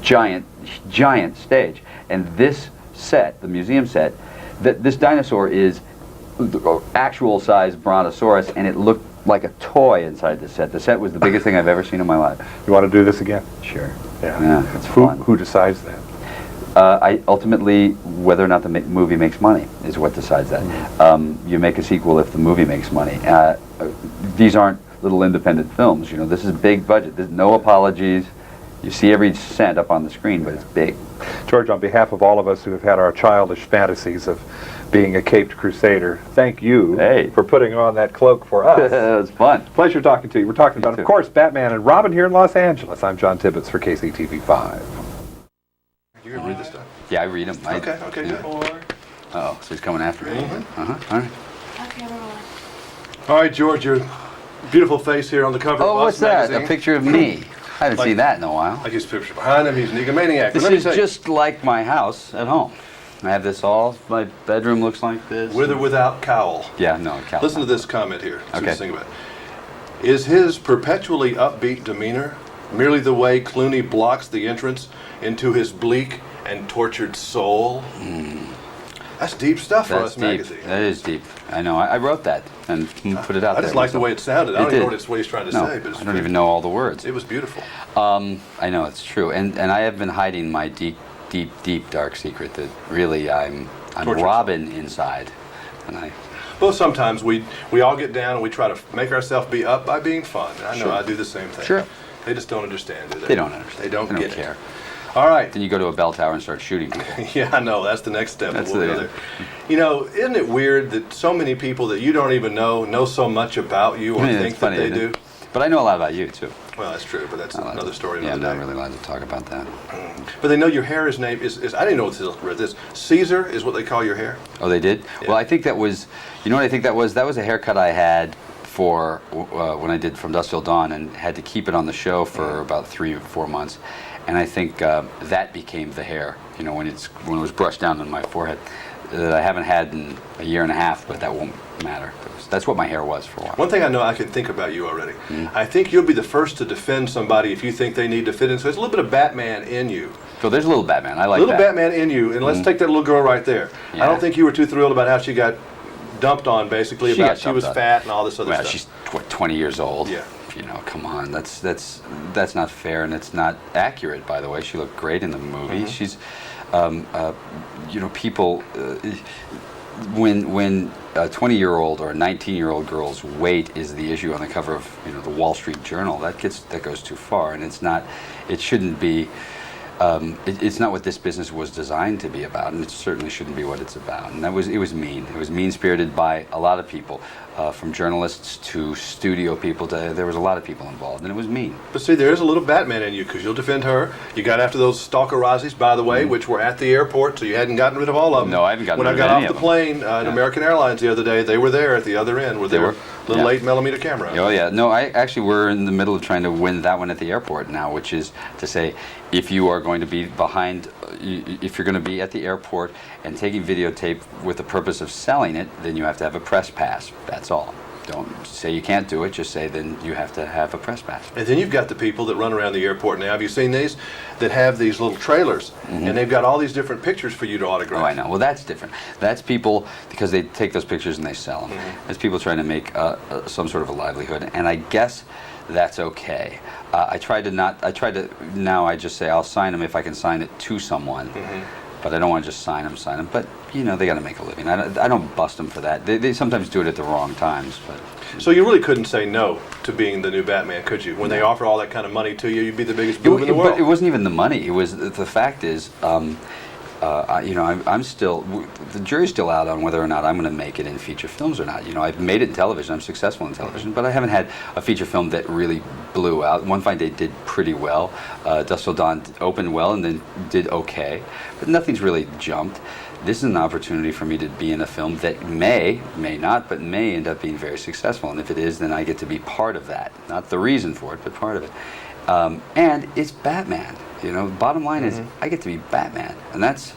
giant stage. And this set, the museum set, this dinosaur is actual size brontosaurus, and it looked like a toy inside the set. The set was the biggest thing I've ever seen in my life. You want to do this again? Sure. Yeah. It's fun. Who decides that? Ultimately, whether or not the movie makes money is what decides that. You make a sequel if the movie makes money. These aren't little independent films. You know, this is big budget. There's no apologies. You see every cent up on the screen, but it's big. George, on behalf of all of us who have had our childish fantasies of being a caped crusader, thank you for putting on that cloak for us. It was fun. Pleasure talking to you. We're talking about, of course, Batman and Robin here in Los Angeles. I'm John Tibbetts for KCTV5. You can read this stuff. Yeah, I read them. Okay, good. Uh-oh, so he's coming after me. All right. All right, George, your beautiful face here on the cover of Us What's that? magazine. A picture of me. I haven't seen that in a while. Like his picture behind him, he's an egomaniac. This Let me is say, just like my house at home. I have this my bedroom looks like this. with or without cowl. Yeah, no, cowl. Listen to this comment here. See what Okay. you think about it. Is his perpetually upbeat demeanor merely the way Clooney blocks the entrance into his bleak and tortured soul? That's deep stuff for Us deep. magazine. That is deep. I know. I wrote that and put it out there. I just like the way it sounded. I don't even know what he's trying to No, say, but it's I don't even know all the words. It was beautiful. I know, it's true. And I have been hiding my deep dark secret that really I'm Tortured. Robin inside. And Well, sometimes we all get down and we try to make ourselves be up by being fun. And I know Sure. I do the same thing. Sure. They just don't understand, do they? They don't understand. They don't get care. it. All right. Then you go to a bell tower and start shooting people. Yeah, I know. That's the next step. That's We'll the- go there. You know, isn't it weird that so many people that you don't even know so much about you or Yeah, think it's funny, that they isn't do? it? But I know a lot about you, too. Well, that's true, but that's another story. Yeah, I'm another not day. really allowed to talk about that. But they know your hair is named, is I didn't know what this, Caesar is what they call your hair. Oh, they did? Well, I think that was, you know what I think that was? That was a haircut I had for when I did From Dusk Till Dawn, and had to keep it on the show for about 3 or 4 months. And I think that became the hair, you know, when it was brushed down on my forehead, that I haven't had in a year and a half, but that won't matter. That's what my hair was for a while. One thing I know I can think about you already. I think you'll be the first to defend somebody if you think they need to fit in. So there's a little bit of Batman in you. So there's a little Batman. I like a little that. Batman in you, and let's take that little girl right there. Yeah. I don't think you were too thrilled about how she got dumped on, basically, about she was fat and all this other well, stuff. She's 20 years old. Yeah. You know, come on. That's not fair, and it's not accurate. By the way, she looked great in the movie. She's, you know, people. When a 20-year-old or a 19-year-old girl's weight is the issue on the cover of, you know, the Wall Street Journal, that goes too far, and it's not. It shouldn't be. It's not what this business was designed to be about, and it certainly shouldn't be what it's about. And it was mean. It was mean-spirited by a lot of people, from journalists to studio people. There was a lot of people involved, and it was mean. But see, there is a little Batman in you, because you'll defend her. You got after those stalkerazis, by the way, which were at the airport, so you hadn't gotten rid of all of them. No, I haven't gotten rid of any When I got of off the plane at American Airlines the other day, they were there at the other end with their little 8mm camera. Oh yeah, no, we're in the middle of trying to win that one at the airport now, which is to say, if you are going to be if you're going to be at the airport and taking videotape with the purpose of selling it, then you have to have a press pass. That's all. Don't say you can't do it, just say then you have to have a press pass. And then you've got the people that run around the airport now. Have you seen these? That have these little trailers, and they've got all these different pictures for you to autograph. Oh, I know. Well, that's different. That's people, because they take those pictures and they sell them. That's people trying to make some sort of a livelihood, and I guess that's okay. Now I just say I'll sign them if I can sign it to someone. But I don't want to just sign them. But, you know, they got to make a living. I don't bust them for that. They sometimes do it at the wrong times. But so you really couldn't say no to being the new Batman, could you? When they offer all that kind of money to you, you'd be the biggest boob in the world. But it wasn't even the money. It was the fact is, you know, I'm still, the jury's still out on whether or not I'm going to make it in feature films or not. You know, I've made it in television. I'm successful in television, but I haven't had a feature film that really blew out. One Fine Day did pretty well. Dusk Till Dawn opened well and then did okay, but nothing's really jumped. This is an opportunity for me to be in a film that may not, but may end up being very successful. And if it is, then I get to be part of that. Not the reason for it, but part of it. And it's Batman. You know, the bottom line is I get to be Batman, and that's.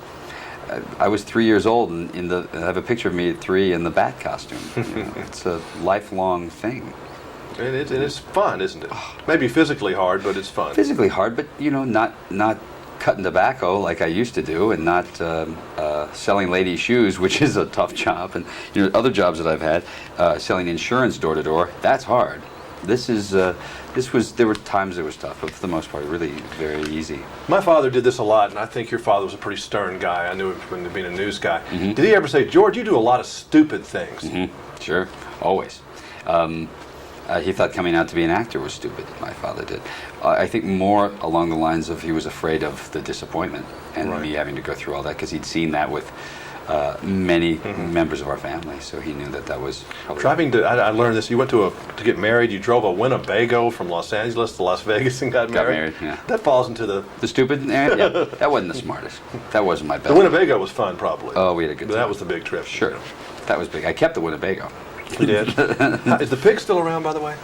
I was 3 years old, and I have a picture of me at 3 in the Bat costume. You know, it's a lifelong thing. And it's fun, isn't it? Maybe physically hard, but it's fun. Physically hard, but you know, not cutting tobacco like I used to do, and not selling ladies' shoes, which is a tough job, and you know, other jobs that I've had, selling insurance door to door. That's hard. There were times it was tough, but for the most part, really very easy. My father did this a lot, and I think your father was a pretty stern guy. I knew him from being a news guy. Did he ever say, George, you do a lot of stupid things? Sure, always. He thought coming out to be an actor was stupid, my father did. I think more along the lines of he was afraid of the disappointment and me having to go through all that, because he'd seen that with many members of our family, so he knew that was driving to. I learned this. You went to get married. You drove a Winnebago from Los Angeles to Las Vegas and got married. Yeah. That falls into the stupid. Yeah, that wasn't the smartest. That wasn't my best. The Winnebago was fun, probably. Oh, we had a good time. That was the big trip. Sure, that was big. I kept the Winnebago. You did. Is the pig still around, by the way?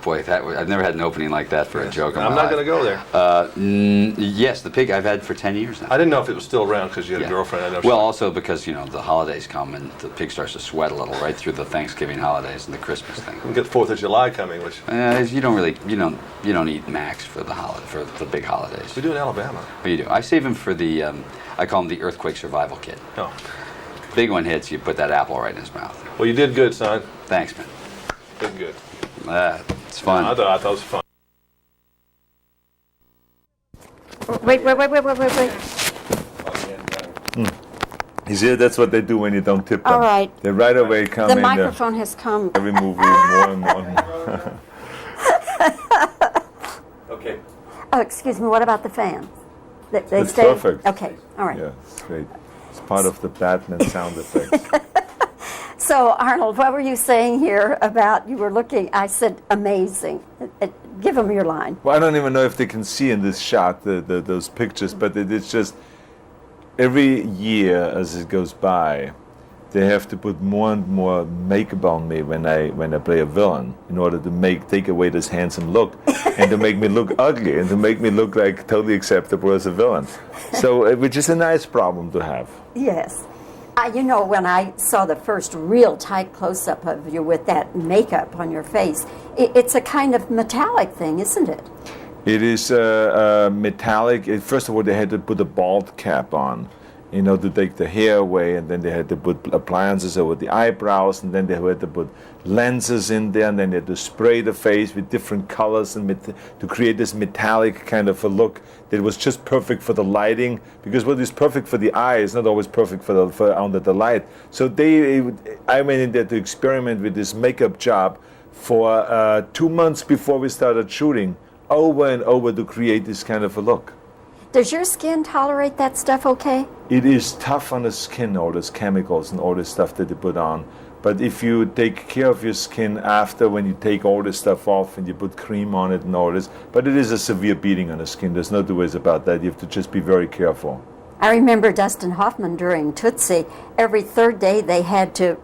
Boy, I've never had an opening like that for a joke. I'm not going to go there. Yes, the pig I've had for 10 years now. I didn't know if it was still around because you had a girlfriend. I know. Well, also because you know the holidays come and the pig starts to sweat a little right through the Thanksgiving holidays and the Christmas thing. We get 4th of July coming, which you don't eat Max for the big holidays. We do in Alabama. Oh, you do. I save him for the I call him the earthquake survival kit. Oh. Big one hits, you put that apple right in his mouth. Well, you did good, son. Thanks, man. Did good. It's fun. I thought it was fun. Wait. You see, that's what they do when you don't tip them. All right. They right away come the in. Microphone has come. Every movie more and more. Okay. Oh, excuse me. What about the fans? They That's stay? perfect. Okay. All right. Yeah, it's great. It's part of the Batman sound effects. So, Arnold, what were you saying here about you were looking? I said amazing. Give them your line. Well, I don't even know if they can see in this shot those pictures, but it's just every year as it goes by, they have to put more and more makeup on me when I play a villain in order to take away this handsome look and to make me look ugly and to make me look like totally acceptable as a villain. So, which is a nice problem to have. Yes. You know, when I saw the first real tight close-up of you with that makeup on your face, it's a kind of metallic thing, isn't it? It is metallic. First of all, they had to put a bald cap on, you know, to take the hair away, and then they had to put appliances over the eyebrows, and then they had to put lenses in there, and then they had to spray the face with different colors and to create this metallic kind of a look that was just perfect for the lighting, because what is perfect for the eye is not always perfect for under the light. So I went in there to experiment with this makeup job for 2 months before we started shooting, over and over, to create this kind of a look. Does your skin tolerate that stuff okay? It is tough on the skin, all those chemicals and all this stuff that they put on. But if you take care of your skin after, when you take all this stuff off and you put cream on it and all this, but it is a severe beating on the skin. There's no two ways about that. You have to just be very careful. I remember Dustin Hoffman during Tootsie, every third day they had to,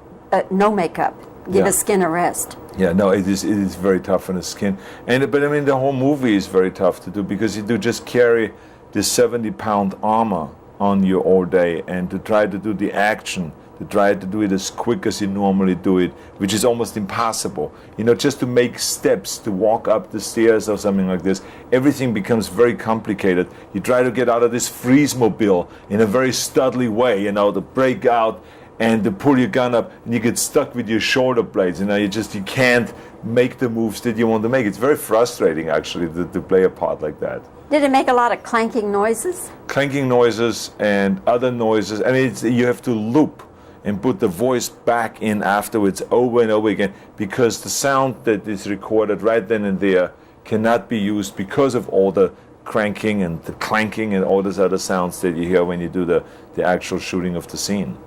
no makeup, give his skin a rest. Yeah, no, it is very tough on the skin. But I mean, the whole movie is very tough to do, because you do just carry this 70-pound armor on you all day, and to try to do the action, to try to do it as quick as you normally do it, which is almost impossible. You know, just to make steps, to walk up the stairs or something like this, everything becomes very complicated. You try to get out of this freeze-mobile in a very studly way, you know, to break out and to pull your gun up, and you get stuck with your shoulder blades. You know, you can't make the moves that you want to make. It's very frustrating, actually, to play a part like that. Did it make a lot of clanking noises? Clanking noises and other noises. I mean, you have to loop and put the voice back in afterwards over and over again, because the sound that is recorded right then and there cannot be used because of all the cranking and the clanking and all those other sounds that you hear when you do the actual shooting of the scene.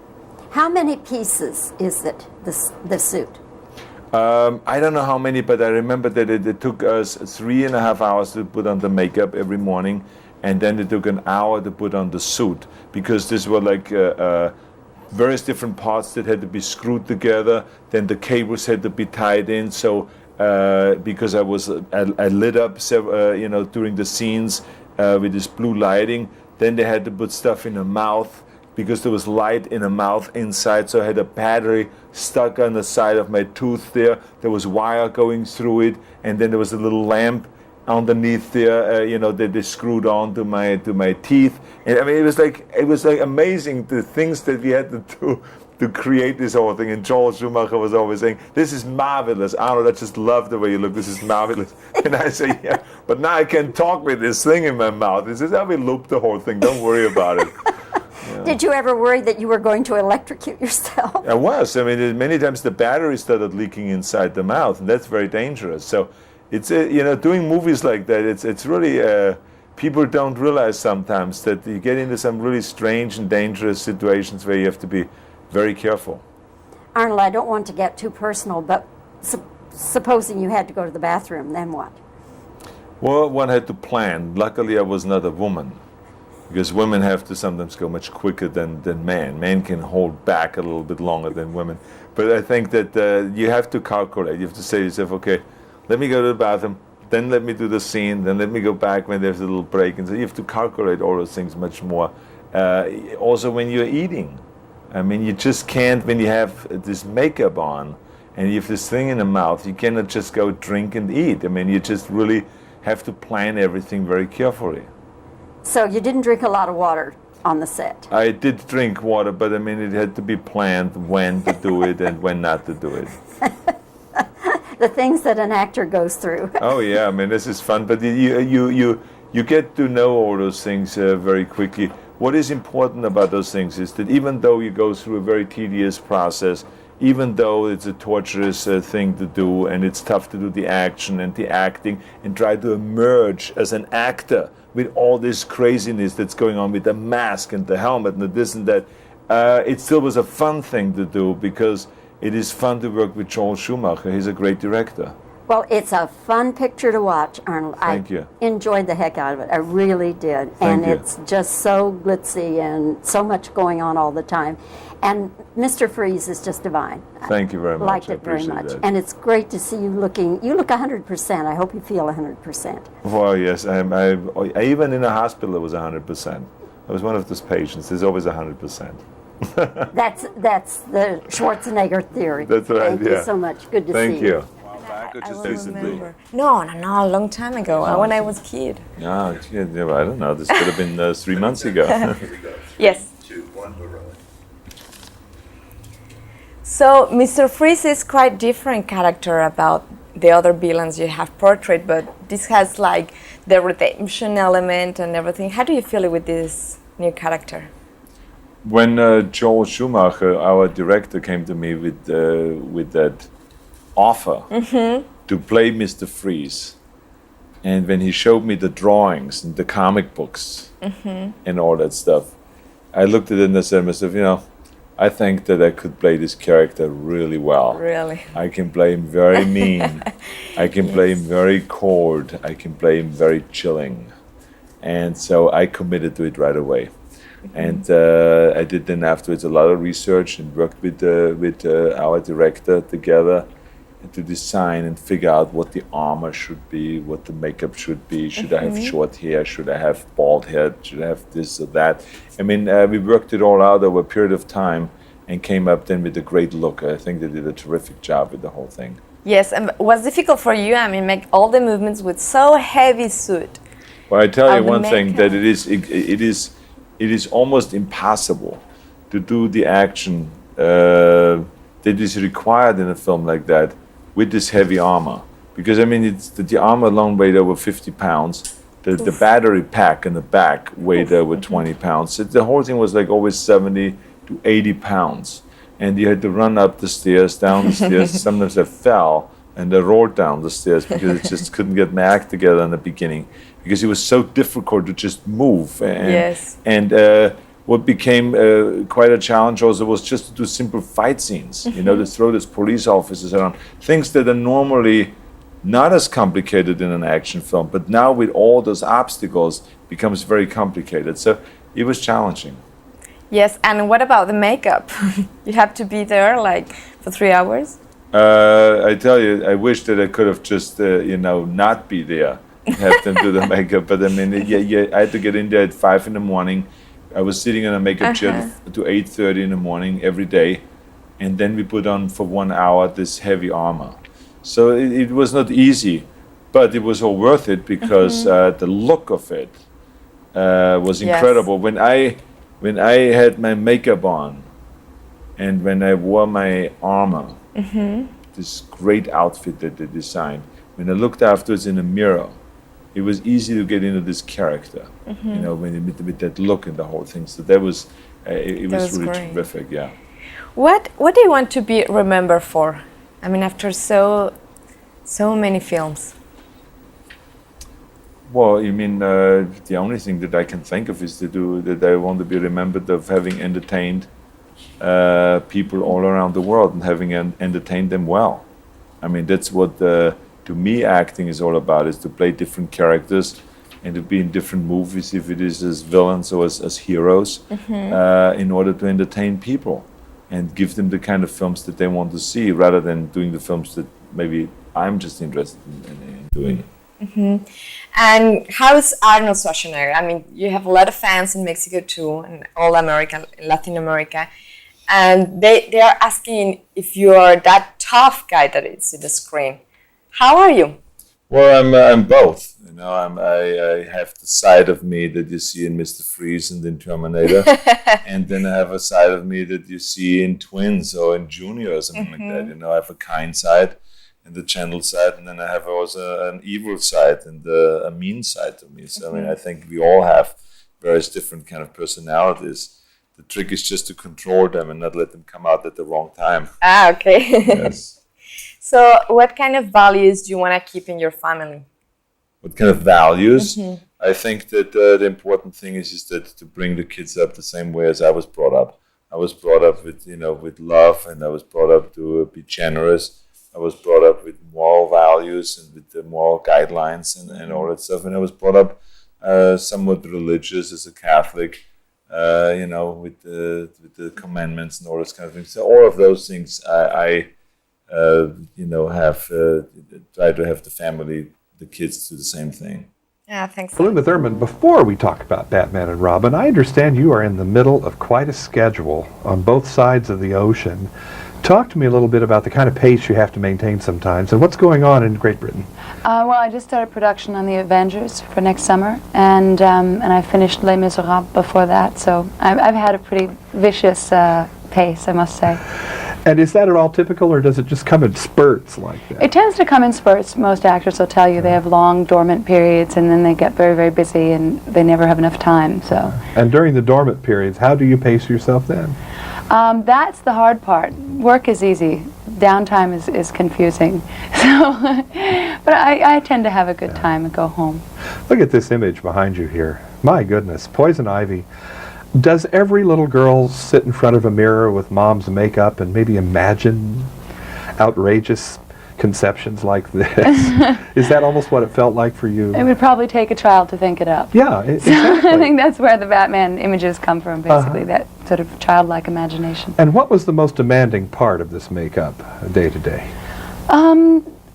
How many pieces is it, the suit? I don't know how many, but I remember that it took us 3.5 hours to put on the makeup every morning, and then it took an hour to put on the suit, because these were like various different parts that had to be screwed together. Then the cables had to be tied in. So because I lit up several, during the scenes with this blue lighting. Then they had to put stuff in the mouth, because there was light in the mouth inside, so I had a battery stuck on the side of my tooth there. There was wire going through it, and then there was a little lamp underneath there, that they screwed on to my teeth. And I mean, it was like amazing, the things that we had to do to create this whole thing. And Joel Schumacher was always saying, "This is marvelous, Arnold. I just love the way you look. This is marvelous." And I say, "Yeah, but now I can talk with this thing in my mouth." He says, "I will loop the whole thing. Don't worry about it." Yeah. Did you ever worry that you were going to electrocute yourself? I was. I mean, many times the battery started leaking inside the mouth, and that's very dangerous. So, it's doing movies like that. It's really people don't realize sometimes that you get into some really strange and dangerous situations where you have to be very careful. Arnold, I don't want to get too personal, but supposing you had to go to the bathroom, then what? Well, one had to plan. Luckily, I was not a woman, because women have to sometimes go much quicker than men. Men can hold back a little bit longer than women. But I think that you have to calculate. You have to say to yourself, okay, let me go to the bathroom, then let me do the scene, then let me go back when there's a little break. And so you have to calculate all those things much more. Also, when you're eating. I mean, you just can't, when you have this makeup on and you have this thing in the mouth, you cannot just go drink and eat. I mean, you just really have to plan everything very carefully. So you didn't drink a lot of water on the set? I did drink water, but I mean, it had to be planned when to do it and when not to do it. The things that an actor goes through. Oh yeah, I mean, this is fun, but you get to know all those things very quickly. What is important about those things is that even though you go through a very tedious process, even though it's a torturous thing to do, and it's tough to do the action and the acting and try to emerge as an actor with all this craziness that's going on with the mask and the helmet and the this and that, it still was a fun thing to do, because it is fun to work with Joel Schumacher. He's a great director. Well, it's a fun picture to watch, Arnold. Thank you. Enjoyed the heck out of it. I really did. Thank you. It's just so glitzy and so much going on all the time. And Mr. Freeze is just divine. Thank you very much. Liked I it very appreciate much. that. And it's great to see you looking. You look 100%. I hope you feel 100%. Well, yes. I even in a hospital, it was 100%. I was one of those patients. There's always 100%. That's the Schwarzenegger theory. That's right. Thank you so much. Good to see Thank you. No, a long time ago, when I was a kid. Yeah, I don't know. This could have been 3 months ago. Yes. So, Mr. Freeze is quite different character about the other villains you have portrayed, but this has like the redemption element and everything. How do you feel with this new character? When Joel Schumacher, our director, came to me with that offer to play Mr. Freeze, and when he showed me the drawings and the comic books and all that stuff, I looked at it and I said to myself, I think that I could play this character really well. Really? I can play him very mean. I can play him very cold. I can play him very chilling. And so I committed to it right away. And I did then afterwards a lot of research and worked with our director together to design and figure out what the armor should be, what the makeup should be. Should I have short hair? Should I have bald hair? Should I have this or that? I mean, we worked it all out over a period of time and came up then with a great look. I think they did a terrific job with the whole thing. Yes, and what's difficult for you, make all the movements with so heavy suit. Well, I tell you one thing, that it is almost impossible to do the action that is required in a film like that with this heavy armor. Because the armor alone weighed over 50 pounds. The battery pack in the back weighed over 20 pounds. So the whole thing was like always 70 to 80 pounds. And you had to run up the stairs, down the stairs. Sometimes I fell and I rolled down the stairs because I just couldn't get my act together in the beginning. Because it was so difficult to just move. And what became quite a challenge also was just to do simple fight scenes, to throw these police officers around, things that are normally not as complicated in an action film, but now with all those obstacles becomes very complicated. So it was challenging. Yes, and what about the makeup? You have to be there like for 3 hours? I tell you, I wish that I could have just, not be there. Have them do the makeup, but I had to get in there at 5 in the morning. I was sitting in a makeup chair to 8:30 in the morning every day, and then we put on for 1 hour this heavy armor. So it was not easy, but it was all worth it because the look of it was incredible. When I had my makeup on, and when I wore my armor, this great outfit that they designed, when I looked afterwards in the mirror, it was easy to get into this character, with that look and the whole thing. So that was, it was really terrific, yeah. What do you want to be remembered for? After so many films. Well, the only thing that I can think of is that I want to be remembered of having entertained people all around the world and having entertained them well. That's what to me, acting is all about, is to play different characters and to be in different movies, if it is as villains or as heroes, in order to entertain people and give them the kind of films that they want to see, rather than doing the films that maybe I'm just interested in doing. And how's Arnold Schwarzenegger? You have a lot of fans in Mexico too, and all America, Latin America, and they are asking if you are that tough guy that is in the screen. How are you? Well, I'm both. I have the side of me that you see in Mr. Freeze and in Terminator, and then I have a side of me that you see in Twins or in Junior or something like that. I have a kind side and the gentle side, and then I have also an evil side and a mean side to me. So I think we all have various different kind of personalities. The trick is just to control them and not let them come out at the wrong time. Okay. Yes. So what kind of values do you want to keep in your family? What kind of values? I think that the important thing is that to bring the kids up the same way as I was brought up. I was brought up with love, and I was brought up to be generous. I was brought up with moral values. values and with the moral guidelines and all that stuff. And I was brought up somewhat religious as a Catholic, you know, with the commandments and all those kind of things. So all of those things I you know, have tried to have the family, the kids do the same thing. Yeah, thanks. Well, Uma Thurman, before we talk about Batman and Robin, I understand you are in the middle of quite a schedule on both sides of the ocean. Talk to me a little bit about the kind of pace you have to maintain sometimes, and what's going on in Great Britain. Well, I just started production on The Avengers for next summer, and I finished Les Miserables before that, so I've had a pretty vicious pace, I must say. And is that at all typical, or does it just come in spurts like that? It tends to come in spurts. Most actors will tell you they have long dormant periods, and then they get very, very busy, and they never have enough time. So. And during the dormant periods, how do you pace yourself then? That's the hard part. Work is easy. Downtime is confusing. So, but I tend to have a good time and go home. Look at this image behind you here. My goodness, Poison Ivy. Does every little girl sit in front of a mirror with mom's makeup and maybe imagine outrageous conceptions like this? Is that almost what it felt like for you? It would probably take a child to think it up. Yeah, exactly. I think that's where the Batman images come from, basically, that sort of childlike imagination. And what was the most demanding part of this makeup day to day?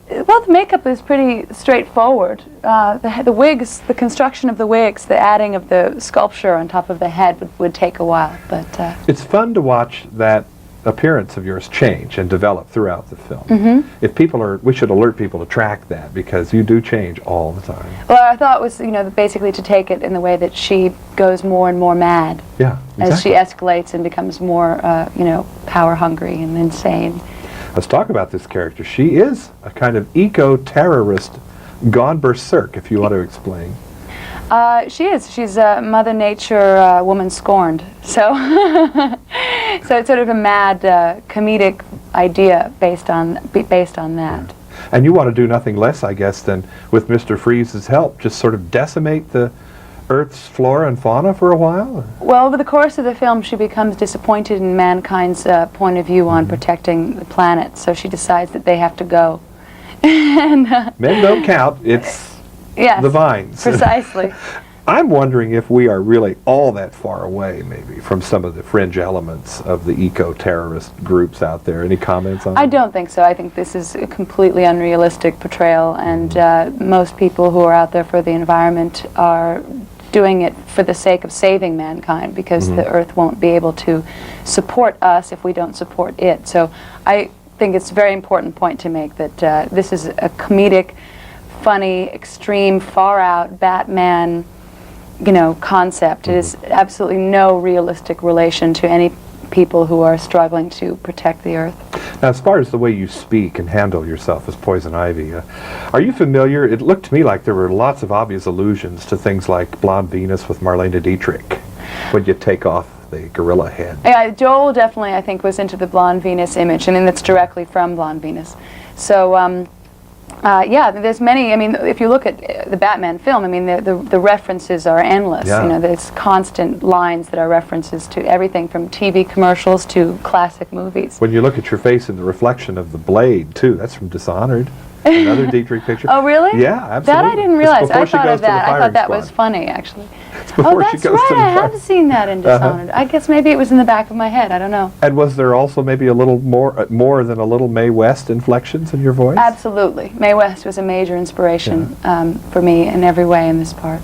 Well, the makeup is pretty straightforward. The wigs, the construction of the wigs, the adding of the sculpture on top of the head would take a while. But it's fun to watch that appearance of yours change and develop throughout the film. Mm-hmm. If people are, we should alert people to track that, because you do change all the time. Well, I thought it was, you know, basically to take it in the way that she goes more and more mad. Yeah, exactly. As she escalates and becomes more, you know, power hungry and insane. Let's talk about this character. She is a kind of eco-terrorist gone berserk, if you want to explain. She is. She's a Mother Nature woman scorned. So, so it's sort of a mad comedic idea based on that. And you want to do nothing less, I guess, than with Mr. Freeze's help, just sort of decimate the Earth's flora and fauna for a while? Well, over the course of the film, she becomes disappointed in mankind's point of view on protecting the planet, so she decides that they have to go. And, men don't count. It's yes, the vines. Precisely. I'm wondering if we are really all that far away, maybe, from some of the fringe elements of the eco-terrorist groups out there. Any comments on that? I don't think so. I think this is a completely unrealistic portrayal, and most people who are out there for the environment are doing it for the sake of saving mankind, because the Earth won't be able to support us if we don't support it. So I think it's a very important point to make that this is a comedic, funny, extreme, far-out Batman, you know, concept. It is absolutely no realistic relation to any people who are struggling to protect the Earth. Now, as far as the way you speak and handle yourself as Poison Ivy, are you familiar? It looked to me like there were lots of obvious allusions to things like Blonde Venus with Marlene Dietrich, when you take off the gorilla head. Yeah, Joel definitely, I think, was into the Blonde Venus image, and that's directly from Blonde Venus. So, yeah, there's many. I mean, if you look at the Batman film, I mean, the references are endless. Yeah. You know, there's constant lines that are references to everything from TV commercials to classic movies. When you look at your face in the reflection of the blade, too, that's from Dishonored. Another Dietrich picture. Oh, really? Yeah, absolutely. That I didn't realize. I thought of that. I thought that squad. was funny, actually. Before oh, she that's goes right. to the I have fire. seen that in Dishonored. I guess maybe it was in the back of my head. I don't know. And was there also maybe a little more than a little Mae West inflections in your voice? Absolutely. Mae West was a major inspiration for me in every way in this part.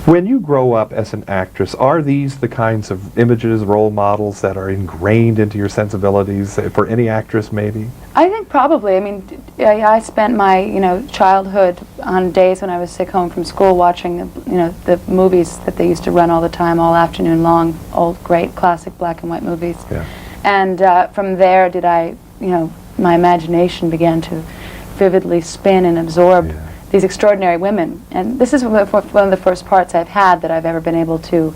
When you grow up as an actress, are these the kinds of images, role models that are ingrained into your sensibilities for any actress, maybe? I think probably. I mean, I spent my childhood on days when I was sick home from school watching the movies that they used to run all the time, all afternoon long, old great classic black and white movies. Yeah. And from there, did I, my imagination began to vividly spin and absorb these extraordinary women. And this is one of the first parts I've had that I've ever been able to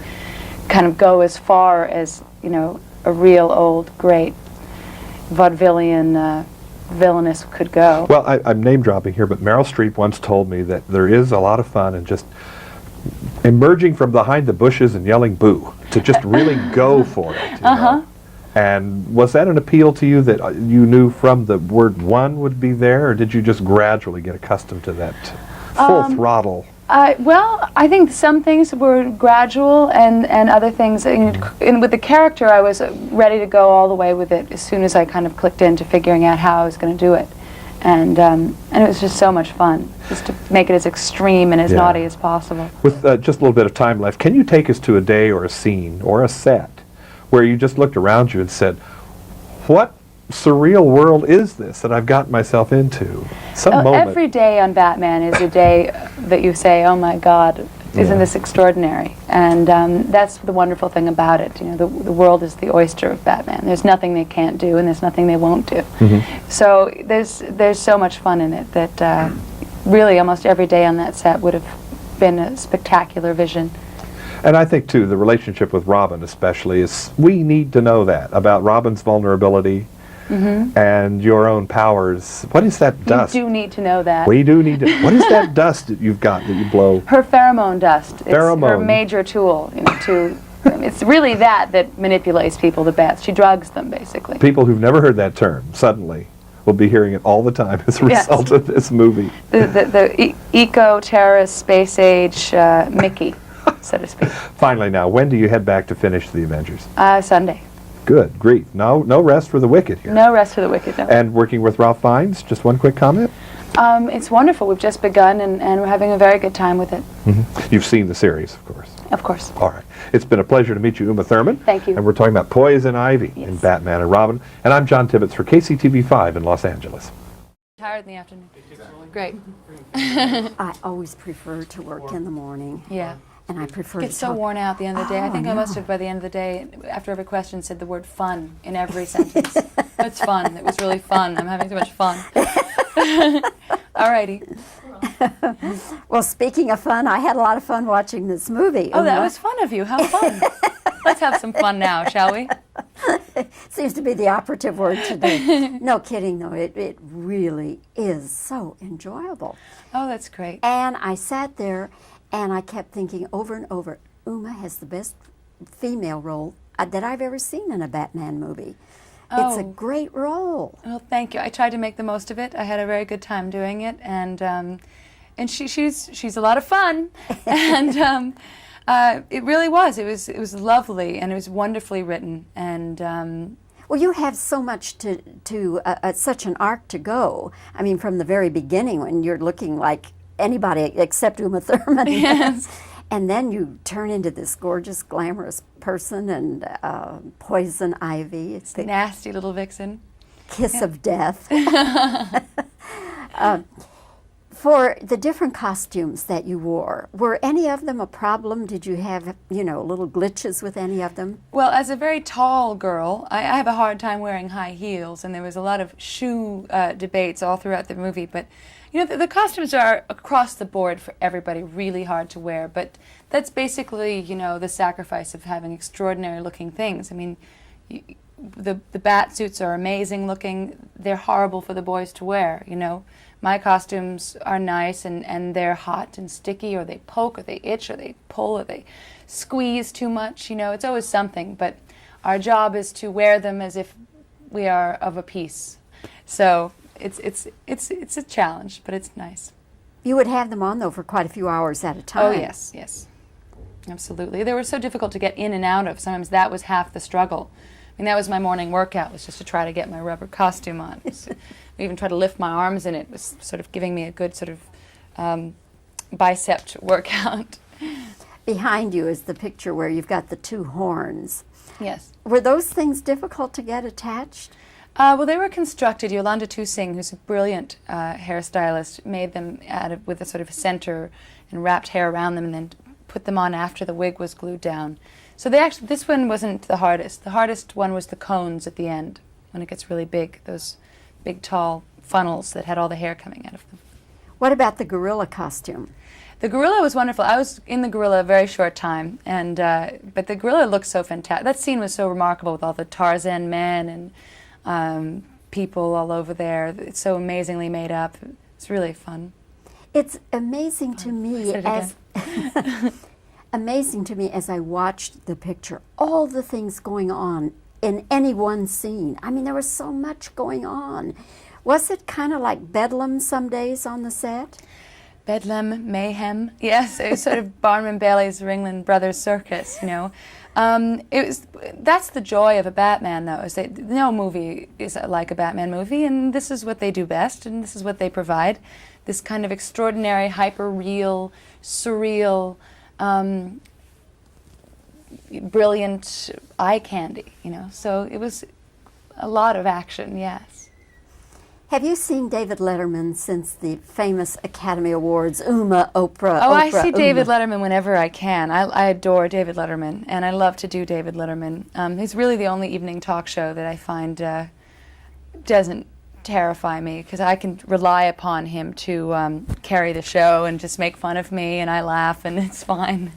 kind of go as far as, a real old, great vaudevillian Villainous could go. Well, I'm name dropping here, but Meryl Streep once told me that there is a lot of fun in just emerging from behind the bushes and yelling boo, to just really go for it. You know? And was that an appeal to you that you knew from the word one would be there, or did you just gradually get accustomed to that full throttle? Well, I think some things were gradual, and other things, and with the character, I was ready to go all the way with it as soon as I kind of clicked into figuring out how I was going to do it. And it was just so much fun, just to make it as extreme and as naughty as possible. With just a little bit of time left, can you take us to a day or a scene or a set where you just looked around you and said, what surreal world is this that I've gotten myself into? Some moment. Every day on Batman is a day that you say, oh my God, isn't this extraordinary? And that's the wonderful thing about it. You know, the world is the oyster of Batman. There's nothing they can't do, and there's nothing they won't do. So there's so much fun in it that really almost every day on that set would have been a spectacular vision. And I think, too, the relationship with Robin especially is, we need to know that, about Robin's vulnerability and your own powers. What is that dust? You do need to know that. We do need to. What is that dust that you've got that you blow? Her pheromone dust. Pheromone. It's her major tool, you know, it's really that manipulates people the best. She drugs them, basically. People who've never heard that term suddenly will be hearing it all the time as a result of this movie. The eco-terrorist space age Mickey, so to speak. Finally now, when do you head back to finish The Avengers? Sunday. Good grief. No rest for the wicked here. No rest for the wicked, no. And working with Ralph Fiennes, just one quick comment? It's wonderful. We've just begun, and we're having a very good time with it. You've seen the series, of course. Of course. All right. It's been a pleasure to meet you, Uma Thurman. Thank you. And we're talking about Poison Ivy in Batman and Robin. And I'm John Tibbetts for KCTV5 in Los Angeles. Tired in the afternoon. Great. I always prefer to work in the morning. Yeah. And I prefer Get to so talk. worn out at the end of the day. I think I must have, by the end of the day, after every question, said the word fun in every sentence. It's fun. It was really fun. I'm having so much fun. Alrighty. Well, speaking of fun, I had a lot of fun watching this movie. Oh, that was fun of you. How fun. Let's have some fun now, shall we? Seems to be the operative word today. No kidding, though. It really is so enjoyable. Oh, that's great. And I sat there and I kept thinking over and over, Uma has the best female role that I've ever seen in a Batman movie. It's a great role. Well, thank you. I tried to make the most of it. I had a very good time doing it, and she's a lot of fun, and it really was. It was lovely, and it was wonderfully written, and. Well, you have so much to such an arc to go. I mean, from the very beginning, when you're looking like anybody except Uma Thurman. Yes. And then you turn into this gorgeous, glamorous person, and Poison Ivy. It's the nasty little vixen. Kiss of death. For the different costumes that you wore, were any of them a problem? Did you have, little glitches with any of them? Well, as a very tall girl, I have a hard time wearing high heels, and there was a lot of shoe debates all throughout the movie, but the costumes are across the board for everybody really hard to wear, but that's basically, the sacrifice of having extraordinary looking things. I mean, the bat suits are amazing looking. They're horrible for the boys to wear, My costumes are nice and they're hot and sticky, or they poke, or they itch, or they pull, or they squeeze too much, It's always something, but our job is to wear them as if we are of a piece. So it's a challenge, but it's nice. You would have them on, though, for quite a few hours at a time. Oh, yes. Absolutely. They were so difficult to get in and out of. Sometimes that was half the struggle. I mean, that was my morning workout, was just to try to get my rubber costume on. I even tried to lift my arms in it. It was sort of giving me a good sort of bicep workout. Behind you is the picture where you've got the two horns. Yes. Were those things difficult to get attached? Well, they were constructed. Yolanda Tusing, who's a brilliant hairstylist, made them with a sort of center and wrapped hair around them, and then put them on after the wig was glued down. So this one wasn't the hardest. The hardest one was the cones at the end, when it gets really big, those big, tall funnels that had all the hair coming out of them. What about the gorilla costume? The gorilla was wonderful. I was in the gorilla a very short time, and but the gorilla looked so fantastic. That scene was so remarkable with all the Tarzan men and people all over there. It's so amazingly made up. It's really fun. It's amazing to me amazing to me as I watched the picture, all the things going on in any one scene. I mean, there was so much going on. Was it kind of like bedlam some days on the set? Bedlam, mayhem. Yes, it was sort of Barnum Bailey's Ringling Brothers Circus, you know. That's the joy of a Batman, though, is that no movie is like a Batman movie, and this is what they do best, and this is what they provide. This kind of extraordinary, hyper-real, surreal, brilliant eye candy, you know. So it was a lot of action, yes. Have you seen David Letterman since the famous Academy Awards, Oprah? Oh, I see David Letterman whenever I can. I adore David Letterman, and I love to do David Letterman. He's really the only evening talk show that I find doesn't terrify me, because I can rely upon him to carry the show and just make fun of me, and I laugh, and it's fine.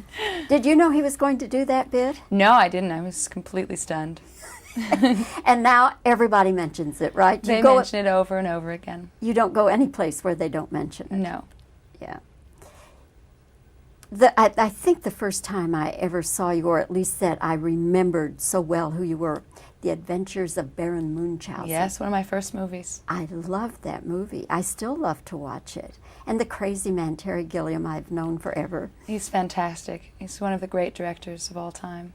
Did you know he was going to do that bit? No, I didn't. I was completely stunned. And now everybody mentions it, right? They mention it over and over again. You don't go any place where they don't mention it. No. Yeah. I think the first time I ever saw you, or at least that I remembered so well who you were, The Adventures of Baron Munchausen. Yes, one of my first movies. I loved that movie. I still love to watch it. And the crazy man, Terry Gilliam, I've known forever. He's fantastic. He's one of the great directors of all time.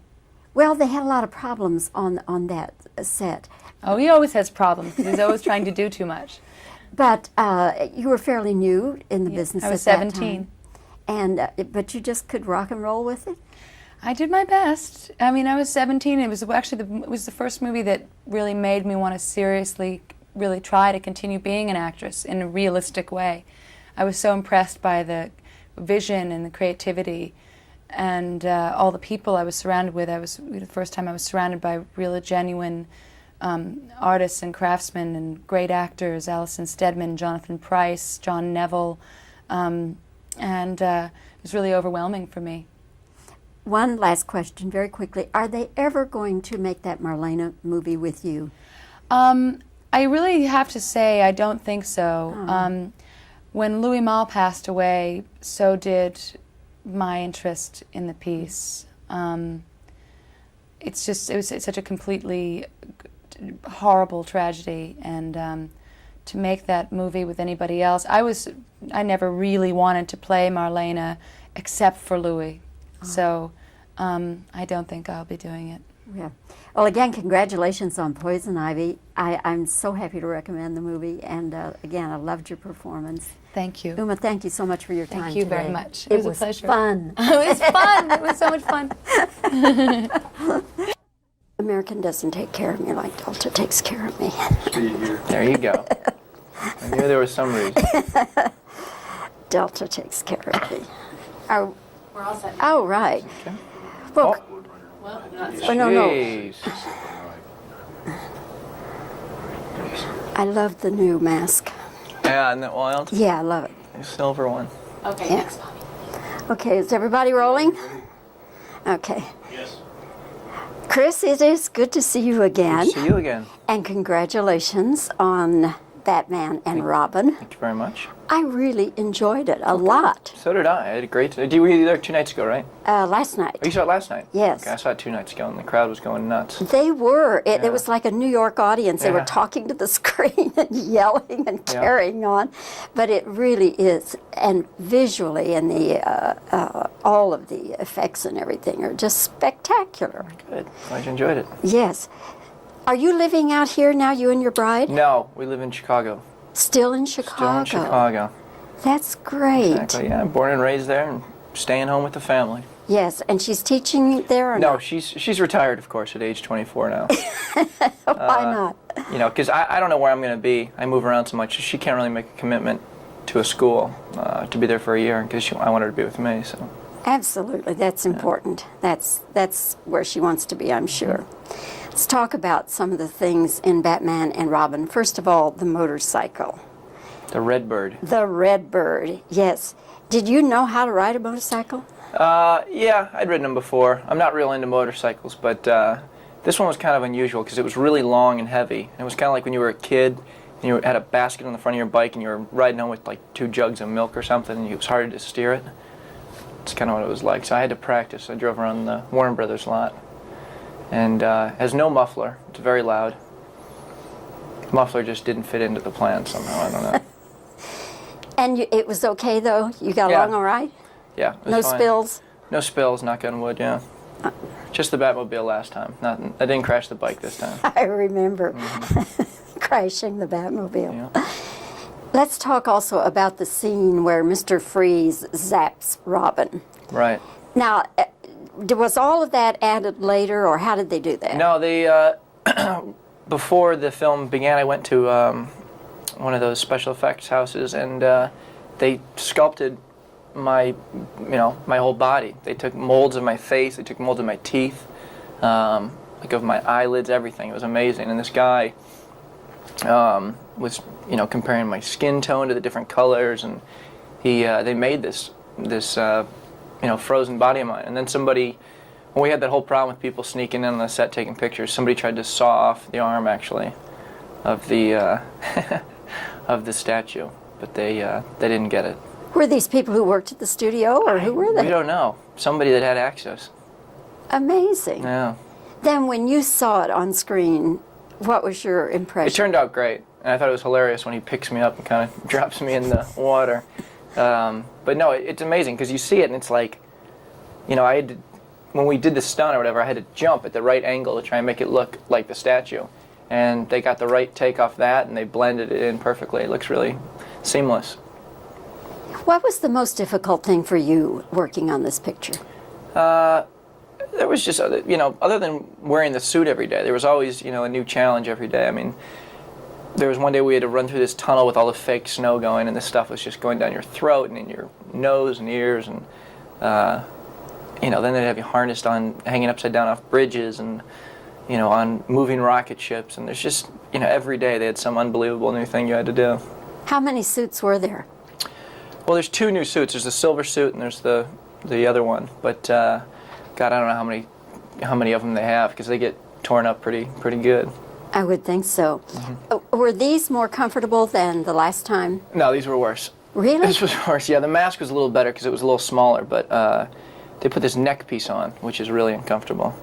Well, they had a lot of problems on that set. Oh, he always has problems, because he's always trying to do too much. But you were fairly new in the business I was at that 17. time. And, but you just could rock and roll with it? I did my best. I mean, I was 17. It was actually it was the first movie that really made me want to seriously really try to continue being an actress in a realistic way. I was so impressed by the vision and the creativity and all the people I was surrounded with. The first time I was surrounded by really genuine artists and craftsmen and great actors, Alison Steadman, Jonathan Pryce, John Neville, and it was really overwhelming for me. One last question, very quickly. Are they ever going to make that Marlena movie with you? I really have to say I don't think so. Oh. When Louis Malle passed away, so did my interest in the piece. It's such a completely horrible tragedy, and to make that movie with anybody else, I never really wanted to play Marlena except for Louis. So I don't think I'll be doing it. Yeah. Well, again, congratulations on Poison Ivy. I'm so happy to recommend the movie, and again, I loved your performance. Thank you. Uma, thank you so much for your time Thank you today. very much. It was a pleasure. Fun. It was fun. It was so much fun. American doesn't take care of me like Delta takes care of me. There you go. I knew there was some reason. Delta takes care of me. We're all set. Oh, right. Okay. Well, no. Jeez. I love the new mask. Yeah, isn't that wild? Yeah, I love it. The silver one. Okay, Yeah. thanks, Bobby. Okay, is everybody rolling? Okay. Chris, it is good to see you again. Good to see you again. And congratulations on Batman and Robin. Thank you very much. I really enjoyed it a lot. So did I. I had a great time. You were there 2 nights ago, right? Last night. Oh, you saw it last night? Yes. Okay, I saw it 2 nights ago, and the crowd was going nuts. They were. It Yeah. was like a New York audience. They were Yeah. talking to the screen and yelling and Yeah. carrying on. But it really is. And visually, and all of the effects and everything are just spectacular. Good. Glad you enjoyed it. Yes. Are you living out here now, you and your bride? No, we live in Chicago. Still in Chicago? Still in Chicago. That's great. Exactly, yeah. I'm born and raised there and staying home with the family. Yes, and she's teaching there or No, not? she's retired, of course, at age 24 now. Why not? You know, because I don't know where I'm going to be. I move around so much. She can't really make a commitment to a school to be there for a year because I want her to be with me. So. Absolutely, that's important. That's where she wants to be, I'm sure. Let's talk about some of the things in Batman and Robin. First of all, the motorcycle. The Redbird. The Redbird, yes. Did you know how to ride a motorcycle? Yeah, I'd ridden them before. I'm not real into motorcycles, but this one was kind of unusual because it was really long and heavy. It was kind of like when you were a kid and you had a basket on the front of your bike and you were riding home with like 2 jugs of milk or something and it was harder to steer it. It's kind of what it was like. So I had to practice. I drove around the Warner Brothers lot. and has no muffler. It's very loud. Muffler just didn't fit into the plan somehow. I don't know. And it was okay though. You got along all right. Yeah. It was No fine. spills. No spills. Knock on wood. Yeah. Just the Batmobile last time. Nothing. I didn't crash the bike this time. I remember crashing the Batmobile. Let's talk also about the scene where Mr. Freeze zaps Robin. Right. Now, was all of that added later, or how did they do that? No, they before the film began, I went to one of those special effects houses, and they sculpted my whole body. They took molds of my face, they took molds of my teeth, like of my eyelids, everything. It was amazing. And this guy was comparing my skin tone to the different colors, and they made this frozen body of mine. And then somebody, when we had that whole problem with people sneaking in on the set taking pictures, somebody tried to saw off the arm actually of the of the statue, but they didn't get it. Were these people who worked at the studio, or who were they? We don't know. Somebody that had access. Amazing. Yeah. Then when you saw it on screen, what was your impression? It turned out great. And I thought it was hilarious when he picks me up and kind of drops me in the water. But no, it's amazing because you see it and it's like, I had to, when we did the stunt or whatever, I had to jump at the right angle to try and make it look like the statue. And they got the right take off that and they blended it in perfectly. It looks really seamless. What was the most difficult thing for you working on this picture? There was just, other than wearing the suit every day, there was always, a new challenge every day. I mean, there was one day we had to run through this tunnel with all the fake snow going, and this stuff was just going down your throat and in your nose and ears, and then they'd have you harnessed on, hanging upside down off bridges, and on moving rocket ships, and there's just, every day they had some unbelievable new thing you had to do. How many suits were there? Well, there's two new suits. There's the silver suit and there's the other one. But God, I don't know how many of them they have because they get torn up pretty good. I would think so. Were these more comfortable than the last time? No, these were worse. Really? This was worse. Yeah, the mask was a little better because it was a little smaller, but they put this neck piece on, which is really uncomfortable.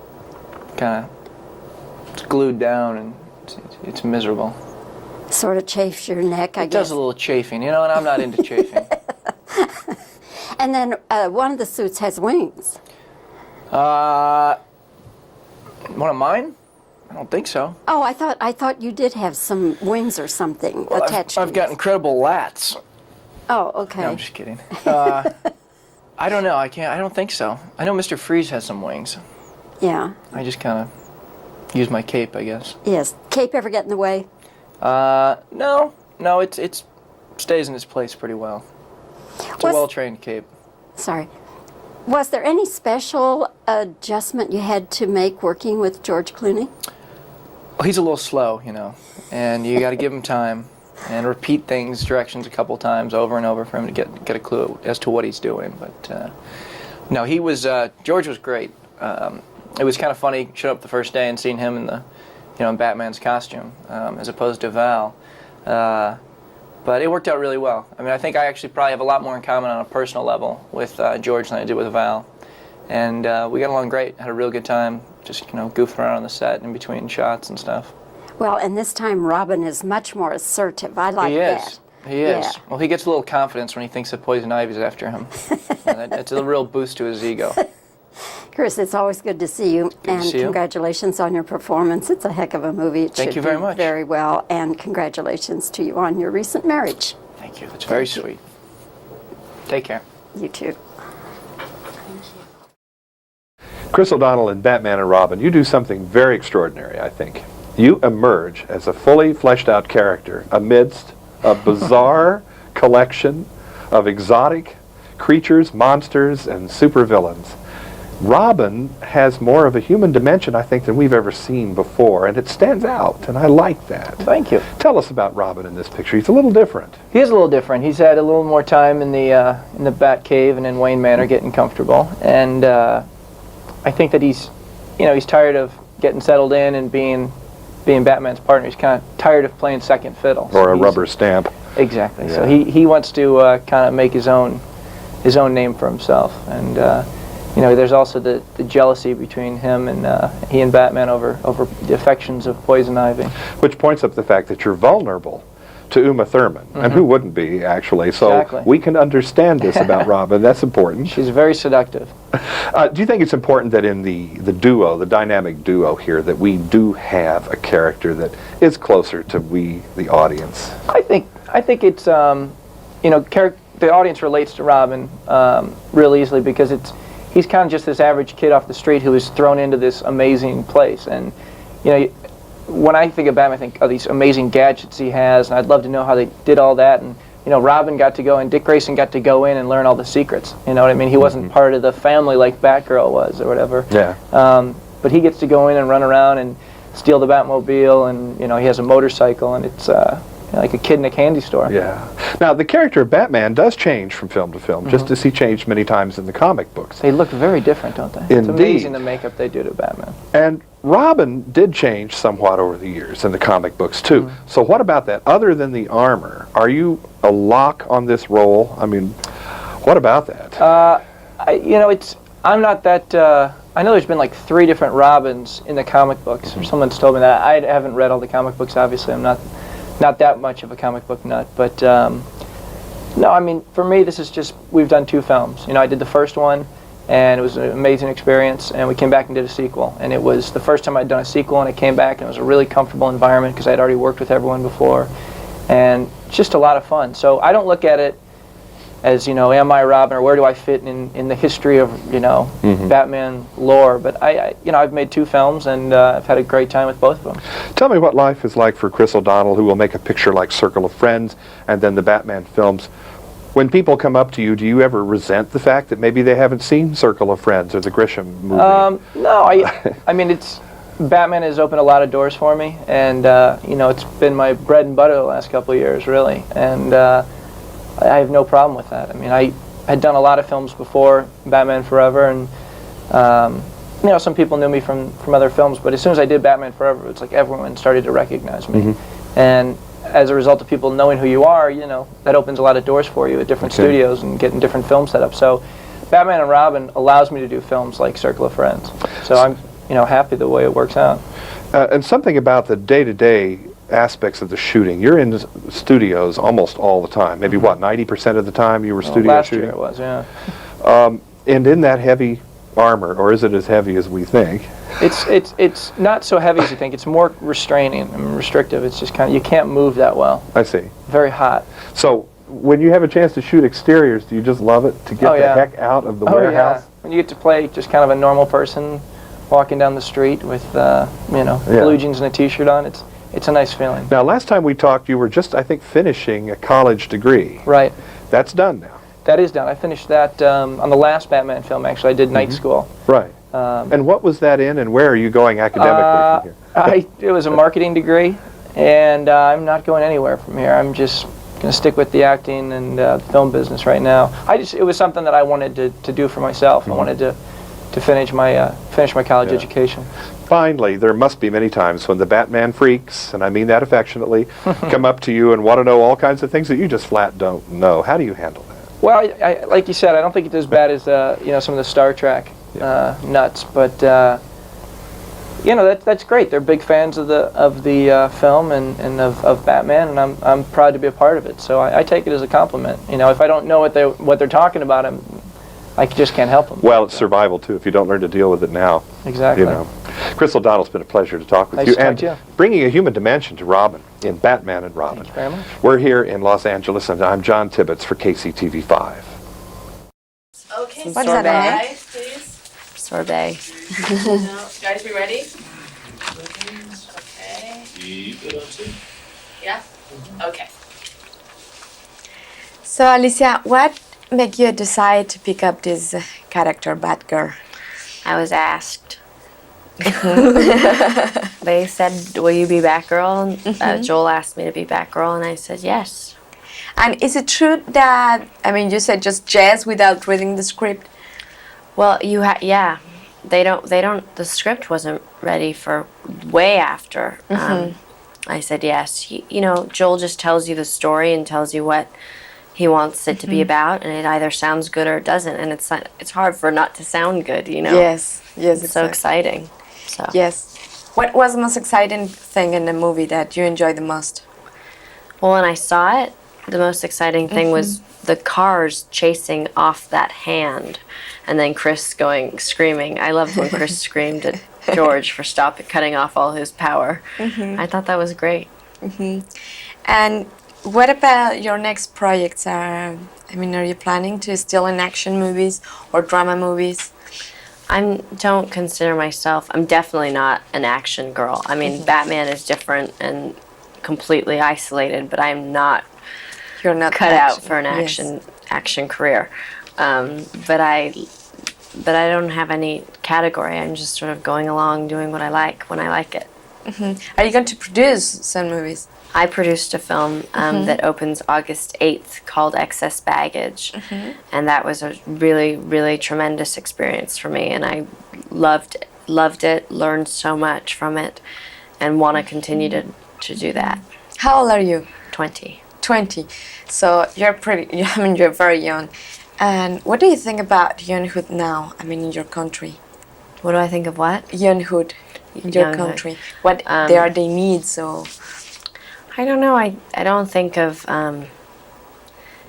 It's glued down and it's miserable. Sort of chafes your neck, I guess. It does a little chafing, and I'm not into chafing. And then one of the suits has wings. One of mine? I don't think so. Oh, I thought you did have some wings or something attached. I've got incredible lats. Oh, okay. No, I'm just kidding. I don't know. I don't think so. I know Mr. Freeze has some wings. Yeah. I just kind of use my cape, I guess. Yes. Cape ever get in the way? No, it stays in its place pretty well. It's a well-trained cape. Sorry. Was there any special adjustment you had to make working with George Clooney? Well, he's a little slow, and you got to give him time and repeat directions a couple times over and over for him to get a clue as to what he's doing. But no, George was great. It was kind of funny showing up the first day and seeing him in in Batman's costume, as opposed to Val. But it worked out really well. I mean, I think I actually probably have a lot more in common on a personal level with George than I did with Val. And we got along great, had a real good time, just, goofing around on the set in between shots and stuff. Well, and this time Robin is much more assertive. I like that. He is. Yeah. Well, he gets a little confidence when he thinks that Poison Ivy's after him. It's a real boost to his ego. Chris, it's always good to see you, Good to see you. Congratulations on your performance. It's a heck of a movie. It Thank should you very do much. very well, and congratulations to you on your recent marriage. Thank you. That's very sweet. Take care. You too. Chris O'Donnell in Batman and Robin, you do something very extraordinary, I think. You emerge as a fully fleshed out character amidst a bizarre collection of exotic creatures, monsters, and supervillains. Robin has more of a human dimension, I think, than we've ever seen before, and it stands out, and I like that. Thank you. Tell us about Robin in this picture. He's a little different. He is a little different. He's had a little more time in the Bat Cave and in Wayne Manor getting comfortable, and I think that he's tired of getting settled in and being Batman's partner. He's kind of tired of playing second fiddle. Or a rubber stamp. Exactly. Yeah. So he wants to kind of make his own name for himself, and there's also the jealousy between him and he and Batman over the affections of Poison Ivy. Which points up the fact that you're vulnerable to Uma Thurman, and who wouldn't be, actually? So Exactly. we can understand this about Robin. That's important. She's very seductive. Do you think it's important that in the duo, the dynamic duo here, that we do have a character that is closer to we, the audience? I think it's the audience relates to Robin real easily because he's kind of just this average kid off the street who was thrown into this amazing place. And when I think of Batman, I think of these amazing gadgets he has, and I'd love to know how they did all that. And Robin got to go, and Dick Grayson got to go in and learn all the secrets. You know what I mean? He wasn't part of the family like Batgirl was or whatever. Yeah. But he gets to go in and run around and steal the Batmobile, and he has a motorcycle, and it's like a kid in a candy store. Yeah. Now, the character of Batman does change from film to film, just as he changed many times in the comic books. They look very different, don't they? Indeed. It's amazing the makeup they do to Batman. And Robin did change somewhat over the years in the comic books, too. So what about that? Other than the armor, are you a lock on this role? I mean, what about that? I'm not that... I know there's been like 3 different Robins in the comic books, or someone's told me that. I haven't read all the comic books, obviously. I'm not that much of a comic book nut, but no, I mean, for me, this is just, we've done 2 films. I did the first one, and it was an amazing experience, and we came back and did a sequel, and it was the first time I'd done a sequel, and I came back, and it was a really comfortable environment because I'd already worked with everyone before, and just a lot of fun. So I don't look at it as, am I Robin, or where do I fit in the history of, Batman lore, but I've made 2 films, and I've had a great time with both of them. Tell me what life is like for Chris O'Donnell, who will make a picture like Circle of Friends and then the Batman films. When people come up to you, do you ever resent the fact that maybe they haven't seen Circle of Friends or the Grisham movie? No, I mean, Batman has opened a lot of doors for me, and it's been my bread and butter the last couple of years, really, and I have no problem with that. I mean, I had done a lot of films before Batman Forever, and some people knew me from other films, but as soon as I did Batman Forever, it's like everyone started to recognize me. And as a result of people knowing who you are, that opens a lot of doors for you at different studios and getting different film setups. So Batman and Robin allows me to do films like Circle of Friends. So I'm happy the way it works out. And something about the day-to-day aspects of the shooting. You're in the studios almost all the time. Maybe what, 90% of the time you were studio last shooting? Year it was, yeah. And in that heavy armor, or is it as heavy as we think? It's not so heavy as you think. It's more restraining and restrictive. It's just kind of, you can't move that well. I see. Very hot. So when you have a chance to shoot exteriors, do you just love it to get the heck out of the warehouse? Yeah. When you get to play just kind of a normal person walking down the street with blue jeans and a t-shirt on, it's a nice feeling. Now, last time we talked, you were just, I think, finishing a college degree. Right. That's done now. That is done. I finished that on the last Batman film, actually. I did night school. Right. And what was that in, and where are you going academically from here? It was a marketing degree, and I'm not going anywhere from here. I'm just going to stick with the acting and the film business right now. It was something that I wanted to do for myself. I wanted to finish my college education. Finally, there must be many times when the Batman freaks, and I mean that affectionately, come up to you and want to know all kinds of things that you just flat don't know. How do you handle that? Well, I like you said, I don't think it's as bad as some of the Star Trek nuts, but that's great. They're big fans of the film and of Batman, and I'm proud to be a part of it. So I take it as a compliment. If I don't know what they're talking about, I just can't help them. Well, it's survival too. If you don't learn to deal with it now, exactly. Chris O'Donnell, it's been a pleasure to talk with you, and bringing a human dimension to Robin in Batman and Robin. Thank you very much. We're here in Los Angeles, and I'm John Tibbetts for KCTV5. Okay, what sorbet, please. Sorbet. Guys, we ready? Okay. Yeah? Okay. So, Alicia, what made you decide to pick up this character, Batgirl? I was asked. They said, will you be Batgirl? Joel asked me to be Batgirl, and I said yes. And is it true that, you said just jazz without reading the script? Well, yeah. The script wasn't ready for way after. I said yes. Joel just tells you the story and tells you what he wants it to be about, and it either sounds good or it doesn't, and it's hard for it not to sound good, you know. Yes, yes, it's so exciting. So yes. What was the most exciting thing in the movie that you enjoyed the most? well, when I saw it, the most exciting thing was the cars chasing off that hand, and then Chris going screaming. I loved when Chris screamed at George for cutting off all his power. I thought that was great. And what about your next projects? I mean, are you planning to still in action movies or drama movies? I don't consider myself, I'm definitely not an action girl. I mean, Batman is different and completely isolated, but I'm not, you're not cut out for an action career. But I don't have any category. I'm just sort of going along doing what I like when I like it. Are you going to produce some movies? I produced a film that opens August 8th called Excess Baggage, and that was a really, really tremendous experience for me, and I loved it, learned so much from it, and want to continue to do that. How old are you? 20. 20. So you're you're very young. And what do you think about younghood now? I mean, in your country. What do I think of what? Younghood in your country. What they need, so... I don't know. I don't think of...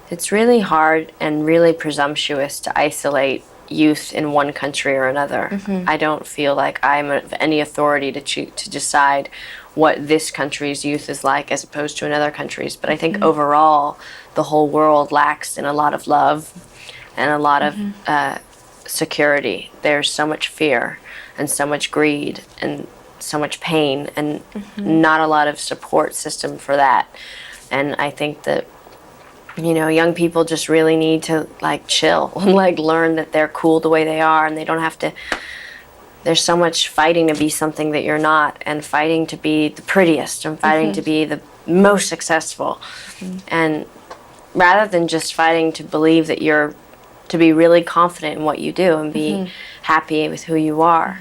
it's really hard and really presumptuous to isolate youth in one country or another. I don't feel like I'm of any authority to decide what this country's youth is like as opposed to another country's. But I think overall, the whole world lacks in a lot of love and a lot of security. There's so much fear and so much greed and so much pain and not a lot of support system for that. And I think that, you know, young people just really need to like chill and like learn that they're cool the way they are, and they don't have to, there's so much fighting to be something that you're not, and fighting to be the prettiest, and fighting to be the most successful. And rather than just fighting to believe that you're, to be really confident in what you do and be happy with who you are.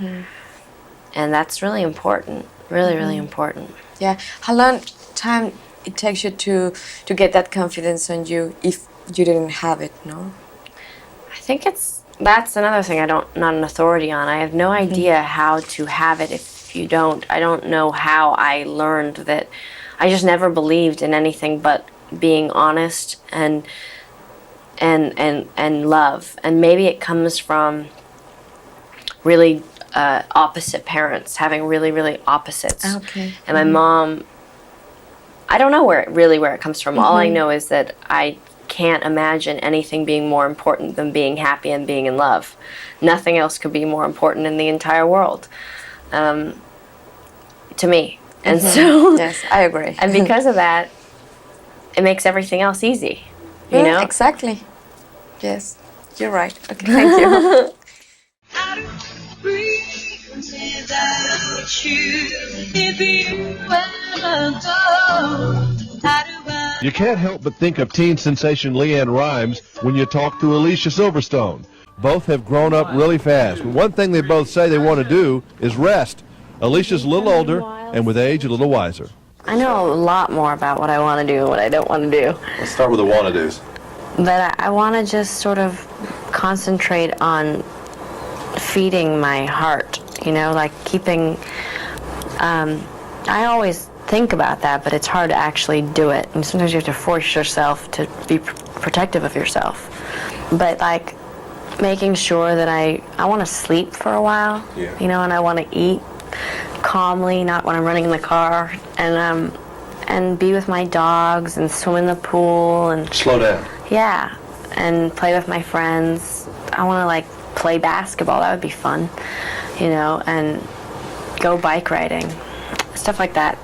And that's really important, really, really important. Yeah. How long time it takes you to get that confidence on you if you didn't have it, no? I think that's another thing not an authority on. I have no idea how to have it if you don't. I don't know how I learned that. I just never believed in anything but being honest and love. And maybe it comes from really opposite parents, having really, really opposites. Okay. And my mom, I don't know where it comes from. All I know is that I can't imagine anything being more important than being happy and being in love. Nothing else could be more important in the entire world, to me. And so, yes, I agree. And because of that, it makes everything else easy. You know? Exactly. Yes, you're right. Okay, thank you. You can't help but think of teen sensation Leanne Rimes when you talk to Alicia Silverstone. Both have grown up really fast. One thing they both say they want to do is rest. Alicia's a little older, and with age, a little wiser. I know a lot more about what I want to do and what I don't want to do. Let's start with the wanna-dos. But I want to just sort of concentrate on feeding my heart, you know, like keeping, I always think about that, but it's hard to actually do it. And sometimes you have to force yourself to be protective of yourself. But like making sure that I want to sleep for a while, you know, and I want to eat calmly, not when I'm running in the car, and be with my dogs and swim in the pool and slow down. Yeah, and play with my friends. I want to like play basketball. That would be fun, you know, and go bike riding, stuff like that.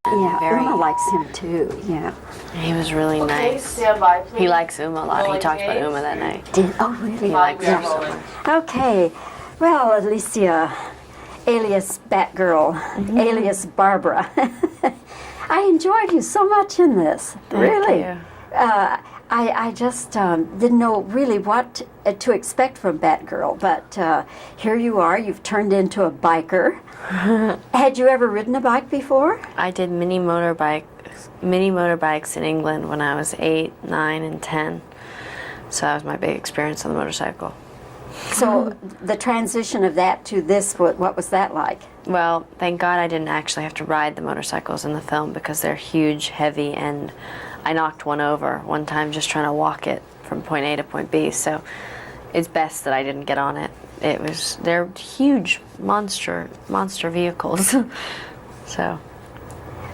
Yeah, Uma likes him too. Yeah, he was really nice. Stand by, please. He likes Uma a lot. He talked about Uma that night. Oh, really? He likes her so much. Okay, well, Alicia, alias Batgirl, alias Barbara. I enjoyed you so much in this. Really. Thank you. I just didn't know really what to expect from Batgirl, but here you are. You've turned into a biker, and Had you ever ridden a bike before? I did mini motorbikes in England when I was 8, 9, and 10. So that was my big experience on the motorcycle. So the transition of that to this, what was that like? Well, thank God I didn't actually have to ride the motorcycles in the film because they're huge, heavy, and I knocked one over one time just trying to walk it from point A to point B. So it's best that I didn't get on it. They're huge monster vehicles. So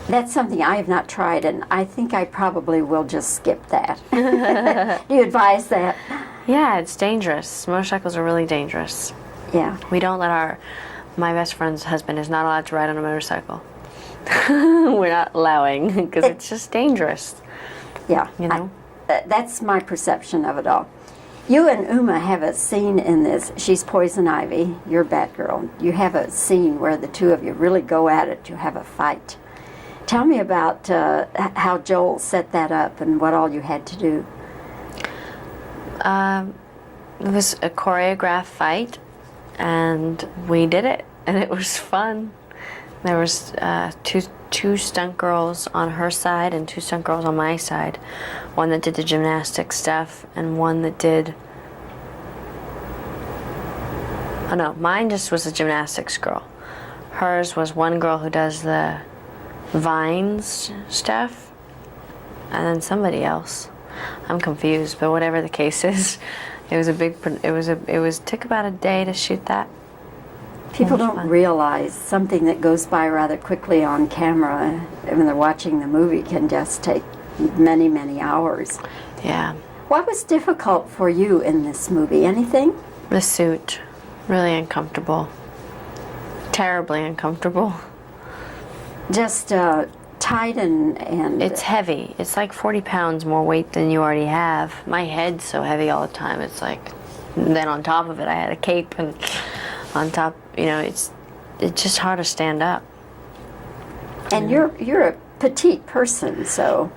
that's something I have not tried, and I think I probably will just skip that. Do you advise that? Yeah, it's dangerous. Motorcycles are really dangerous. Yeah. We don't let my best friend's husband is not allowed to ride on a motorcycle. We're not allowing because it's just dangerous. Yeah. You know? That's my perception of it all. You and Uma have a scene in this. She's Poison Ivy, you're Batgirl. You have a scene where the two of you really go at it. You have a fight. Tell me about how Joel set that up and what all you had to do. It was a choreographed fight, and we did it, and it was fun. There was two stunt girls on her side and 2 stunt girls on my side. One that did the gymnastics stuff, and one that did... Oh no, mine just was a gymnastics girl. Hers was one girl who does the vines stuff, and then somebody else. I'm confused, but whatever the case is, it took about a day to shoot that. People don't realize something that goes by rather quickly on camera when they're watching the movie can just take many, many hours. Yeah. What was difficult for you in this movie? Anything? The suit. Really uncomfortable. Terribly uncomfortable. Just tight and... It's heavy. It's like 40 pounds more weight than you already have. My head's so heavy all the time. It's like... Then on top of it, I had a cape, and on top, you know, it's just hard to stand up. And you're a petite person, so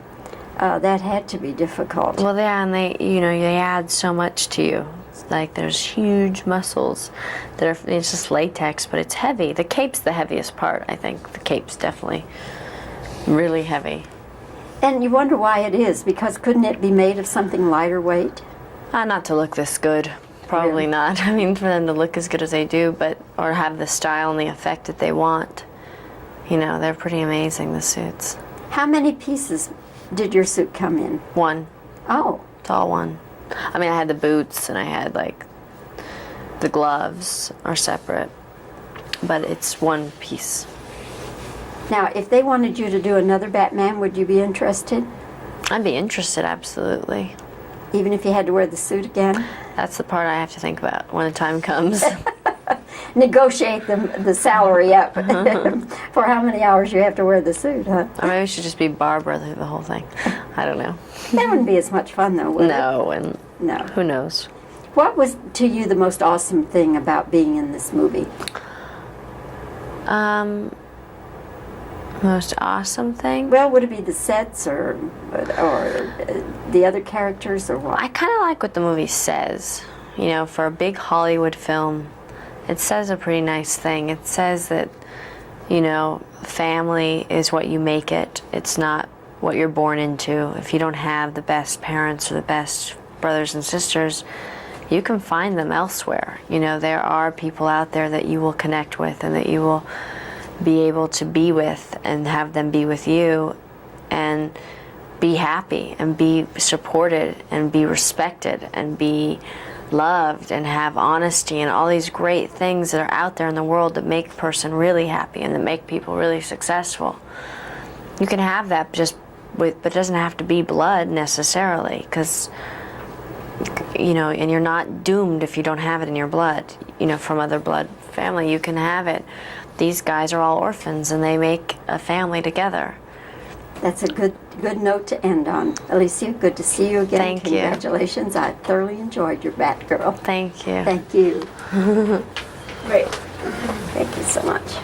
that had to be difficult. Well, yeah, and they add so much to you. Like there's huge muscles it's just latex, but it's heavy. The cape's the heaviest part, I think. The cape's definitely really heavy. And you wonder why it is, because couldn't it be made of something lighter weight? Not to look this good. Probably not. I mean, for them to look as good as they do, or have the style and the effect that they want. You know, they're pretty amazing, the suits. How many pieces did your suit come in? 1. Oh. It's all 1. I mean, I had the boots and I had, like, the gloves are separate, but it's 1 piece. Now, if they wanted you to do another Batman, would you be interested? I'd be interested, absolutely. Even if you had to wear the suit again? That's the part I have to think about when the time comes. Negotiate the salary up for how many hours you have to wear the suit, huh? Or maybe it should just be Barbara through the whole thing. I don't know. That wouldn't be as much fun, though, would it? No, and no. Who knows? What was, to you, the most awesome thing about being in this movie? Most awesome thing? Well, would it be the sets or the other characters or what? I kind of like what the movie says. You know, for a big Hollywood film, it says a pretty nice thing. It says that, you know, family is what you make it. It's not what you're born into. If you don't have the best parents or the best brothers and sisters, you can find them elsewhere. You know, there are people out there that you will connect with and that you will be able to be with and have them be with you and be happy and be supported and be respected and be loved and have honesty and all these great things that are out there in the world that make a person really happy and that make people really successful. You can have that but it doesn't have to be blood necessarily, because, you know, and you're not doomed if you don't have it in your blood, you know, from other blood family. You can have it. These guys are all orphans and they make a family together. That's a good note to end on. Alicia, good to see you again. Thank you. Congratulations. I thoroughly enjoyed your Batgirl. Thank you. Thank you. Great. Thank you so much.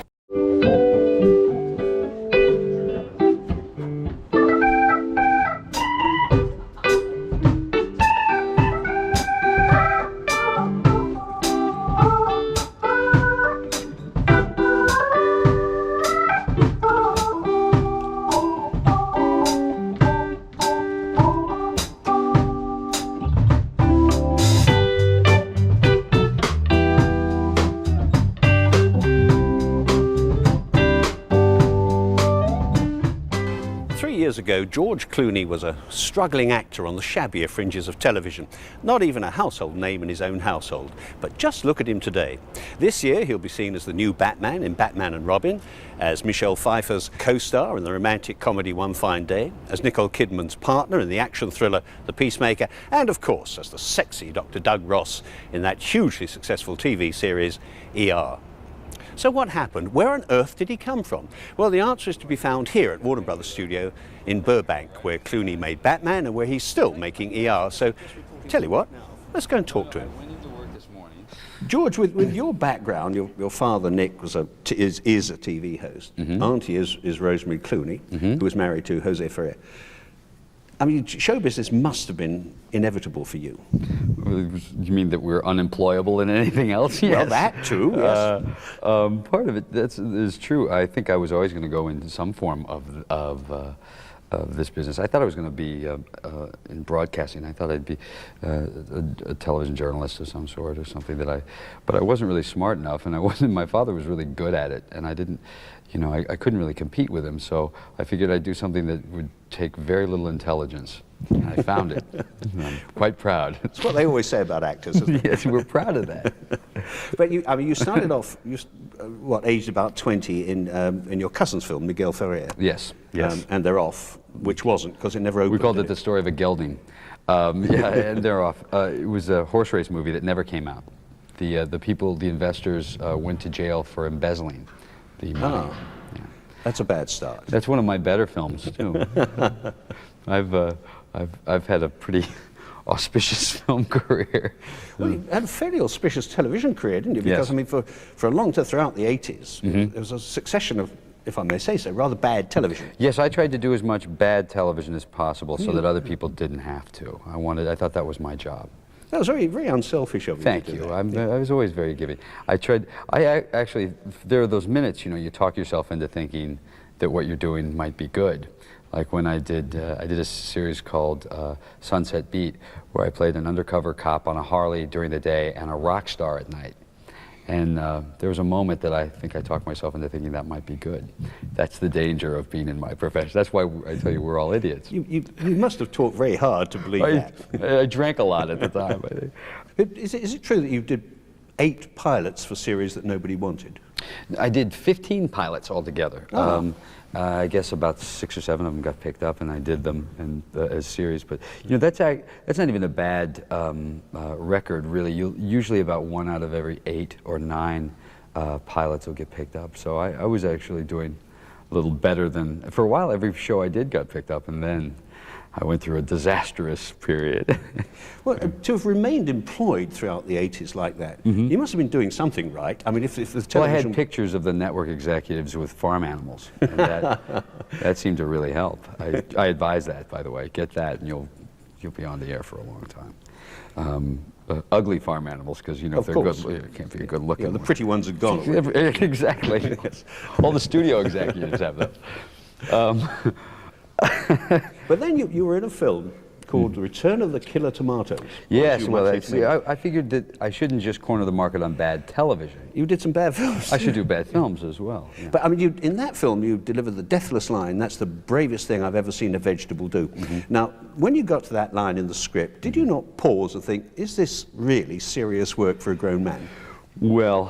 years ago, George Clooney was a struggling actor on the shabbier fringes of television. Not even a household name in his own household. But just look at him today. This year, he'll be seen as the new Batman in Batman and Robin, as Michelle Pfeiffer's co-star in the romantic comedy One Fine Day, as Nicole Kidman's partner in the action thriller The Peacemaker, and of course, as the sexy Dr. Doug Ross in that hugely successful TV series, ER. So what happened? Where on earth did he come from? Well, the answer is to be found here at Warner Brothers Studio in Burbank, where Clooney made Batman and where he's still making ER. So, tell you what, let's go and talk to him. George, with your background, your father Nick was is a TV host. Auntie is Rosemary Clooney, who was married to Jose Ferrer. I mean, show business must have been inevitable for you. You mean that we're unemployable in anything else? Yes. Well, that too, yes. Part of it is true. I think I was always going to go into some form of this business. I thought I was going to be in broadcasting. I thought I'd be a television journalist of some sort or something but I wasn't really smart enough, and my father was really good at it, and I didn't, I couldn't really compete with him, so I figured I'd do something that would take very little intelligence. And I found it. I'm quite proud. That's what they always say about actors, isn't it? Yes, we're proud of that. But you started off, aged about 20 in your cousin's film, Miguel Ferrer. Yes, yes. And They're Off, which wasn't, because it never opened. We called it The Story of a Gelding. Yeah, and They're Off. It was a horse race movie that never came out. The investors went to jail for embezzling the money. Oh, yeah. That's a bad start. That's one of my better films, too. I've had a pretty auspicious film career. Well, you had a fairly auspicious television career, didn't you? Because, yes. I mean, for a long time throughout the 80s, there was a succession of, if I may say so, rather bad television. Yes, I tried to do as much bad television as possible so that other people didn't have to. I thought that was my job. That was very, very unselfish of you. Thank you. I was always very giving. Actually, there are those minutes, you talk yourself into thinking that what you're doing might be good. Like when I did a series called Sunset Beat, where I played an undercover cop on a Harley during the day and a rock star at night. And there was a moment that I think I talked myself into thinking that might be good. That's the danger of being in my profession. That's why I tell you we're all idiots. You must have talked very hard to believe that. I drank a lot at the time, I think. Is it true that you did 8 pilots for series that nobody wanted? I did 15 pilots altogether. Oh. I guess about 6 or 7 of them got picked up, and I did them as series. But that's not even a bad record, really. Usually about 1 out of every 8 or 9 pilots will get picked up. So I was actually doing a little better than, for a while, every show I did got picked up, and then I went through a disastrous period. Well, to have remained employed throughout the 80s like that, you must have been doing something right. I mean, if the television... Well, I had pictures of the network executives with farm animals, and that seemed to really help. I advise that, by the way. Get that, and you'll be on the air for a long time. Ugly farm animals, because if they're good, it can't be a good looking. Yeah, the pretty ones are gone. Exactly. Yes. All the studio executives have those. But then you were in a film called The Return of the Killer Tomatoes. Yes, well, I figured that I shouldn't just corner the market on bad television. You did some bad films. I should do bad films as well. Yeah. But I mean, in that film, you delivered the deathless line, "That's the bravest thing I've ever seen a vegetable do." Now, when you got to that line in the script, did you not pause and think, is this really serious work for a grown man? Well,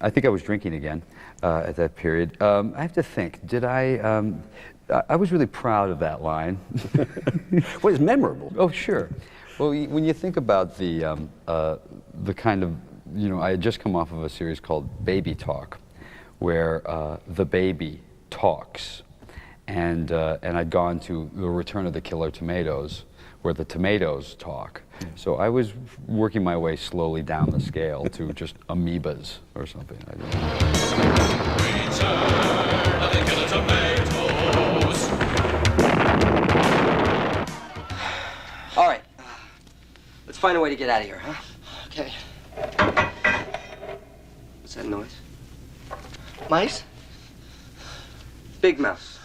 I think I was drinking again at that period. I have to think, did I was really proud of that line. Well, it's memorable. Oh, sure. Well, when you think about the kind of, I had just come off of a series called Baby Talk, where the baby talks, and I'd gone to The Return of the Killer Tomatoes, where the tomatoes talk. So I was working my way slowly down the scale to just amoebas or something. Return of the Killer Tomatoes. All right, let's find a way to get out of here, huh? Okay. What's that noise? Mice? Big mouse.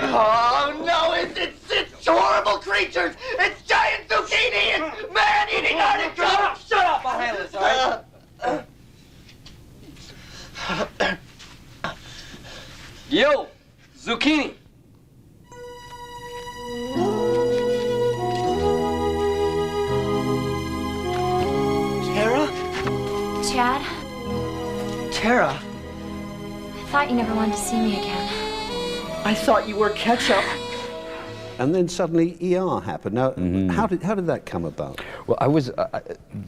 Oh no, it's horrible creatures! It's giant zucchini and man-eating artichokes! Shut up! I'll handle this, all right? Yo, zucchini! Chad. Tara, I thought you never wanted to see me again. I thought you were ketchup. And then suddenly ER happened. Now, how did that come about? Well, I was,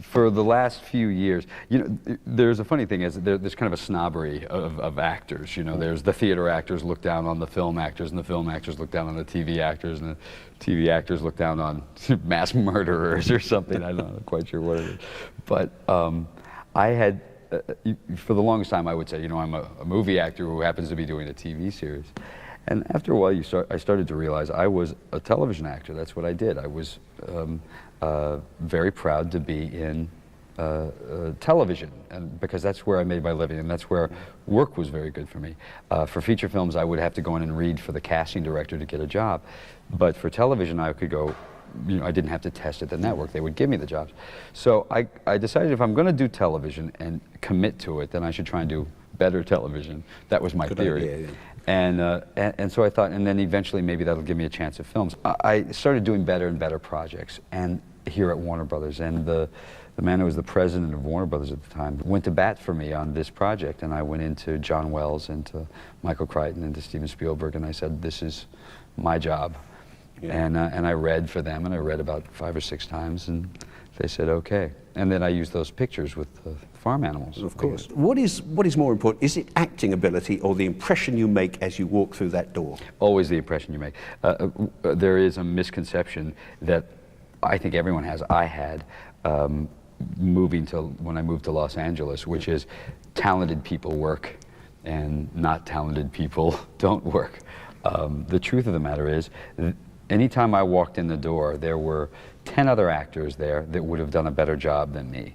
for the last few years, you know, there's a funny thing is there's kind of a snobbery of actors. You know, there's the theater actors look down on the film actors, and the film actors look down on the TV actors, and the TV actors look down on mass murderers or something. I'm not quite sure what it is. But I had, for the longest time, I would say, you know, I'm a movie actor who happens to be doing a TV series. And after a while, I started to realize I was a television actor. That's what I did. I was very proud to be in television, and because that's where I made my living, and that's where work was very good for me. For feature films, I would have to go in and read for the casting director to get a job. But for television, I could go, you know, I didn't have to test at the network. They would give me the jobs. So I decided if I'm going to do television and commit to it, then I should try and do better television. That was my theory. Idea, yeah. And so I thought, and then eventually maybe that'll give me a chance at films. I started doing better and better projects, and here at Warner Brothers, and the man who was the president of Warner Brothers at the time went to bat for me on this project, and I went into John Wells and to Michael Crichton and to Steven Spielberg, and I said, this is my job. Yeah. And I read for them, and I read about 5 or 6 times, and they said, okay. And then I used those pictures with farm animals. Of course. What is more important? Is it acting ability or the impression you make as you walk through that door? Always the impression you make. There is a misconception that I think everyone has. I had when I moved to Los Angeles, which is talented people work and not talented people don't work. The truth of the matter is, anytime I walked in the door, there were 10 other actors there that would have done a better job than me.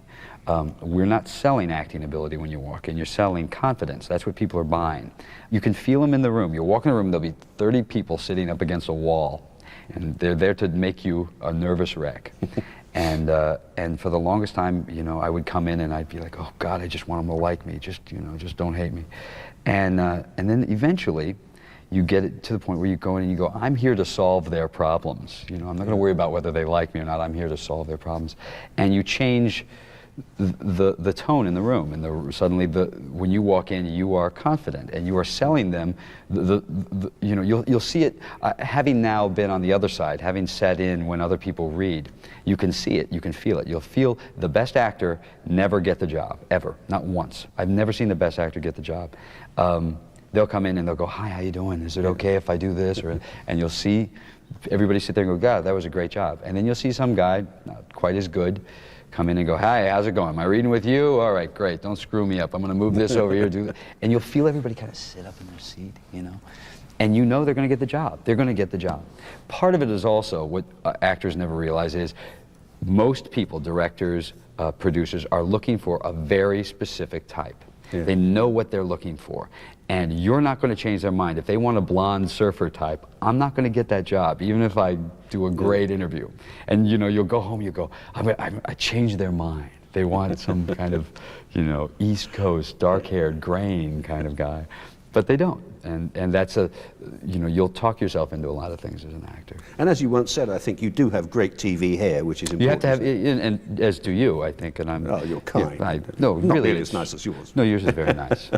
We're not selling acting ability when you walk in, you're selling confidence. That's what people are buying. You can feel them in the room. You walk in a room, there'll be 30 people sitting up against a wall, and they're there to make you a nervous wreck. And for the longest time, you know, I would come in and I'd be like, oh God, I just want them to like me, just, you know, just don't hate me. And then eventually, you get it to the point where you go in and you go, I'm here to solve their problems. You know, I'm not going to worry about whether they like me or not. I'm here to solve their problems. And you change the tone in the room, and suddenly when you walk in, you are confident and you are selling them. You know, you'll see it. Having now been on the other side, having sat in when other people read, you can see it. You can feel it. You'll feel the best actor never get the job ever, not once. I've never seen the best actor get the job. They'll come in and they'll go, hi, how you doing? Is it okay if I do this? And you'll see everybody sit there and go, God, that was a great job. And then you'll see some guy, not quite as good, come in and go, hi, how's it going? Am I reading with you? All right, great, don't screw me up. I'm going to move this over here. Do that. And you'll feel everybody kind of sit up in their seat, you know. And you know they're going to get the job. They're going to get the job. Part of it is also what actors never realize is most people, directors, producers, are looking for a very specific type. Yeah. They know what they're looking for. And you're not going to change their mind. If they want a blonde surfer type, I'm not going to get that job, even if I do a great interview. And you know, you'll go home, you go, I changed their mind. They want some kind of, you know, East Coast, dark-haired, grain kind of guy. But they don't. And that's you know, you'll talk yourself into a lot of things as an actor. And as you once said, I think you do have great TV hair, which is important. You have to have, and as do you, I think, and I'm... Oh, you're kind. Yeah, no, not really, as nice as yours. No, yours is very nice.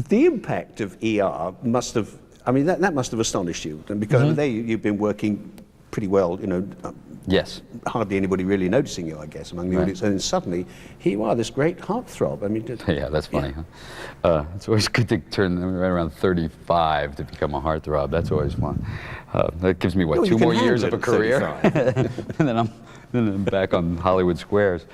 The impact of ER must have, I mean, that must have astonished you, and because you've been working pretty well, you know. Yes. Hardly anybody really noticing you, I guess, among the audience, and then suddenly, here you are, this great heartthrob. I mean, yeah, that's funny, huh? It's always good to turn right around 35 to become a heartthrob. That's always fun. That gives me, what, 2 more years of a career? And then I'm back on Hollywood squares.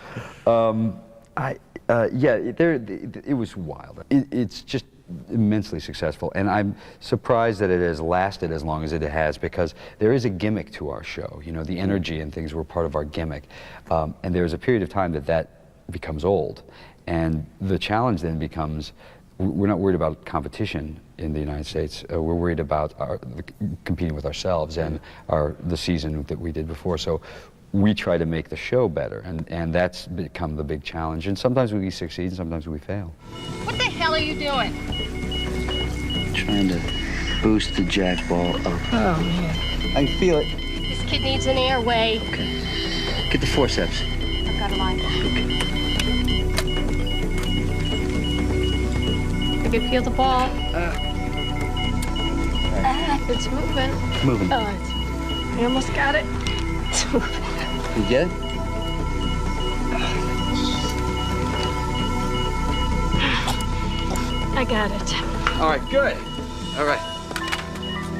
Yeah, it was wild. It's just immensely successful, and I'm surprised that it has lasted as long as it has, because there is a gimmick to our show. You know, the energy and things were part of our gimmick, and there's a period of time that becomes old, and the challenge then becomes, we're not worried about competition in the United States. We're worried about competing with ourselves and the season that we did before. So we try to make the show better, and that's become the big challenge. And sometimes we succeed, and sometimes we fail. What the hell are you doing? Trying to boost the jack ball up. Oh, man. I can feel it. This kid needs an airway. Okay. Get the forceps. I've got a line. Okay. can feel the ball. It's moving. Moving. Oh, I almost got it. It's moving. You get it? I got it. All right, good. All right.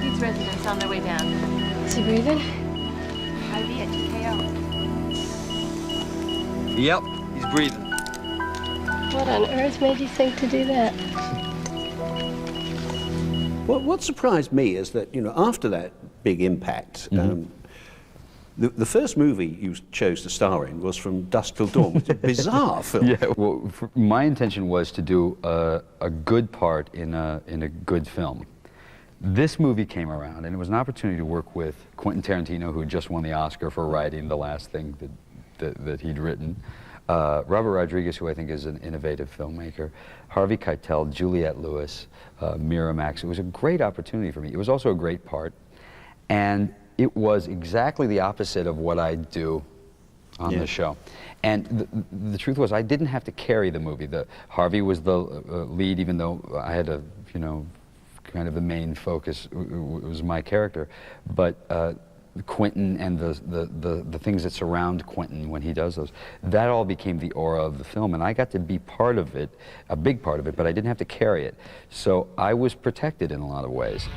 These residents on their way down. Is he breathing? IV at TKO. Yep, he's breathing. What on earth made you think to do that? What surprised me is that, after that big impact, the first movie you chose to star in was From Dusk Till Dawn. It's a bizarre film. Yeah, well, my intention was to do a good part in a good film. This movie came around, and it was an opportunity to work with Quentin Tarantino, who had just won the Oscar for writing the last thing that he'd written. Robert Rodriguez, who I think is an innovative filmmaker, Harvey Keitel, Juliette Lewis, Miramax. It was a great opportunity for me. It was also a great part, and it was exactly the opposite of what I do on the show. And the truth was, I didn't have to carry the movie. Harvey was the lead, even though I had a, kind of the main focus was my character. But Quentin and the things that surround Quentin when he does those, that all became the aura of the film, and I got to be part of it, a big part of it, but I didn't have to carry it. So I was protected in a lot of ways.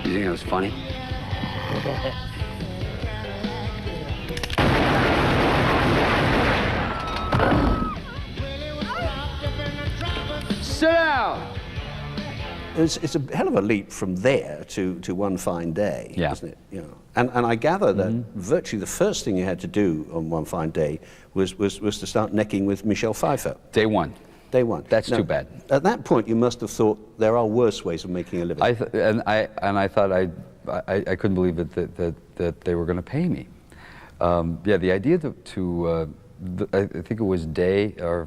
You think that was funny? Sit down! It's a hell of a leap from there to One Fine Day, isn't it? And I gather that virtually the first thing you had to do on One Fine Day was to start necking with Michelle Pfeiffer. Day one. Day one. That's too bad. At that point, you must have thought there are worse ways of making a living. I thought I couldn't believe that they were going to pay me. Yeah, the idea I think it was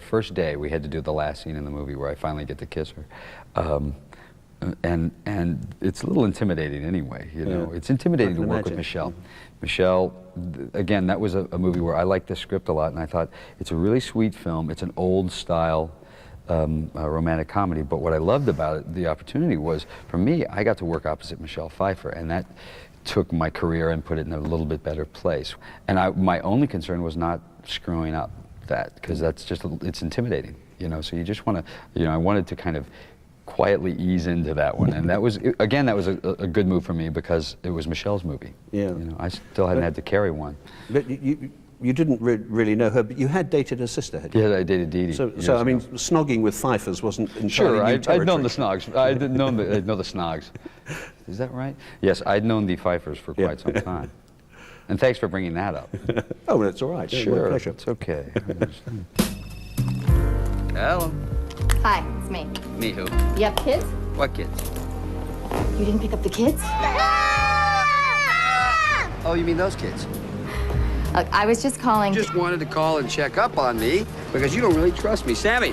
first day we had to do the last scene in the movie where I finally get to kiss her, and it's a little intimidating anyway. It's intimidating to work with Michelle. Michelle, again, that was a movie where I liked the script a lot, and I thought it's a really sweet film. It's an old style romantic comedy, but what I loved about it, the opportunity was, for me, I got to work opposite Michelle Pfeiffer, and that took my career and put it in a little bit better place. And my only concern was not screwing up that, because it's intimidating, so you just want to, I wanted to kind of quietly ease into that one, and that was, again, that was a good move for me because it was Michelle's movie. Yeah. I still hadn't had to carry one. But you didn't really know her, but you had dated her sister, had you? Yeah, I dated Dee Dee. So I mean, snogging with Pfeiffers wasn't entirely sure, new territory. I'd known the Snogs. I'd know the Snogs. Is that right? Yes, I'd known the Pfeiffers for quite some time. And thanks for bringing that up. Oh, that's all right. Sure, my pleasure. It's okay. Hello. Hi, it's me. Me who? You have kids? What kids? You didn't pick up the kids? Oh, you mean those kids? Look, I was just calling. Just wanted to call and check up on me because you don't really trust me. Sammy,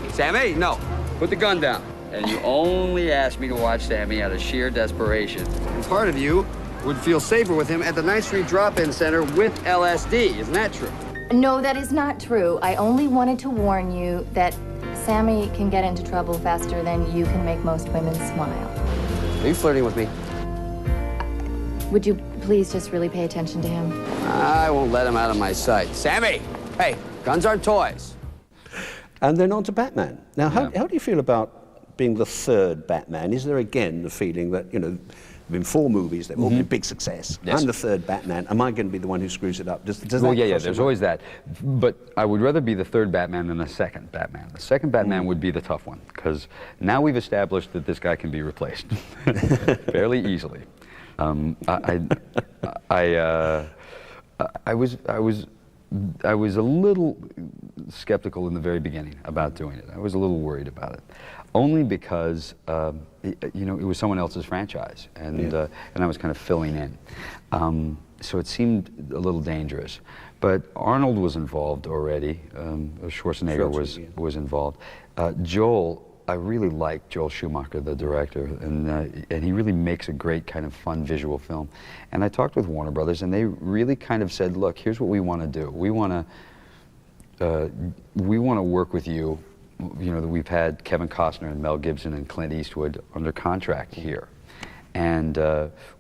no, put the gun down. And you only asked me to watch Sammy out of sheer desperation. And part of you would feel safer with him at the 9th Street Drop-In Center with LSD. Isn't that true? No, that is not true. I only wanted to warn you that Sammy can get into trouble faster than you can make most women smile. Are you flirting with me? Would you please just really pay attention to him? I won't let him out of my sight. Sammy! Hey, guns aren't toys. And then on to Batman. Now, how do you feel about being the third Batman? Is there again the feeling that, there have been 4 movies, they've all been a big success. Yes. I'm the third Batman. Am I going to be the one who screws it up? Does Well, that yeah, cross there's your always that. But I would rather be the third Batman than the second Batman. The second Batman would be the tough one, because now we've established that this guy can be replaced fairly easily. I was a little skeptical in the very beginning about doing it. I was a little worried about it, only because it was someone else's franchise, and I was kind of filling in. So it seemed a little dangerous. But Arnold was involved already. Schwarzenegger was involved. Joel, I really like Joel Schumacher, the director, and he really makes a great kind of fun visual film. And I talked with Warner Brothers, and they really kind of said, look, here's what we want to do. We want to work with you. You know, we've had Kevin Costner and Mel Gibson and Clint Eastwood under contract here. And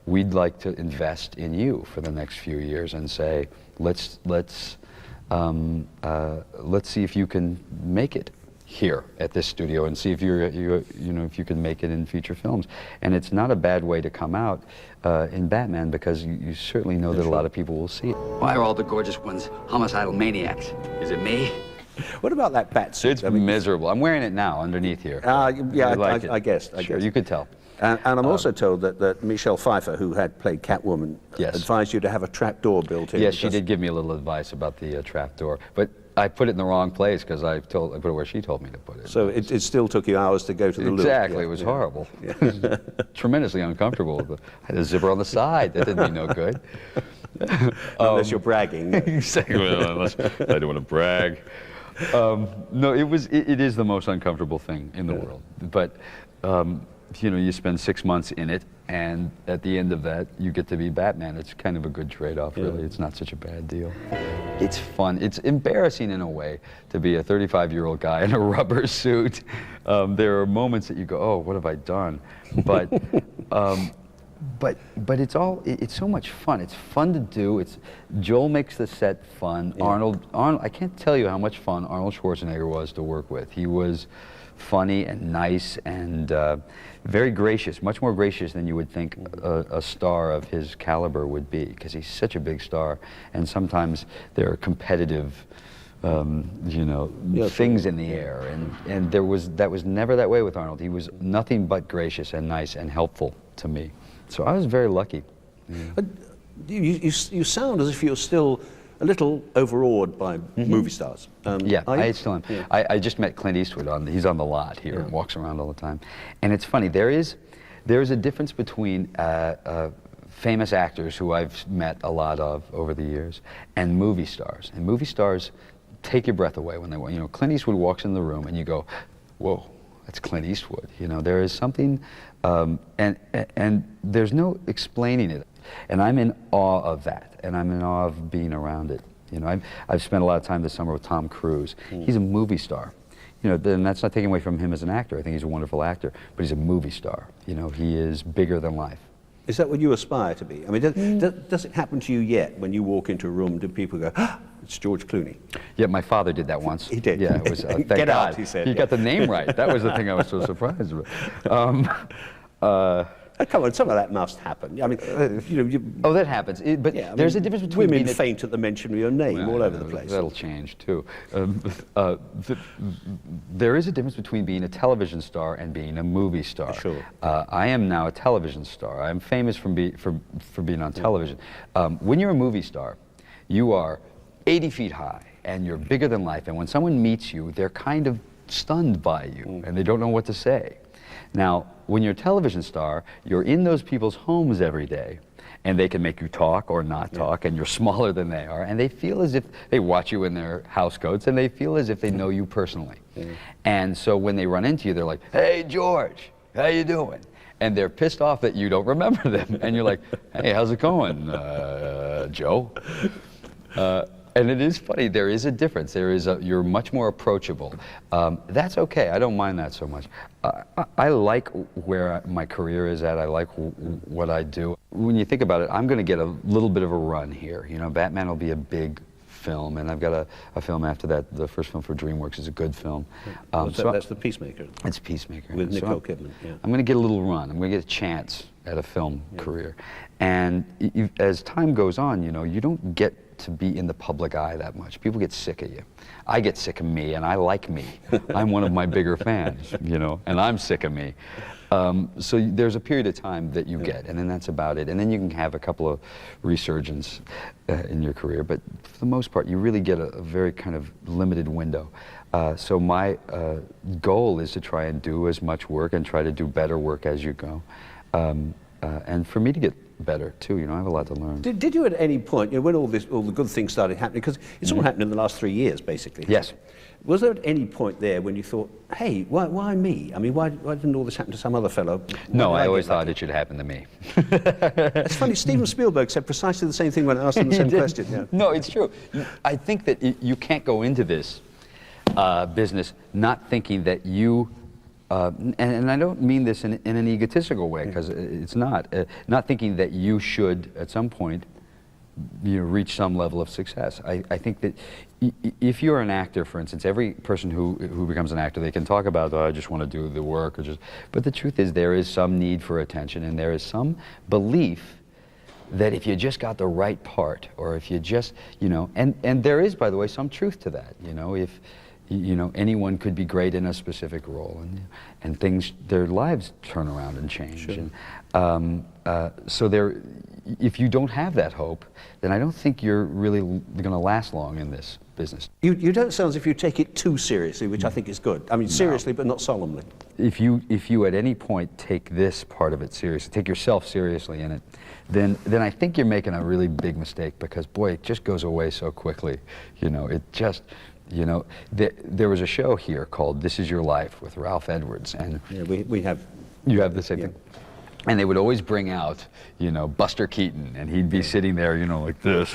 we'd like to invest in you for the next few years and say, let's see if you can make it here at this studio, and see if if you can make it in feature films. And it's not a bad way to come out in Batman, because you certainly know that a lot of people will see it. Why are all the gorgeous ones homicidal maniacs? Is it me? What about that bat suit? It's miserable. I'm wearing it now underneath here. Yeah, I guess. Sure, you could tell. And I'm also told that Michelle Pfeiffer, who had played Catwoman, advised you to have a trapdoor built in. Yes, she did give me a little advice about the trapdoor, but I put it in the wrong place because I put it where she told me to put it. So it still took you hours to go to the loop. Exactly, it was horrible. It was tremendously uncomfortable. I had a zipper on the side. That didn't mean no good. Unless you're bragging. Exactly. Well, unless I don't want to brag. No, it is the most uncomfortable thing in the world. But you know, you spend 6 months in it, and at the end of that, you get to be Batman. It's kind of a good trade-off, really. It's not such a bad deal. It's fun. It's embarrassing in a way to be a 35-year-old guy in a rubber suit. There are moments that you go, oh, what have I done? But but it's so much fun. It's fun to do. Joel makes the set fun. Yeah. Arnold, I can't tell you how much fun Arnold Schwarzenegger was to work with. He was funny and nice and very gracious, much more gracious than you would think a star of his caliber would be, because he's such a big star. And sometimes there are competitive things in the air, and that was never that way with Arnold. He was nothing but gracious and nice and helpful to me. So I was very lucky. You sound as if you're still a little overawed by movie stars. I still am. Yeah. I just met Clint Eastwood. He's on the lot here and walks around all the time. And it's funny, there is a difference between famous actors who I've met a lot of over the years and movie stars. And movie stars take your breath away when they walk. You know, Clint Eastwood walks in the room and you go, whoa, that's Clint Eastwood. You know, there is something, and there's no explaining it. And I'm in awe of that, and I'm in awe of being around it. You know, I've spent a lot of time this summer with Tom Cruise. He's a movie star. You know, and that's not taking away from him as an actor. I think he's a wonderful actor, but he's a movie star. You know, he is bigger than life. Is that what you aspire to be? I mean, does it happen to you yet when you walk into a room? Do people go, ah, it's George Clooney? Yeah, my father did that once. He did? Yeah, it was, thank Get God. out, he said. He got the name right. That was the thing I was so surprised about. Come on, some of that must happen. I mean, oh, that happens. But there's a difference between women faint at the mention of your name all over the place. That'll change too. There is a difference between being a television star and being a movie star. Sure. I am now a television star. I'm famous for being on television. When you're a movie star, you are 80 feet high and you're bigger than life. And when someone meets you, they're kind of stunned by you and they don't know what to say. Now, when you're a television star, you're in those people's homes every day, and they can make you talk or not talk, and you're smaller than they are, and they feel as if they watch you in their house coats, and they feel as if they know you personally. And so when they run into you, they're like, hey, George, how you doing? And they're pissed off that you don't remember them, and you're like, hey, how's it going, Joe? And it is funny, there is a difference. You're much more approachable. That's okay, I don't mind that so much. I like where my career is at, I like what I do. When you think about it, I'm gonna get a little bit of a run here. You know, Batman will be a big film, and I've got a film after that. The first film for DreamWorks is a good film. So that's The Peacemaker. It's Peacemaker. With Nicole Kidman, yeah. I'm gonna get a little run, I'm gonna get a chance at a film career. And as time goes on, you know, you don't get to be in the public eye that much. People get sick of you. I get sick of me, and I like me. I'm one of my bigger fans, you know, and I'm sick of me. So there's a period of time that you get, and then that's about it. And then you can have a couple of resurgence in your career, but for the most part, you really get a very kind of limited window. So my goal is to try and do as much work and try to do better work as you go. And for me to get better too. You know, I have a lot to learn. Did you at any point, you know, when all the good things started happening, because it's all happened in the last 3 years, basically. Yes. Was there at any point there when you thought, hey, why me? I mean, why didn't all this happen to some other fellow? No, I always thought it should happen to me. It's funny, Steven Spielberg said precisely the same thing when I asked him the same question. Yeah. No, it's true. I think that you can't go into this business not thinking that you, and I don't mean this in an egotistical way, because it's not thinking that you should, at some point, reach some level of success. I think that if you're an actor, for instance, every person who becomes an actor, they can talk about, oh, I just want to do the work, but the truth is there is some need for attention, and there is some belief that if you just got the right part, or if you just, and there is, by the way, some truth to that, if, anyone could be great in a specific role, and things, their lives turn around and change. Sure. And, so if you don't have that hope, then I don't think you're really going to last long in this business. You don't sound as if you take it too seriously, which I think is good. I mean, seriously, but not solemnly. If you at any point take this part of it seriously, take yourself seriously in it, then I think you're making a really big mistake, because boy, it just goes away so quickly. It just, there was a show here called This Is Your Life with Ralph Edwards, and yeah, we have. You have the same thing. And they would always bring out, Buster Keaton, and he'd be sitting there, like this.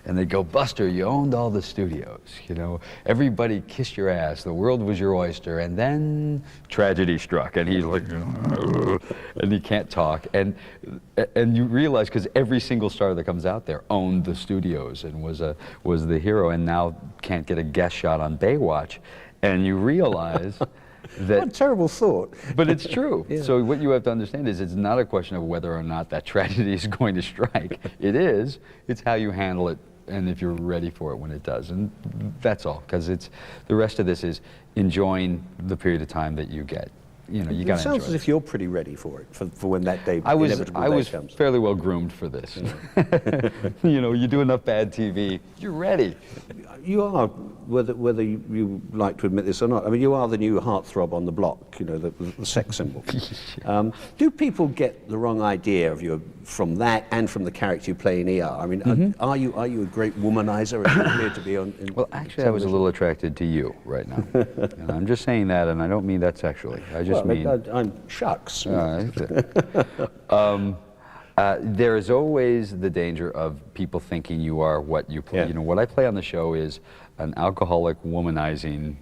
And they'd go, Buster, you owned all the studios, everybody kissed your ass, the world was your oyster, and then tragedy struck, and he's like, and he can't talk. And you realize, because every single star that comes out there owned the studios and was the hero, and now can't get a guest shot on Baywatch. And you realize that, what a terrible thought. But it's true. Yeah. So what you have to understand is it's not a question of whether or not that tragedy is going to strike. It is. It's how you handle it, and if you're ready for it when it does. And that's all, because the rest of this is enjoying the period of time that you get. You got to enjoy it. It sounds as if you're pretty ready for it, for when that day I was comes. fairly well groomed for this. You do enough bad TV, you're ready. You are, whether you like to admit this or not, I mean, you are the new heartthrob on the block, the sex symbol. Do people get the wrong idea of you from that and from the character you play in ER? I mean, are you a great womanizer, as you appear to be on? Well, actually, I was a little attracted to you right now. And I'm just saying that, and I don't mean that sexually. I just mean... I'm shucks. There is always the danger of people thinking you are what you play. Yeah. What I play on the show is an alcoholic, womanizing,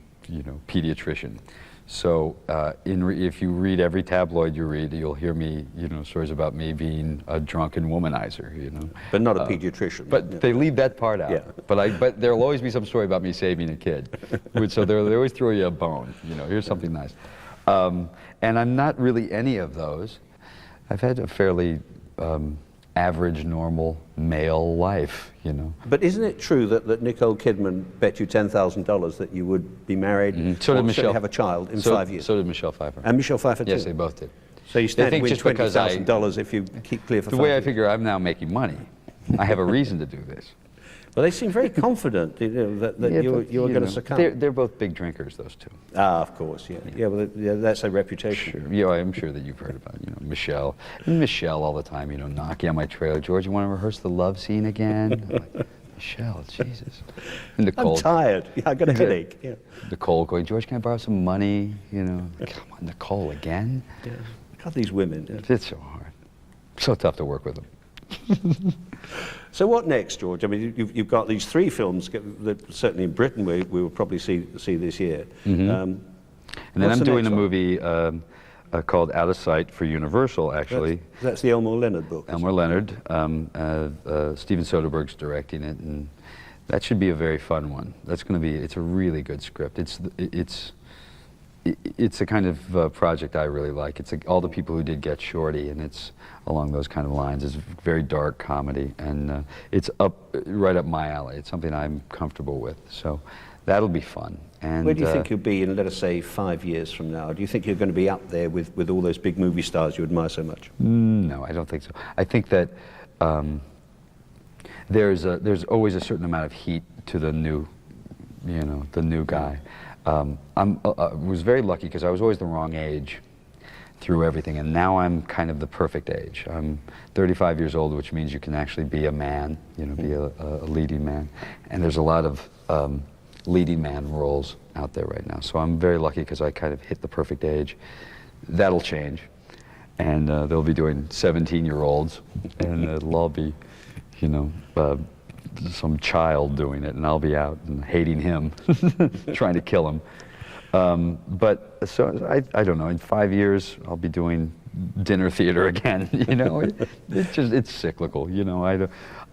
pediatrician. So if you read every tabloid you read, you'll hear me, stories about me being a drunken womanizer, But not a pediatrician. But they leave that part out. Yeah. But there'll always be some story about me saving a kid. So they always throw you a bone. Here's something nice. And I'm not really any of those. I've had a fairly average, normal male life, But isn't it true that Nicole Kidman bet you $10,000 that you would be married, so did Michelle, have a child in 5 years? So did Michelle Pfeiffer. And Michelle Pfeiffer too? Yes, they both did. So you stand to win $20,000 if you keep clear for 5 years. The way I figure I'm now making money, I have a reason to do this. Well, they seem very confident that you were going to succumb. They're both big drinkers, those two. Ah, of course, yeah. Yeah, well, that's a reputation. Sure. Yeah, I'm sure that you've heard about, Michelle. And Michelle all the time, knocking on my trailer. George, you want to rehearse the love scene again? I'm like, Michelle, Jesus. And Nicole, I'm tired. Yeah, I got a headache. Yeah. Nicole going, George, can I borrow some money? Come on, Nicole, again? Yeah. God, these women. Yeah. It's so hard. So tough to work with them. So what next, George? I mean, you've got these 3 films that certainly in Britain we will probably see this year. Mm-hmm. And then I'm doing a movie called Out of Sight for Universal, actually. That's the Elmore Leonard book. Elmore Leonard. Steven Soderbergh's directing it, and that should be a very fun one. That's going to be. It's a really good script. It's a kind of project I really like. It's all the people who did Get Shorty, and it's along those kind of lines. It's a very dark comedy, and it's right up my alley. It's something I'm comfortable with, so that'll be fun. And where do you think you'll be in, let us say, 5 years from now? Do you think you're going to be up there with all those big movie stars you admire so much? No, I don't think so. I think that there's always a certain amount of heat to the new guy. I was very lucky because I was always the wrong age through everything. And now I'm kind of the perfect age. I'm 35 years old, which means you can actually be a man, you know, be a leading man. And there's a lot of leading man roles out there right now. So I'm very lucky because I kind of hit the perfect age. That'll change. And they'll be doing 17-year-olds, and it'll all be, you know, some child doing it, and I'll be out and hating him, trying to kill him. But so I don't know. In 5 years, I'll be doing dinner theater again. You know, it's cyclical. You know,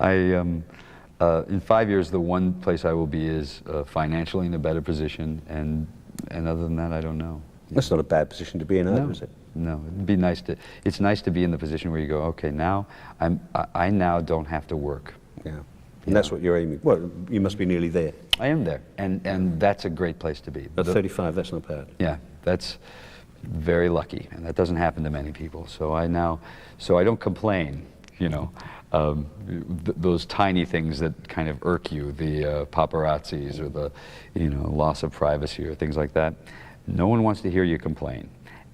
in 5 years, the one place I will be is financially in a better position, and other than that, I don't know. That's not a bad position to be in, either, is it? No, it'd be nice to. It's nice to be in the position where you go, okay, now I now don't have to work. Yeah, and that's what you're aiming. Well, you must be nearly there. I am there, and that's a great place to be. At 35, that's not bad. Yeah, that's very lucky, and that doesn't happen to many people. So I don't complain. You know, those tiny things that kind of irk you, the paparazzis or the, you know, loss of privacy or things like that. No one wants to hear you complain.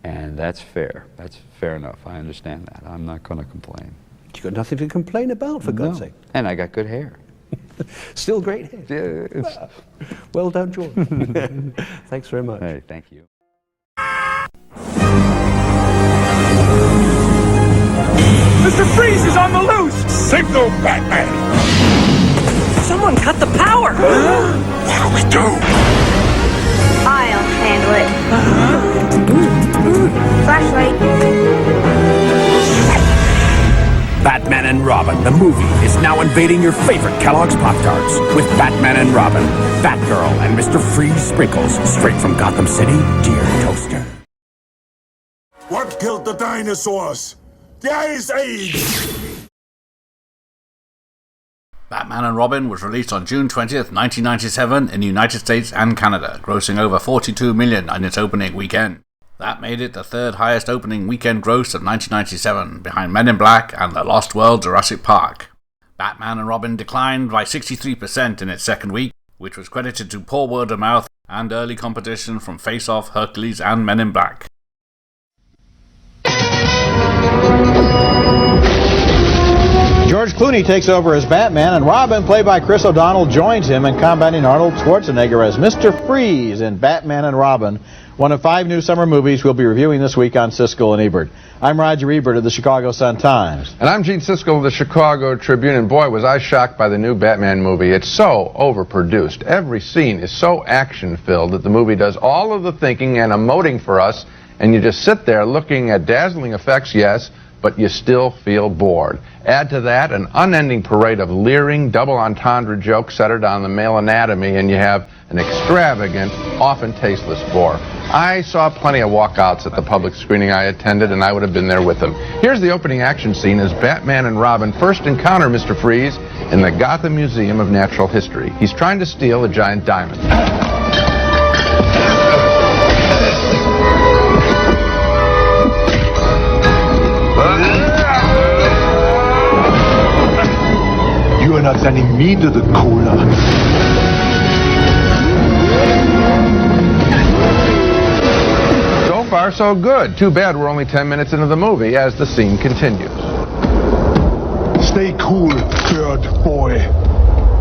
And that's fair. That's fair enough. I understand that. I'm not going to complain. You've got nothing to complain about, for God's sake. And I got good hair. Still great hair. Yeah, well done, George. Thanks very much. Hey, thank you. Mr. Freeze is on the loose! Signal Batman! Someone cut the power! What do we do? I'll handle it. Flashlight. Batman and Robin, the movie, is now invading your favorite Kellogg's Pop-Tarts with Batman and Robin, Batgirl, and Mr. Freeze Sprinkles, straight from Gotham City to your toaster. What killed the dinosaurs? The Ice Age! Batman and Robin was released on June 20th, 1997 in the United States and Canada, grossing over $42 million in its opening weekend. That made it the third highest opening weekend gross of 1997, behind Men in Black and The Lost World Jurassic Park. Batman and Robin declined by 63% in its second week, which was credited to poor word of mouth and early competition from Face Off, Hercules and Men in Black. George Clooney takes over as Batman, and Robin, played by Chris O'Donnell, joins him in combating Arnold Schwarzenegger as Mr. Freeze in Batman and Robin, one of 5 new summer movies we'll be reviewing this week on Siskel and Ebert. I'm Roger Ebert of the Chicago Sun-Times. And I'm Gene Siskel of the Chicago Tribune, and boy, was I shocked by the new Batman movie. It's so overproduced. Every scene is so action-filled that the movie does all of the thinking and emoting for us, and you just sit there looking at dazzling effects, yes, but you still feel bored. Add to that an unending parade of leering, double entendre jokes centered on the male anatomy, and you have an extravagant, often tasteless bore. I saw plenty of walkouts at the public screening I attended, and I would have been there with them. Here's the opening action scene as Batman and Robin first encounter Mr. Freeze in the Gotham Museum of Natural History. He's trying to steal a giant diamond. You are not sending me to the cooler. So far, so good. Too bad we're only 10 minutes into the movie as the scene continues. Stay cool, third boy.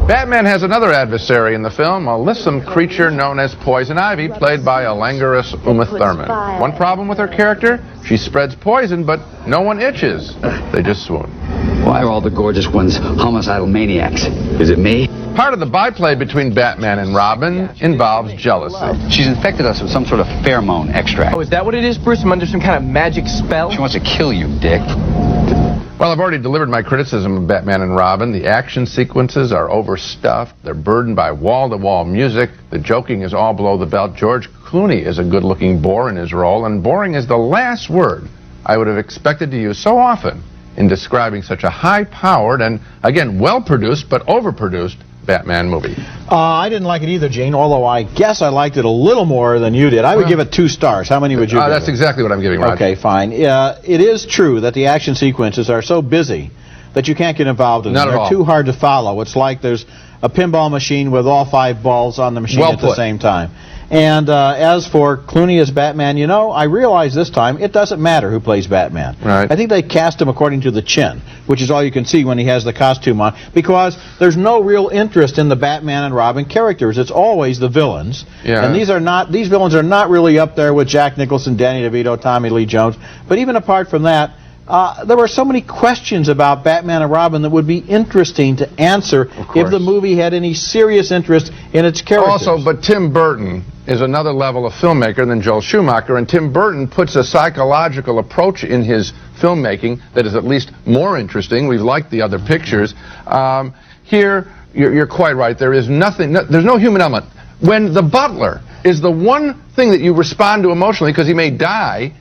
Batman has another adversary in the film, a lissome creature known as Poison Ivy, played by a languorous Uma Thurman. One problem with her character, she spreads poison, but no one itches. They just swoon. Why are all the gorgeous ones homicidal maniacs? Is it me? Part of the byplay between Batman and Robin involves jealousy. She's infected us with some sort of pheromone extract. Oh, is that what it is, Bruce? I'm under some kind of magic spell? She wants to kill you, Dick. Well, I've already delivered my criticism of Batman and Robin. The action sequences are overstuffed. They're burdened by wall-to-wall music. The joking is all below the belt. George Clooney is a good-looking bore in his role, and boring is the last word I would have expected to use so often in describing such a high-powered and, again, well-produced but overproduced Batman movie. I didn't like it either, Gene, although I guess I liked it a little more than you did. I would give it 2 stars. How many would you give That's it? exactly what I'm giving, Roger. Okay, fine. It is true that the action sequences are so busy that you can't get involved in them. They're too hard to follow. It's like there's a pinball machine with all 5 balls on the machine at the same time. And as for Clooney as Batman, you know, I realize this time it doesn't matter who plays Batman. Right. I think they cast him according to the chin, which is all you can see when he has the costume on, because there's no real interest in the Batman and Robin characters. It's always the villains. Yeah. And these villains are not really up there with Jack Nicholson, Danny DeVito, Tommy Lee Jones. But even apart from that, there were so many questions about Batman and Robin that would be interesting to answer if the movie had any serious interest in its characters. Also, but Tim Burton is another level of filmmaker than Joel Schumacher, and Tim Burton puts a psychological approach in his filmmaking that is at least more interesting. We've liked the other pictures. Here, you're quite right. There is nothing, there's no human element. When the butler is the one thing that you respond to emotionally because he may die,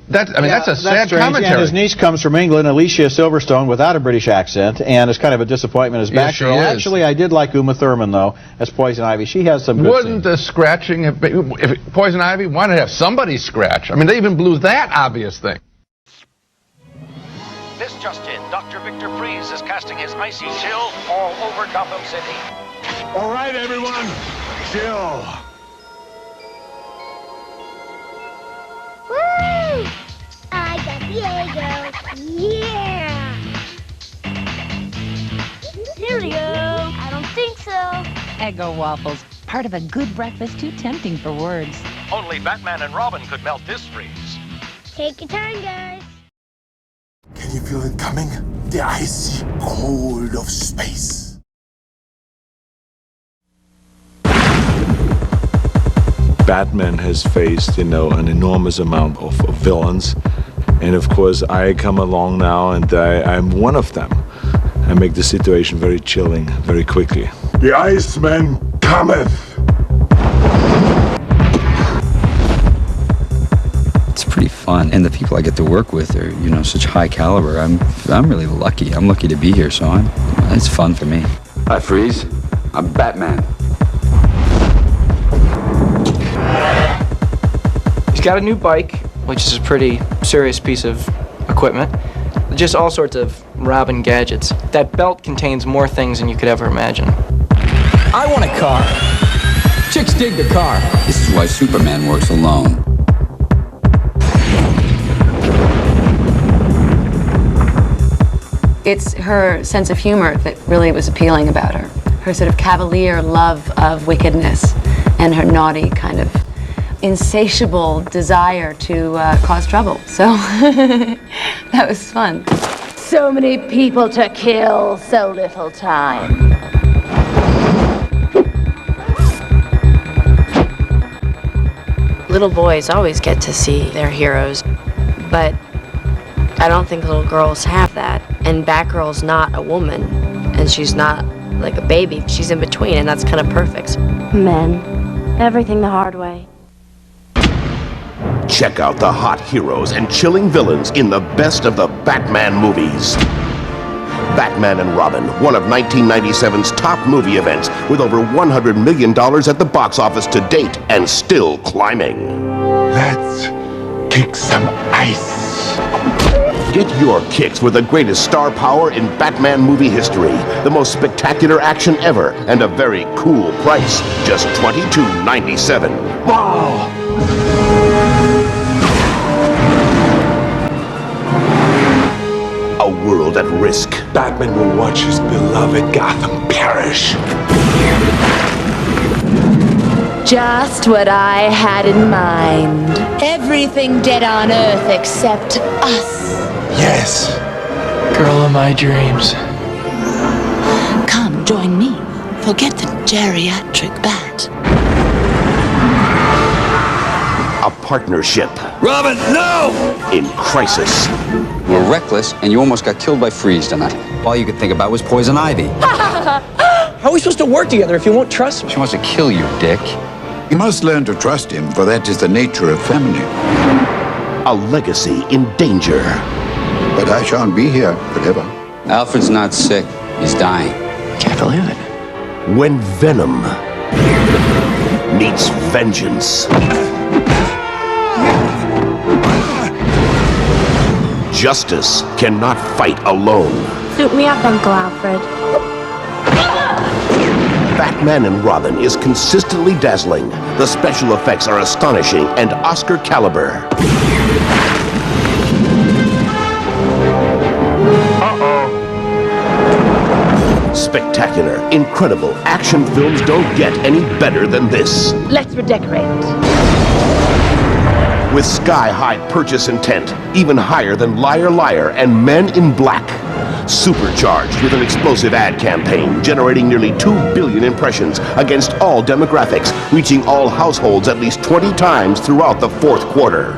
that's a sad commentary. And his niece comes from England, Alicia Silverstone, without a British accent, and it's kind of a disappointment as Yes, Batgirl. she is. Actually, I did like Uma Thurman, though, as Poison Ivy. She has some good Wouldn't the scratching have been, if Poison Ivy, why not have somebody scratch? I mean, they even blew that obvious thing. This just in, Dr. Victor Freeze is casting his icy chill all over Gotham City. All right, everyone, chill. Woo! I got Diego. Yeah! Cheerio. I don't think so. Eggo waffles, part of a good breakfast, too tempting for words. Only Batman and Robin could melt this freeze. Take your time, guys. Can you feel it coming? The icy cold of space. Batman has faced, an enormous amount of villains. And of course, I come along now and I'm one of them. I make the situation very chilling, very quickly. The Iceman cometh. It's pretty fun, and the people I get to work with are, such high caliber. I'm really lucky. I'm lucky to be here, so it's fun for me. Hi, Freeze. I'm Batman. He's got a new bike, which is a pretty serious piece of equipment. Just all sorts of Robin gadgets. That belt contains more things than you could ever imagine. I want a car. Chicks dig the car. This is why Superman works alone. It's her sense of humor that really was appealing about her. Her sort of cavalier love of wickedness and her naughty kind of insatiable desire to cause trouble. So that was fun. So many people to kill, so little time. Little boys always get to see their heroes, but I don't think little girls have that. And Batgirl's not a woman, and she's not like a baby. She's in between, and that's kind of perfect. Men, everything the hard way. Check out the hot heroes and chilling villains in the best of the Batman movies. Batman and Robin, one of 1997's top movie events, with over $100 million at the box office to date and still climbing. Let's kick some ice. Get your kicks with the greatest star power in Batman movie history, the most spectacular action ever, and a very cool price, just $22.97. Wow! A world at risk. Batman will watch his beloved Gotham perish. Just what I had in mind. Everything dead on Earth except us. Yes. Girl of my dreams. Come, join me. Forget the geriatric bat. A partnership. Robin, no! In crisis. You were reckless, and you almost got killed by Freeze tonight. All you could think about was Poison Ivy. How are we supposed to work together if you won't trust me? She wants to kill you, Dick. You must learn to trust him, for that is the nature of family. A legacy in danger. But I shan't be here forever. Alfred's not sick. He's dying. Can't believe it. When Venom meets vengeance. Justice cannot fight alone. Suit me up, Uncle Alfred. Batman and Robin is consistently dazzling. The special effects are astonishing and Oscar caliber. Spectacular, incredible action films don't get any better than this. Let's redecorate. With sky-high purchase intent, even higher than Liar Liar and Men in Black. Supercharged with an explosive ad campaign generating nearly 2 billion impressions against all demographics, reaching all households at least 20 times throughout the fourth quarter.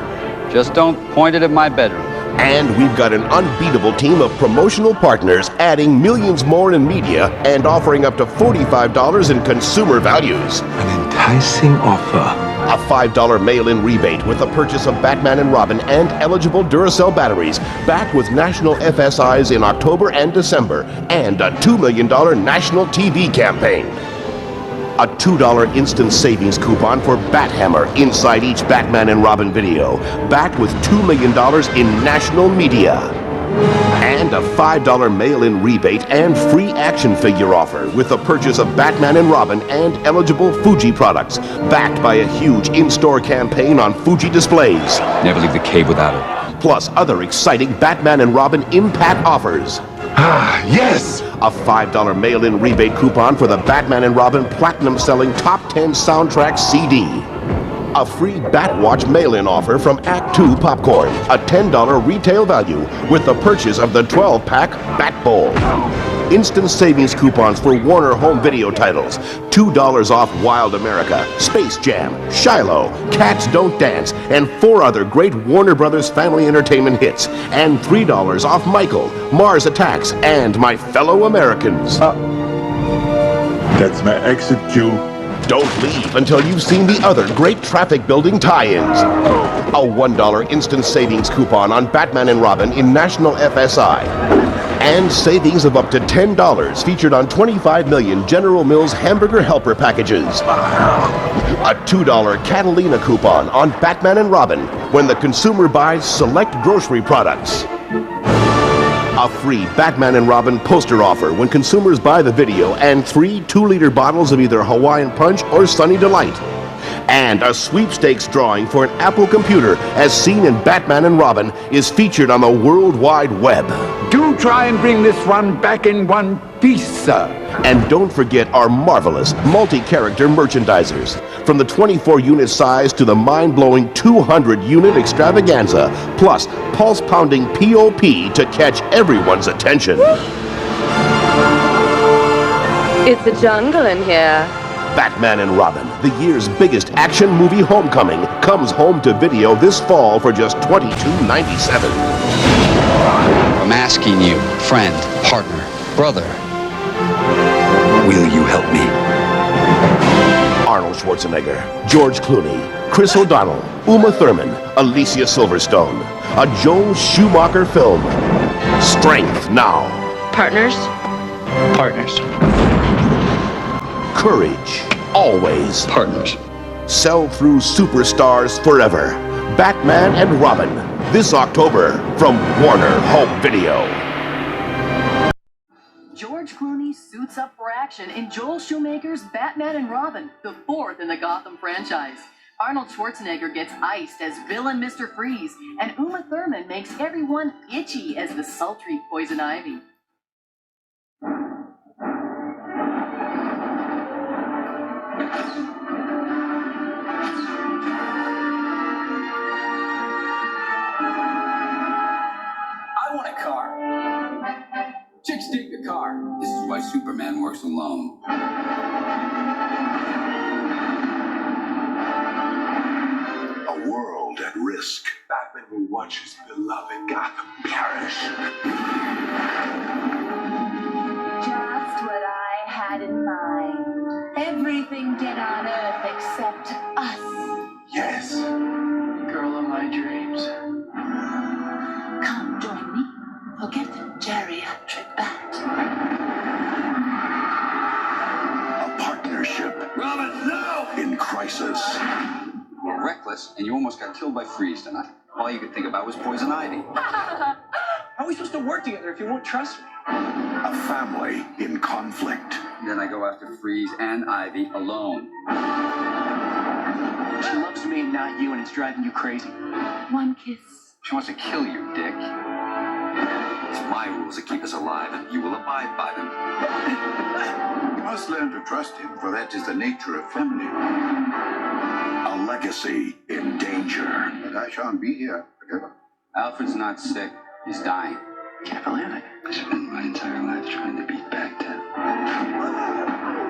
Just don't point it at my bedroom. And we've got an unbeatable team of promotional partners adding millions more in media and offering up to $45 in consumer values. An enticing offer. A $5 mail-in rebate with the purchase of Batman and Robin and eligible Duracell batteries, backed with national FSIs in October and December, and a $2 million national TV campaign. A $2 instant savings coupon for Bathammer inside each Batman and Robin video, backed with $2 million in national media. And a $5 mail-in rebate and free action figure offer with the purchase of Batman and Robin and eligible Fuji products, backed by a huge in-store campaign on Fuji displays. Never leave the cave without it. Plus other exciting Batman and Robin impact offers. Ah, yes! A $5 mail-in rebate coupon for the Batman and Robin platinum-selling Top 10 soundtrack CD. A free Batwatch mail-in offer from Act 2 Popcorn, a $10 retail value with the purchase of the 12-pack Bat Bowl. Instant savings coupons for Warner Home Video titles, $2 off Wild America, Space Jam, Shiloh, Cats Don't Dance, and 4 other great Warner Brothers family entertainment hits, and $3 off Michael, Mars Attacks, and My Fellow Americans. That's my exit cue. Don't leave until you've seen the other great traffic-building tie-ins. A $1 instant savings coupon on Batman and Robin in national FSI. And savings of up to $10 featured on 25 million General Mills hamburger helper packages. A $2 Catalina coupon on Batman and Robin when the consumer buys select grocery products. A free Batman and Robin poster offer when consumers buy the video and 3 2-liter bottles of either Hawaiian Punch or Sunny Delight. And a sweepstakes drawing for an Apple computer as seen in Batman and Robin is featured on the World Wide Web. Do try and bring this one back in one piece, sir. And don't forget our marvelous multi-character merchandisers. From the 24-unit size to the mind-blowing 200-unit extravaganza, plus pulse-pounding POP to catch everyone's attention. It's a jungle in here. Batman and Robin, the year's biggest action movie homecoming, comes home to video this fall for just $22.97. I'm asking you, friend, partner, brother, will you help me? Arnold Schwarzenegger, George Clooney, Chris O'Donnell, Uma Thurman, Alicia Silverstone. A Joel Schumacher film. Strength now. Partners? Partners. Courage, always. Partners. Sell through superstars forever. Batman and Robin, this October from Warner Home Video. George Clooney suits up for action in Joel Schumacher's Batman and Robin, the 4th in the Gotham franchise. Arnold Schwarzenegger gets iced as villain Mr. Freeze, and Uma Thurman makes everyone itchy as the sultry Poison Ivy. I want a car. Chicks dig the car. This is why Superman works alone. A world at risk. Batman will watch his beloved Gotham perish. Just what I had in mind. Everything dead on Earth except us. Yes. Girl of my dreams. Come join me. Forget the geriatric bat. A partnership. Robin, no! In crisis. You're reckless, and you almost got killed by Freeze tonight. All you could think about was Poison Ivy. How are we supposed to work together if you won't trust me? A family in conflict. Then I go after Freeze and Ivy alone. She loves me and not you, and it's driving you crazy. One kiss. She wants to kill you, Dick. It's my rules that keep us alive, and you will abide by them. You must learn to trust him, for that is the nature of family. A legacy in danger. But I shan't be here forever. Alfred's not sick. He's dying. Can't believe it. I spent my entire life trying to beat Baghdad.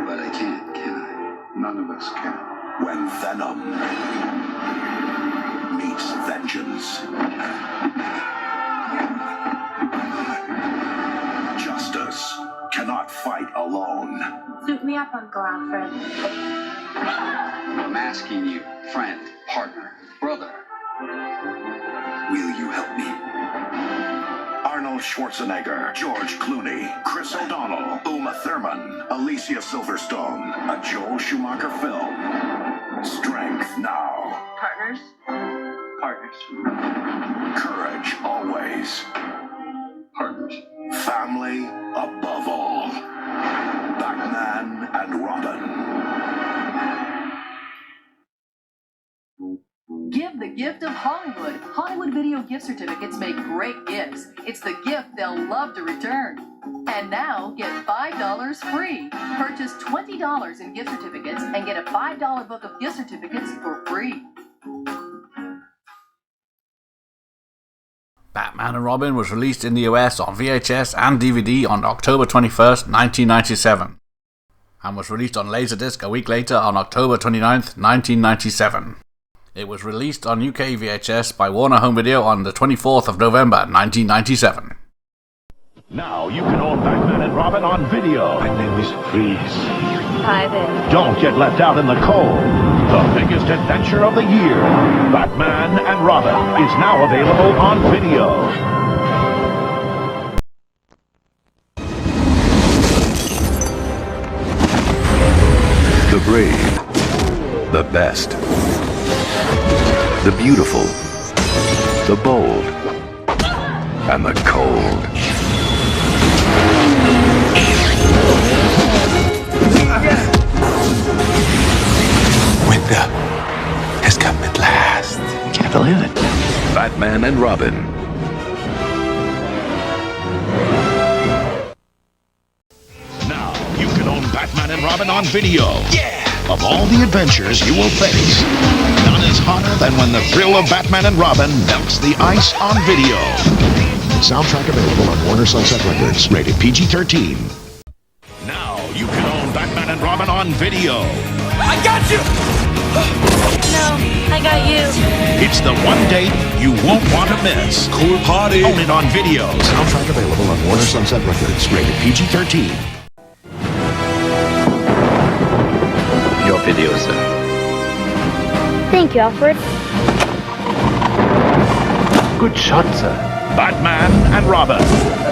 But I can't, can I? None of us can. When venom meets vengeance. Justice cannot fight alone. Suit me up, Uncle Alfred. I'm asking you, friend, partner, brother. Will you help me? Arnold Schwarzenegger, George Clooney, Chris O'Donnell, Uma Thurman, Alicia Silverstone, a Joel Schumacher film. Strength now. Partners? Partners. Courage always. Partners. Family above all. Batman and Robin. Give the gift of Hollywood. Hollywood video gift certificates make great gifts. It's the gift they'll love to return. And now, get $5 free. Purchase $20 in gift certificates and get a $5 book of gift certificates for free. Batman and Robin was released in the US on VHS and DVD on October 21st, 1997, and was released on Laserdisc a week later on October 29th, 1997. It was released on UK VHS by Warner Home Video on the 24th of November, 1997. Now you can own Batman and Robin on video. My name is Freeze. Hi there. Don't get left out in the cold. The biggest adventure of the year, Batman and Robin, is now available on video. The brave. The best. The beautiful. The bold. And the cold. Winter has come at last. Can't believe it. Batman and Robin. Now you can own Batman and Robin on video. Yeah! Of all the adventures you will face, none is hotter than when the thrill of Batman and Robin melts the ice on video. Soundtrack available on Warner Sunset Records, rated PG-13. Now you can own Batman and Robin on video. I got you! No, I got you. It's the one date you won't want to miss. Cool party. Own it on video. Soundtrack available on Warner Sunset Records, rated PG-13. Your video, sir. Thank you, Alfred. Good shot, sir. Batman and Robin.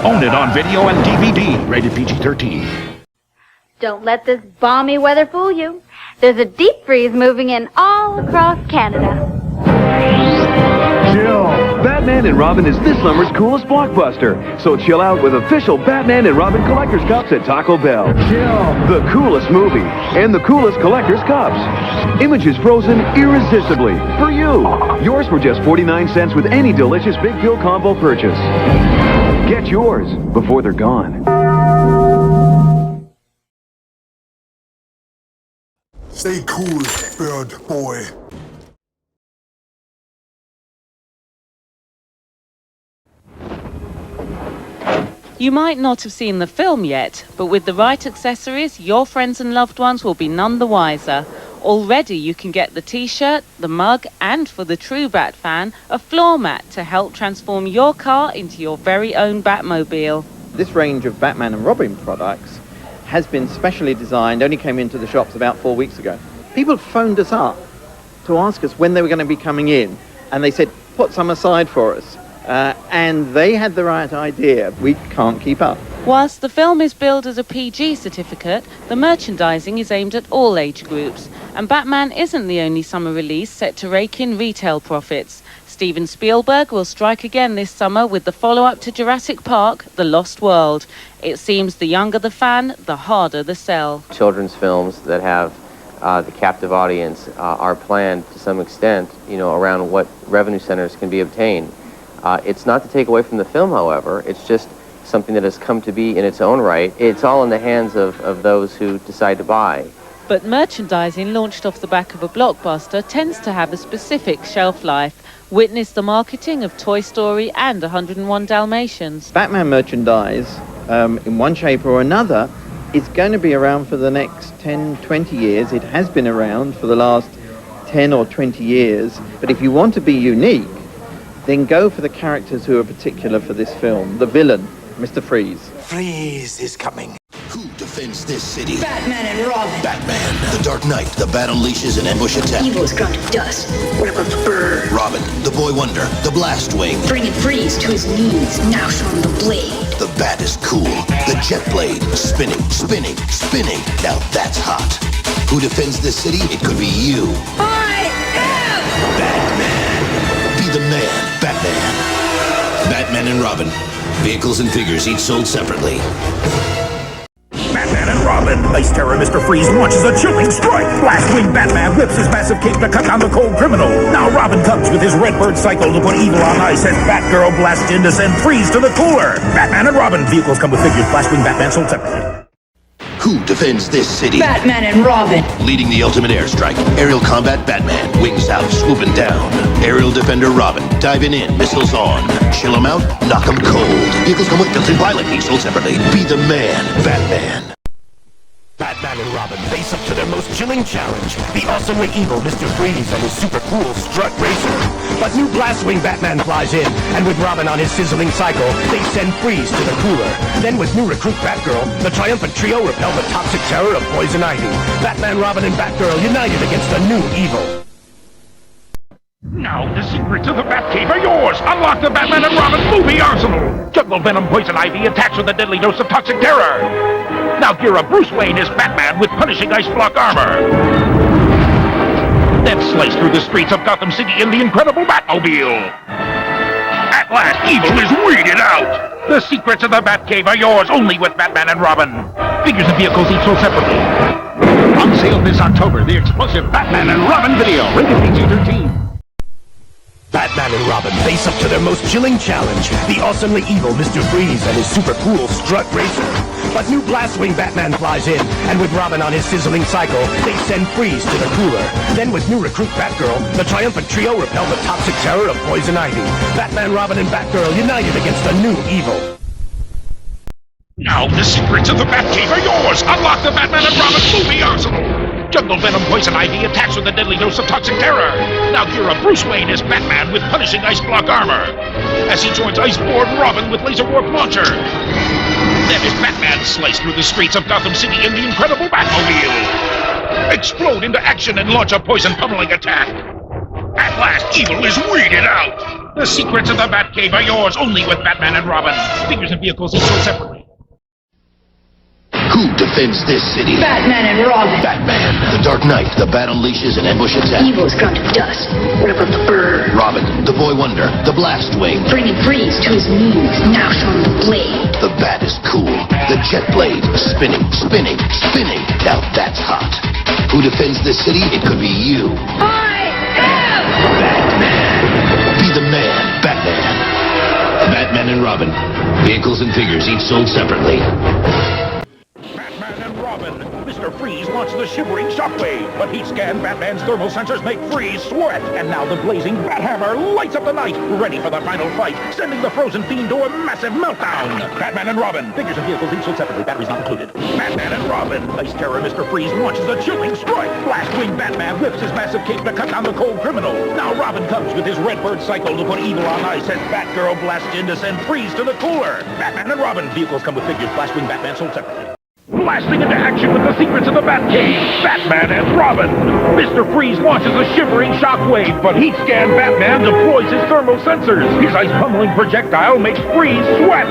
Own it on video and DVD, rated PG-13. Don't let this balmy weather fool you. There's a deep freeze moving in all across Canada. Chill. Batman and Robin is this summer's coolest blockbuster. So chill out with official Batman and Robin Collector's Cups at Taco Bell. Chill. The coolest movie and the coolest Collector's Cups. Images frozen irresistibly for you. Yours for just 49 cents with any delicious Big Pill combo purchase. Get yours before they're gone. Stay cool, bird boy. You might not have seen the film yet, but with the right accessories, your friends and loved ones will be none the wiser. Already you can get the t-shirt, the mug, and for the true Bat fan, a floor mat to help transform your car into your very own Batmobile. This range of Batman and Robin products has been specially designed, only came into the shops about 4 weeks ago. People phoned us up to ask us when they were going to be coming in, and they said, put some aside for us. And they had the right idea. We can't keep up. Whilst the film is billed as a PG certificate, the merchandising is aimed at all age groups, and Batman isn't the only summer release set to rake in retail profits. Steven Spielberg will strike again this summer with the follow-up to Jurassic Park, The Lost World. It seems the younger the fan, the harder the sell. Children's films that have the captive audience are planned to some extent, around what revenue centers can be obtained. It's not to take away from the film, however. It's just something that has come to be in its own right. It's all in the hands of those who decide to buy. But merchandising launched off the back of a blockbuster tends to have a specific shelf life. Witness the marketing of Toy Story and 101 Dalmatians. Batman merchandise, in one shape or another, is going to be around for the next 10, 20 years. It has been around for the last 10 or 20 years. But if you want to be unique, then go for the characters who are particular for this film. The villain, Mr. Freeze. Freeze is coming. Who defends this city? Batman and Robin. Batman, the Dark Knight. The Bat unleashes an ambush attack. Evil is ground to dust. We're about to burn. Robin, the Boy Wonder. The Blast Wing. Bringing Freeze to his knees. Now show him the blade. The Bat is cool. The Jet Blade. Spinning, spinning, spinning. Now that's hot. Who defends this city? It could be you. I am Batman. Be the man, Batman. Batman and Robin. Vehicles and figures each sold separately. Batman and Robin. Ice Terror Mr. Freeze launches a chilling strike. Blast-wing Batman whips his massive cape to cut down the cold criminal. Now Robin comes with his Redbird cycle to put evil on ice as Batgirl blasts in to send Freeze to the cooler. Batman and Robin. Vehicles come with figures. Blast-wing Batman sold separately. Who defends this city? Batman and Robin. Leading the ultimate airstrike. Aerial combat Batman. Wings out, swooping down. Aerial defender Robin. Diving in, missiles on. Chill him out, knock him cold. Vehicles come with built-in pilot. Each sold separately. Be the man, Batman. Batman and Robin face up to their most chilling challenge, the awesomely evil Mr. Freeze and his super cool strut racer. But new Blast-wing Batman flies in, and with Robin on his sizzling cycle, they send Freeze to the cooler. Then with new recruit Batgirl, the triumphant trio repel the toxic terror of Poison Ivy. Batman, Robin, and Batgirl united against a new evil. Now the secrets of the Batcave are yours! Unlock the Batman and Robin movie arsenal! Jungle Venom Poison Ivy attacks with a deadly dose of toxic terror! Now gear up Bruce Wayne as Batman with punishing ice block armor! Then slice through the streets of Gotham City in the incredible Batmobile! At last, evil is weeded out! The secrets of the Batcave are yours only with Batman and Robin! Figures and vehicles each sold separately. On sale this October, the explosive Batman and Robin video, rated PG-13. Batman and Robin face up to their most chilling challenge, the awesomely evil Mr. Freeze and his super cool strut racer. But new Blast-wing Batman flies in, and with Robin on his sizzling cycle, they send Freeze to the cooler. Then with new recruit Batgirl, the triumphant trio repel the toxic terror of Poison Ivy. Batman, Robin, and Batgirl united against a new evil. Now the secrets of the Batcave are yours! Unlock the Batman and Robin movie arsenal! Jungle Venom Poison Ivy attacks with a deadly dose of toxic terror! Now gear up Bruce Wayne as Batman with punishing ice block armor! As he joins Iceborne Robin with laser warp launcher! Then as Batman slice through the streets of Gotham City in the incredible Batmobile! Explode into action and launch a poison pummeling attack! At last, evil is weeded out! The secrets of the Batcave are yours only with Batman and Robin! Figures and vehicles each sold separately. Who defends this city? Batman and Robin. Batman, the Dark Knight. The Bat unleashes an ambush attack. Evil is ground to dust. We're about to burn. Robin, the Boy Wonder. The Blast Wing. Bringing Freeze to his knees. Now show him the blade. The Bat is cool. The Jet Blade. Spinning, spinning, spinning. Now that's hot. Who defends this city? It could be you. I am Batman. Be the man, Batman. Batman and Robin. Vehicles and figures each sold separately. Batman and Robin. Mr. Freeze launches the shivering shockwave, but heat scan Batman's thermal sensors make Freeze sweat. And now the blazing Bat Hammer lights up the night, ready for the final fight, sending the frozen fiend to a massive meltdown. Batman and Robin. Figures and vehicles each sold separately, batteries not included. Batman and Robin. Ice Terror Mr. Freeze launches a chilling strike. Blast-wing Batman whips his massive cape to cut down the cold criminal. Now Robin comes with his Redbird cycle to put evil on ice as Batgirl blasts in to send Freeze to the cooler. Batman and Robin. Vehicles come with figures. Blast-wing Batman sold separately. Blasting into action with the secrets of the Batcave, Batman and Robin. Mr. Freeze launches a shivering shockwave, but heat scan Batman deploys his thermal sensors. His ice pummeling projectile makes Freeze sweat.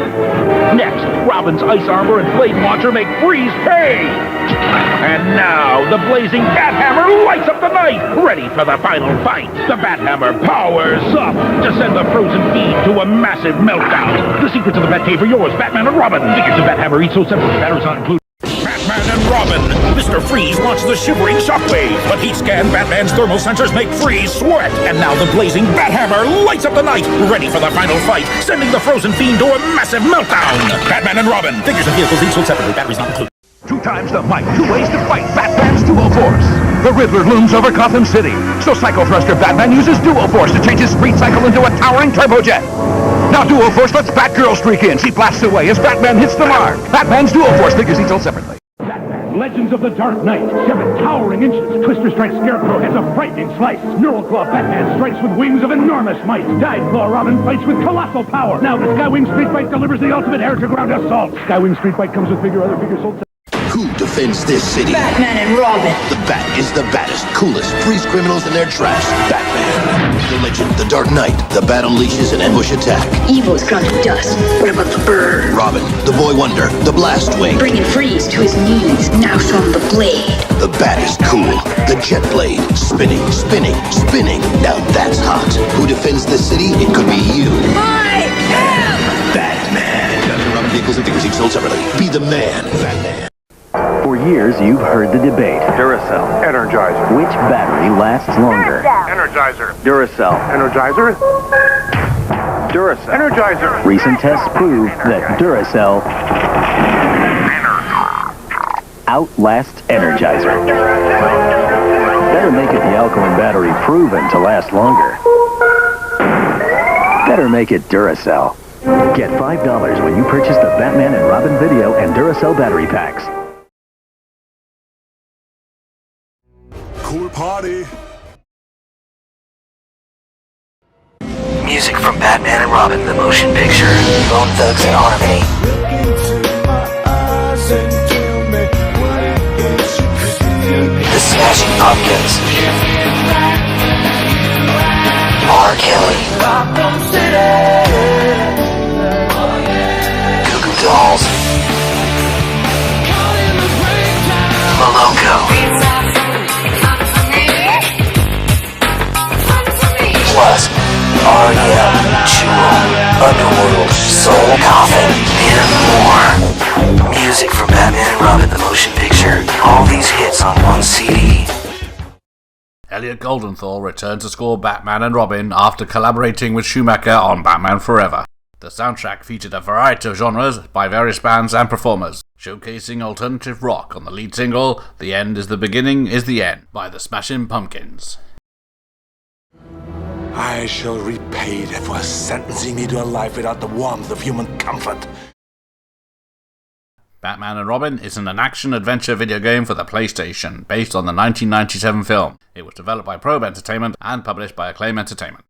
Next, Robin's ice armor and blade launcher make Freeze pay. And now, the blazing Bat-hammer lights up the night, ready for the final fight. The Bat-hammer powers up to send the frozen fiend to a massive meltdown. The secrets of the Batcave are yours, Batman and Robin. Figures of Bat-hammer each sold separately. Batteries not included. Batman and Robin. Mr. Freeze launches a shivering shockwave, but heat scan Batman's thermal sensors make Freeze sweat. And now the blazing Bat-hammer lights up the night, ready for the final fight, sending the frozen fiend to a massive meltdown. Batman and Robin. Figures and vehicles each sold separately. Batteries not included. 2 times the might, 2 ways to fight Batman's Duo Force. The Riddler looms over Gotham City, so Psycho Thruster Batman uses Duo Force to change his speed cycle into a towering turbojet. Now Duo Force lets Batgirl streak in. She blasts away as Batman hits the mark. Batman's Duo Force figures each sold separately. Batman, Legends of the Dark Knight. 7 towering inches. Twister strikes Scarecrow, has a frightening slice. Neural Claw Batman strikes with wings of enormous might. Dive Claw Robin fights with colossal power. Now the Skywing Street Fight delivers the ultimate air-to-ground assault. Skywing Street Fight comes with other figures sold separately. Who defends this city? Batman and Robin. The Bat is the baddest, coolest, frees criminals in their tracks. Batman. The Legend, the Dark Knight. The Bat unleashes an ambush attack. Evil's gone to dust. What about the bird? Robin, the Boy Wonder, the Blast Wing. Bringing Freeze to his knees. Now show him the blade. The Bat is cool. The Jet Blade. Spinning, spinning, spinning. Now that's hot. Who defends this city? It could be you. I am Batman. Batman and Robin vehicles and figures each sold separately. Be the man, Batman. For years, you've heard the debate. Duracell. Energizer. Which battery lasts longer? Energizer. Duracell. Energizer. Duracell. Energizer. Recent tests prove that Duracell outlasts Energizer. Better make it the alkaline battery proven to last longer. Better make it Duracell. Get $5 when you purchase the Batman and Robin video and Duracell battery packs. Cool party. Music from Batman and Robin, the motion picture. Bone Thugs and Harmony. The Smashing Pumpkins. R. Kelly. Goo Goo Dolls. Malongo. Plus, R.E.M., Jewel, Underworld, Soul Coffin, and more. Music from Batman and Robin, the motion picture. All these hits on one CD. Elliot Goldenthal returned to score Batman and Robin after collaborating with Schumacher on Batman Forever. The soundtrack featured a variety of genres by various bands and performers, showcasing alternative rock on the lead single, The End is the Beginning is the End, by the Smashing Pumpkins. I shall repay them for sentencing me to a life without the warmth of human comfort. Batman and Robin is an action-adventure video game for the PlayStation, based on the 1997 film. It was developed by Probe Entertainment and published by Acclaim Entertainment.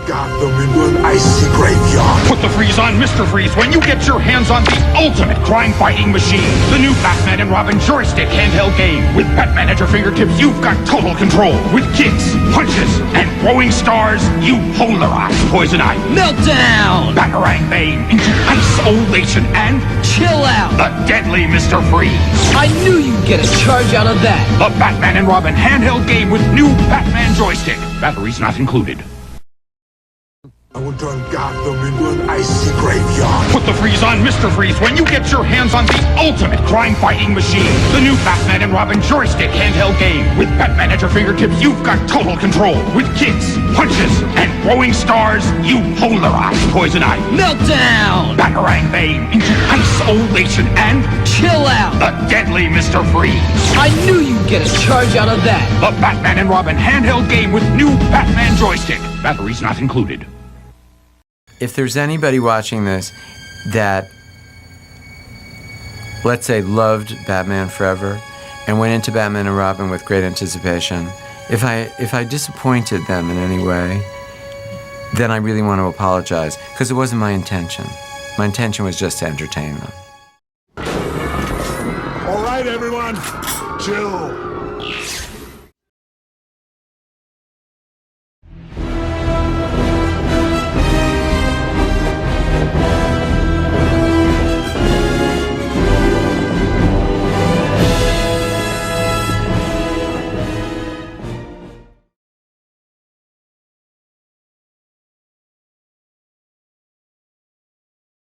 Gotham into an icy graveyard. Put the freeze on Mr. Freeze when you get your hands on the ultimate crime-fighting machine. The new Batman and Robin joystick handheld game. With Batman at your fingertips, you've got total control. With kicks, punches, and throwing stars, you polarize Poison Ivy. Meltdown! Batarang Bane into ice isolation, and chill out. The deadly Mr. Freeze. I knew you'd get a charge out of that. The Batman and Robin handheld game with new Batman joystick. Batteries not included. I will turn Gotham into an icy graveyard. Put the freeze on Mr. Freeze when you get your hands on the ultimate crime-fighting machine. The new Batman and Robin joystick handheld game. With Batman at your fingertips, you've got total control. With kicks, punches, and throwing stars, you polarize Poison Ivy. Meltdown! Batarang Bane into isolation and chill out. The deadly Mr. Freeze. I knew you'd get a charge out of that. The Batman and Robin handheld game with new Batman joystick. Batteries not included. If there's anybody watching this that, let's say, loved Batman Forever and went into Batman and Robin with great anticipation, if I disappointed them in any way, then I really want to apologize, because it wasn't my intention. My intention was just to entertain them. All right, everyone, chill.